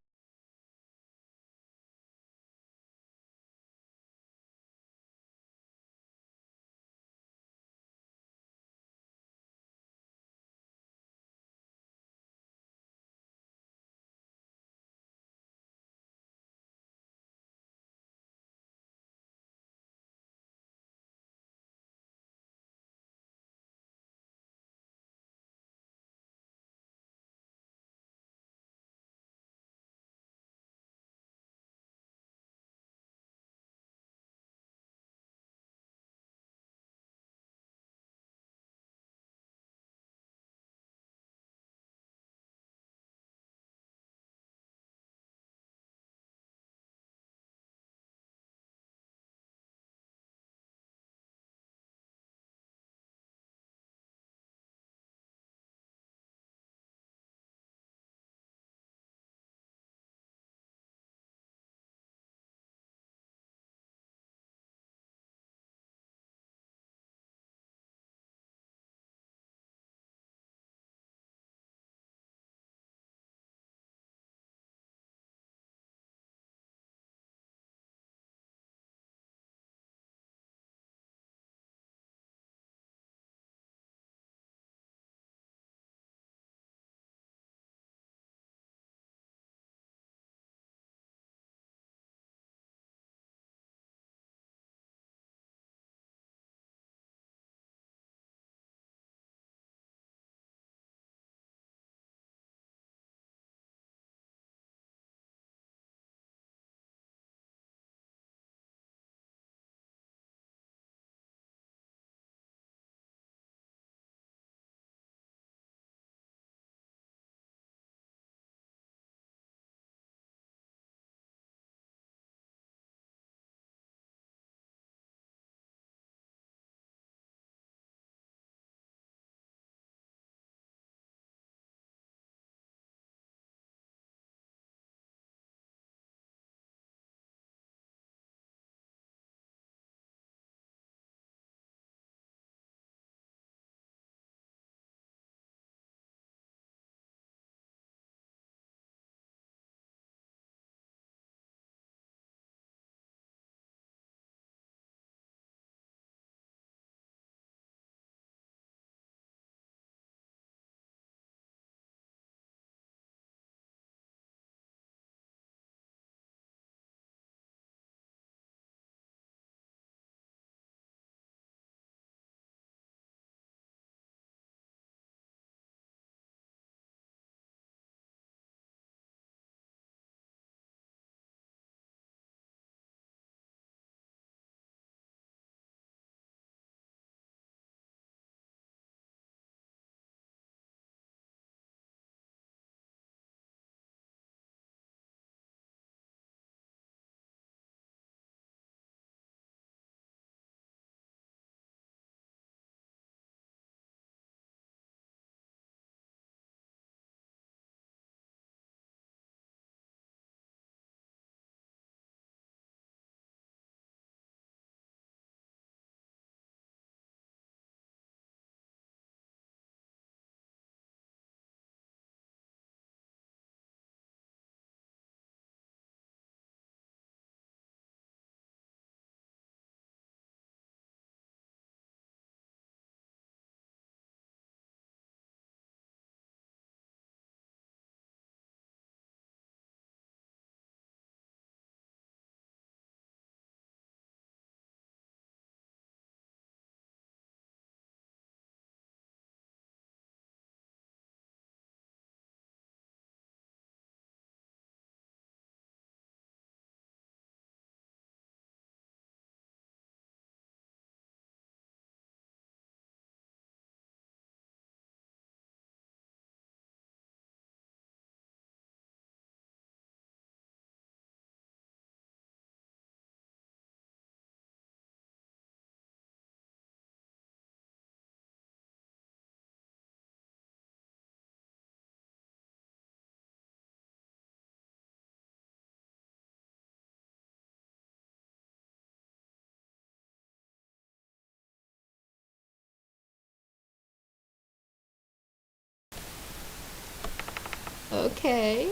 Okay.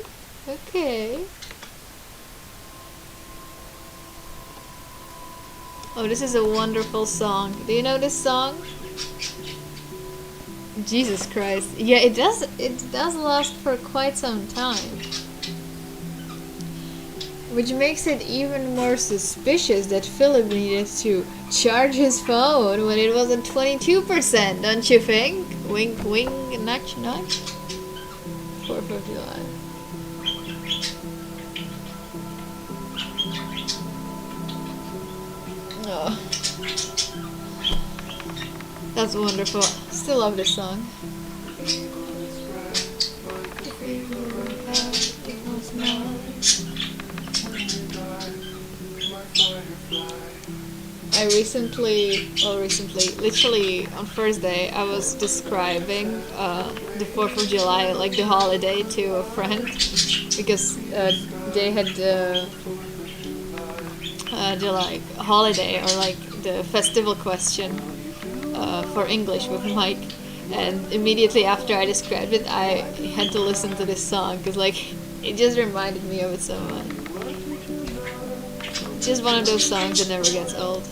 Okay. Oh, this is a wonderful song. Do you know this song? Jesus Christ. Yeah, it does last for quite some time. Which makes it even more suspicious that Philip needed to charge his phone when it was at 22%, don't you think? Wink wink, nudge nudge. 4th of July. Oh. That's wonderful. Still love this song. Literally on Thursday, I was describing the 4th of July, like the holiday, to a friend because they had the like holiday or like the festival question for English with Mike, and immediately after I described it, I had to listen to this song because like it just reminded me of it so much. It's just one of those songs that never gets old.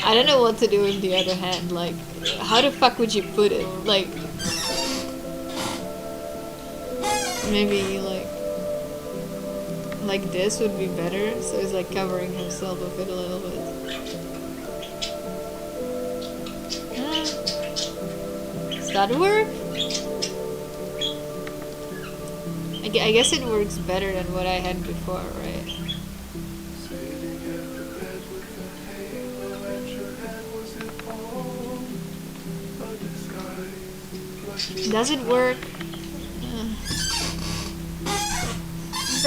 I don't know what to do with the other hand. Like, how the fuck would you put it? Like, maybe like this would be better. So he's like covering himself with it a little bit. Does that work? I guess it works better than what I had before, right? Does it work?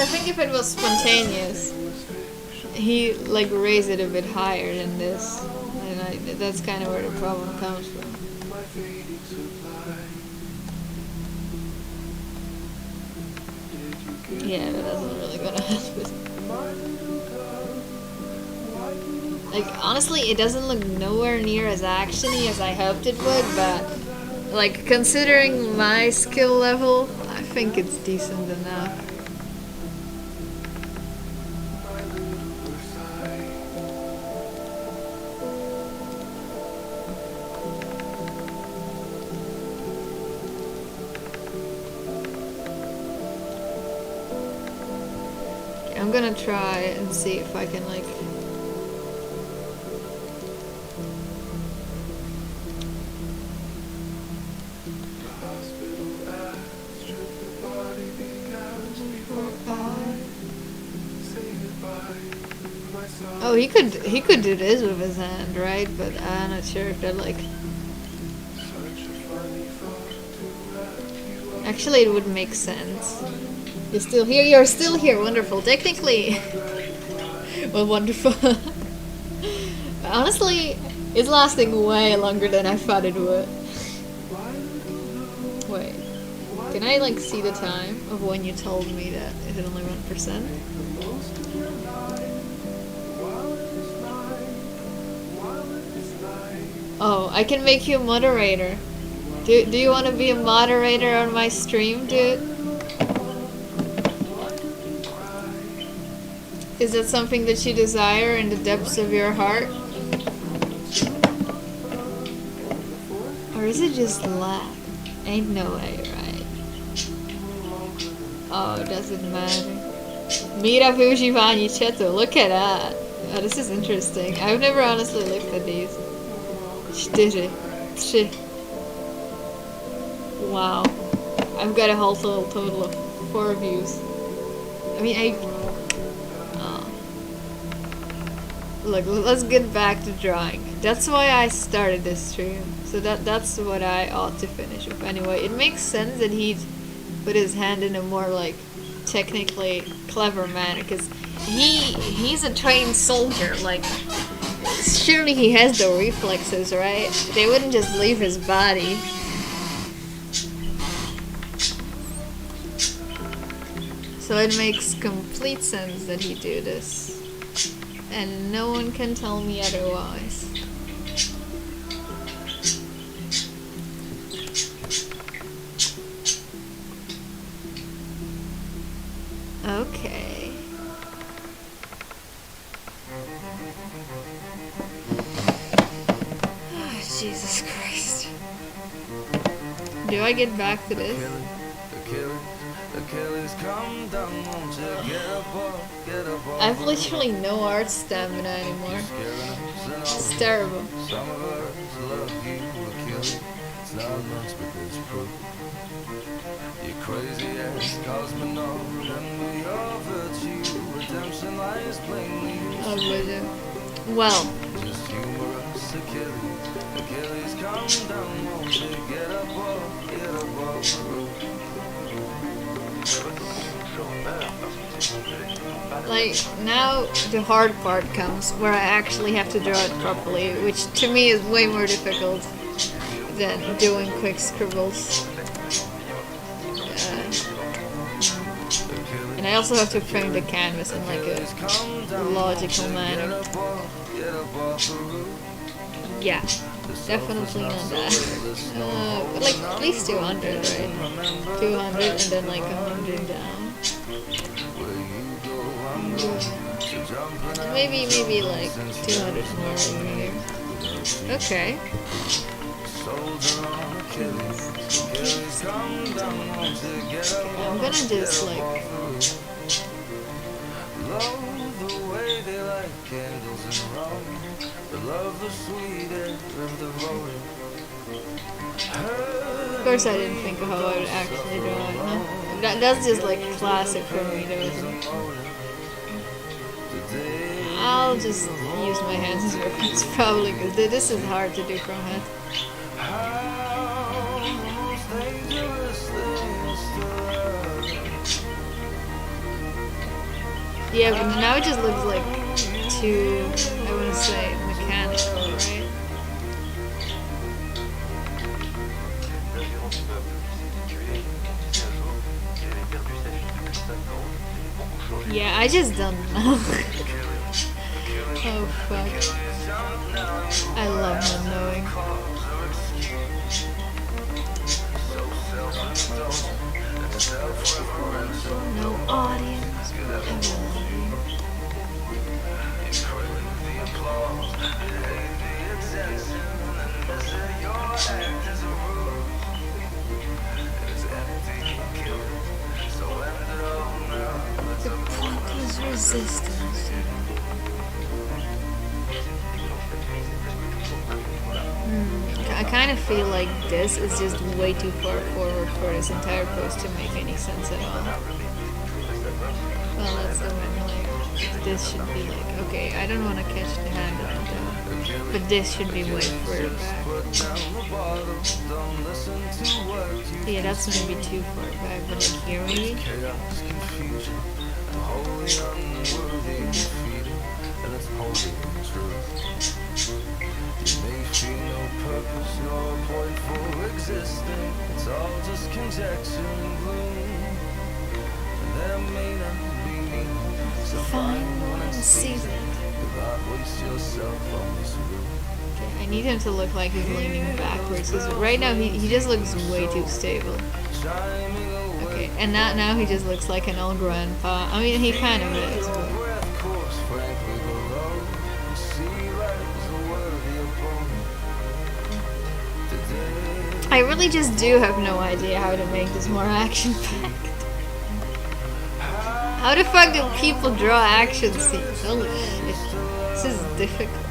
I think if it was spontaneous, he like raised it a bit higher than this, and that's kind of where the problem comes from. Yeah, that doesn't really gonna help it. Like, honestly, it doesn't look nowhere near as actiony as I hoped it would, but like, considering my skill level, I think it's decent enough. I'm gonna try and see if I can like Oh, he could do this with his hand, right? But I'm not sure if that like actually it would make sense. You're still here. You're still here. Wonderful. Technically, well, wonderful. Honestly, it's lasting way longer than I thought it would. Wait, can I like see the time of when you told me that it had only 1%? Oh, I can make you a moderator. Do you want to be a moderator on my stream, dude? Is that something that you desire in the depths of your heart? Or is it just lag? Ain't no way, right? Oh, doesn't matter. Míra využívání chatu, look at that. Oh, this is interesting. I've never honestly looked at these. 4, 3. Wow. I've got a whole total of 4 views. I mean, Look, let's get back to drawing. That's why I started this stream. So that's what I ought to finish with anyway. It makes sense that he'd put his hand in a more like technically clever manner, because he's a trained soldier. Like, surely he has the reflexes, right? They wouldn't just leave his body. So it makes complete sense that he do this. And no one can tell me otherwise. Okay. Oh, Jesus Christ. Do I get back to this? I have literally no art stamina anymore. It's terrible. Some of us love you, Achilles. It's not much, but there's proof. You crazy ass cosmonaut, and we offered you redemption lies plainly. Oh, would you? Well, Just humorous Achilles. Achilles, come down, won't you get up off the roof? like, now the hard part comes where I actually have to draw it properly, which to me is way more difficult than doing quick scribbles. And I also have to frame the canvas in like a logical manner. Yeah, definitely not that. But like at least 200, right? 200 and then like 100 down. Maybe like 200 more over here. Okay. I'm gonna just like Love the way they light candles in Rome. But love the sweet air of the voting. Of course I didn't think of how I would actually draw it, huh? That's just like classic for me though, isn't it? I'll just use my hands as reference probably because this is hard to do from hand. Yeah, but now it just looks like too, I wouldn't say mechanical, right? Yeah, I just don't know. Oh fuck. I love not knowing. No audience. The Broncos resistance. I kind of feel like this is just way too far forward for this entire post to make any sense at all. Well, let's admit, like, this should be like, okay, I don't want to catch the hand of it though, but this should be way further back. Yeah, that's maybe too far back, but like here maybe? Purpose, no point for existing. It's all just conjecture and gloom. And there may not be meaning. So find one and seize it. Do not waste yourself on this route. Okay, I need him to look like he's leaning backwards because right now he just looks way too stable. Okay, and now he just looks like an old grandpa. I mean, he kind of is, but... I really just do have no idea how to make this more action-packed. How the fuck do people draw action scenes? Holy shit. This is difficult.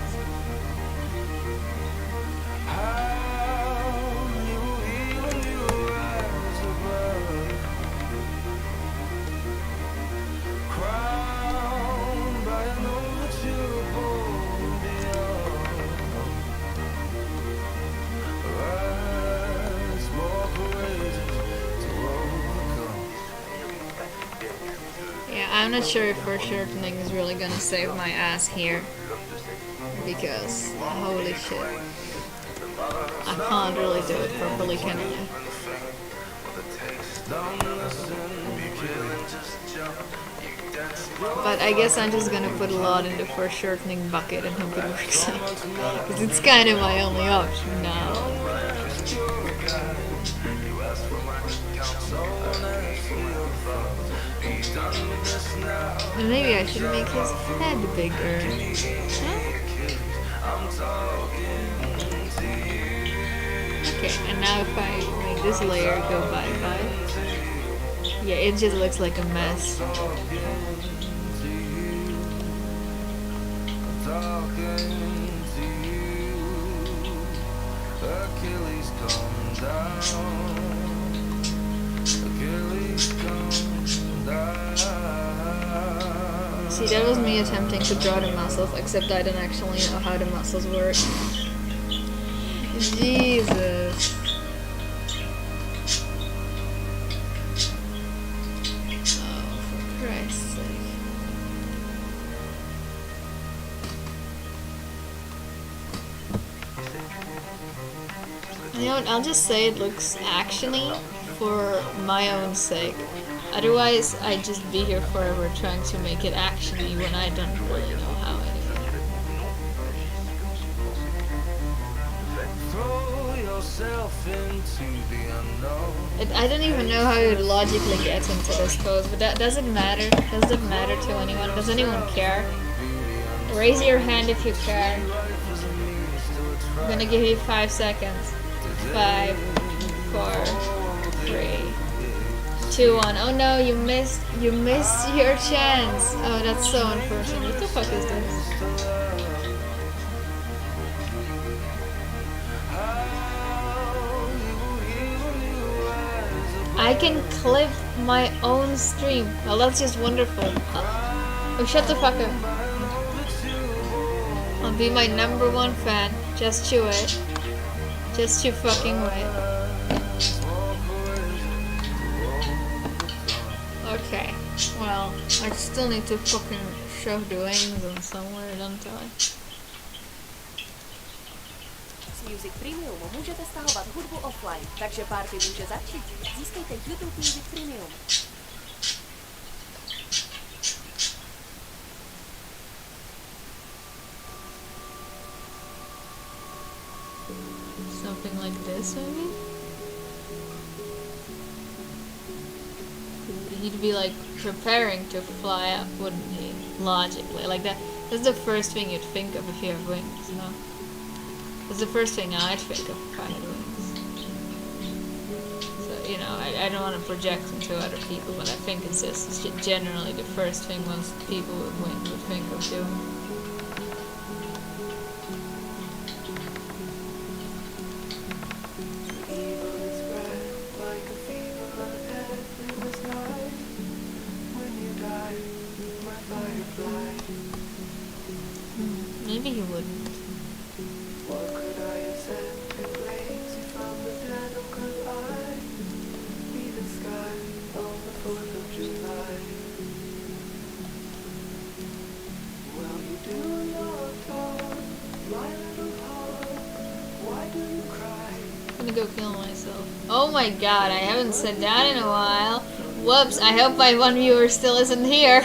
I'm not sure if foreshortening is really gonna save my ass here, because holy shit, I can't really do it properly, can I? But I guess I'm just gonna put a lot in the foreshortening bucket and hope it works out, because it's kind of my only option now. He's done with this now. Maybe I should make his head bigger. Huh? Okay, and now if I make this layer go bye-bye. Yeah, it just looks like a mess. Achilles come down. Achilles come down. See, that was me attempting to draw the muscles, except I don't actually know how the muscles work. Jesus. Oh, for Christ's sake. You know what, I'll just say it looks actiony for my own sake. Otherwise, I'd just be here forever trying to make it actiony when I don't really know how anyway. Throw yourself into the unknown. I don't even know how you would logically get into this pose, but that doesn't matter. Does it matter to anyone? Does anyone care? Raise your hand if you care. I'm gonna give you 5 seconds. 5, 4, 3, 2, 1. Oh no, you missed your chance. Oh, that's so unfortunate. What the fuck is this? I can clip my own stream. Well, that's just wonderful. Oh, shut the fuck up. I'll be my #1 fan. Just you wait. Just you fucking wait. Okay. Well, I still need to fucking shove the wings on somewhere, don't I? Z Music Premium můžete stahovat hudbu offline, takže party může začít. Získejte YouTube Music Premium. Something like this, maybe? He'd be like preparing to fly up, wouldn't he? Logically, like that's the first thing you'd think of if you have wings, no? That's the first thing I'd think of if I had wings. So, you know, I don't want to project into other people, but I think it's just generally the first thing most people with wings would think of doing. Maybe he wouldn't. What could I have said to raise you from the dead? Or could I be the sky on the 4th of July? Well, you do your part, my little heart. Why do you cry? I'm gonna go kill myself. Oh my god, I haven't said that in a while. Whoops, I hope my one viewer still isn't here.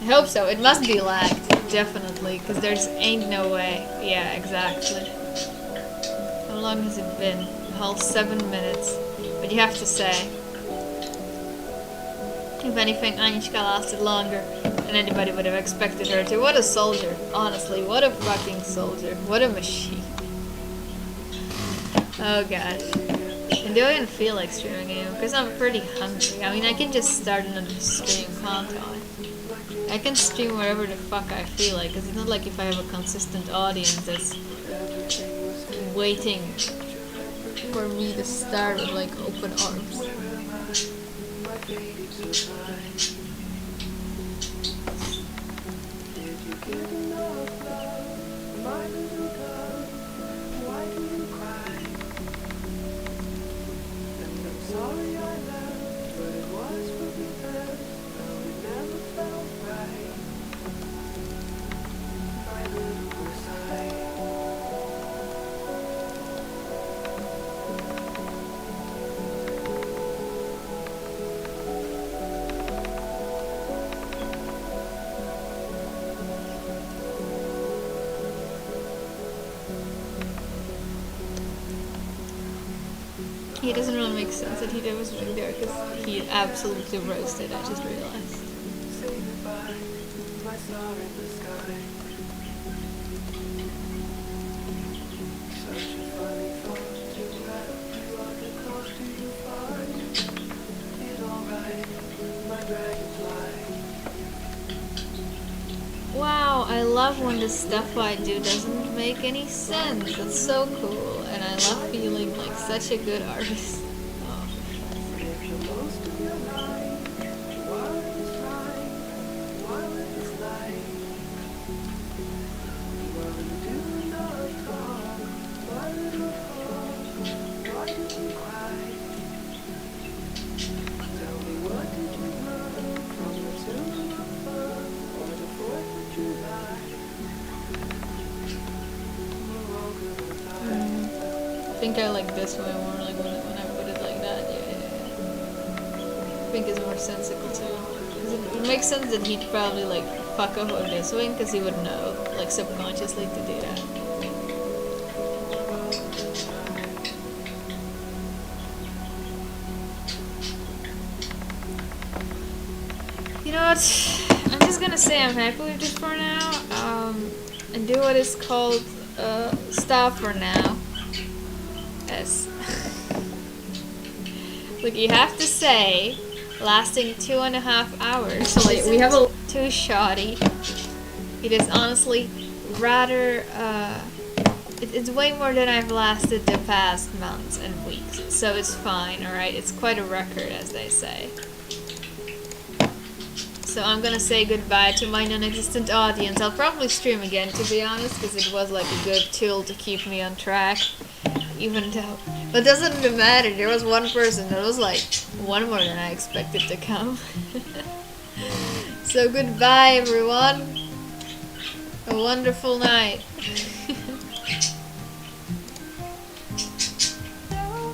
I hope so. It must be lagged, definitely, because there's ain't no way. Yeah, exactly. How long has it been? A whole 7 minutes. But you have to say, if anything, Anishka lasted longer than anybody would have expected her to. What a soldier, honestly. What a fucking soldier. What a machine. Oh gosh. And do I even feel like streaming anymore? Because I'm pretty hungry. I mean, I can just start another stream, can't I? I can stream wherever the fuck I feel like, because it's not like if I have a consistent audience that's waiting for me to start with like open arms. It doesn't really make sense that he was doing there because he absolutely roasted, I just realized. my star in the sky. Such a funny thought to have you under close to you fine. It's alright, my dragonfly. Wow, I love when the stuff I do doesn't make any sense. It's so cool, and I love feeling like such a good artist. Oh. Make the most of your life, while it's right, while it's light. While you do not talk, while you talk, why do you cry? Tell me, what did you learn from the tomb of fun or the 4th of July? We're all gonna die. I think I like this way more, like when I put it like that. Yeah. I think it's more sensible too. 'Cause it makes sense that he'd probably like fuck up on this wing because he would know, like subconsciously, to do that. You know what? I'm just gonna say I'm happy with this for now. And do what is called stop for now. Yes. Look, you have to say, lasting 2.5 hours. So like, we have a too shoddy. It is honestly rather. It's way more than I've lasted the past months and weeks. So it's fine, all right. It's quite a record, as they say. So I'm gonna say goodbye to my non-existent audience. I'll probably stream again, to be honest, because it was like a good tool to keep me on track. Even though, but doesn't matter. There was one person that was like one more than I expected to come. So goodbye, everyone. A wonderful night.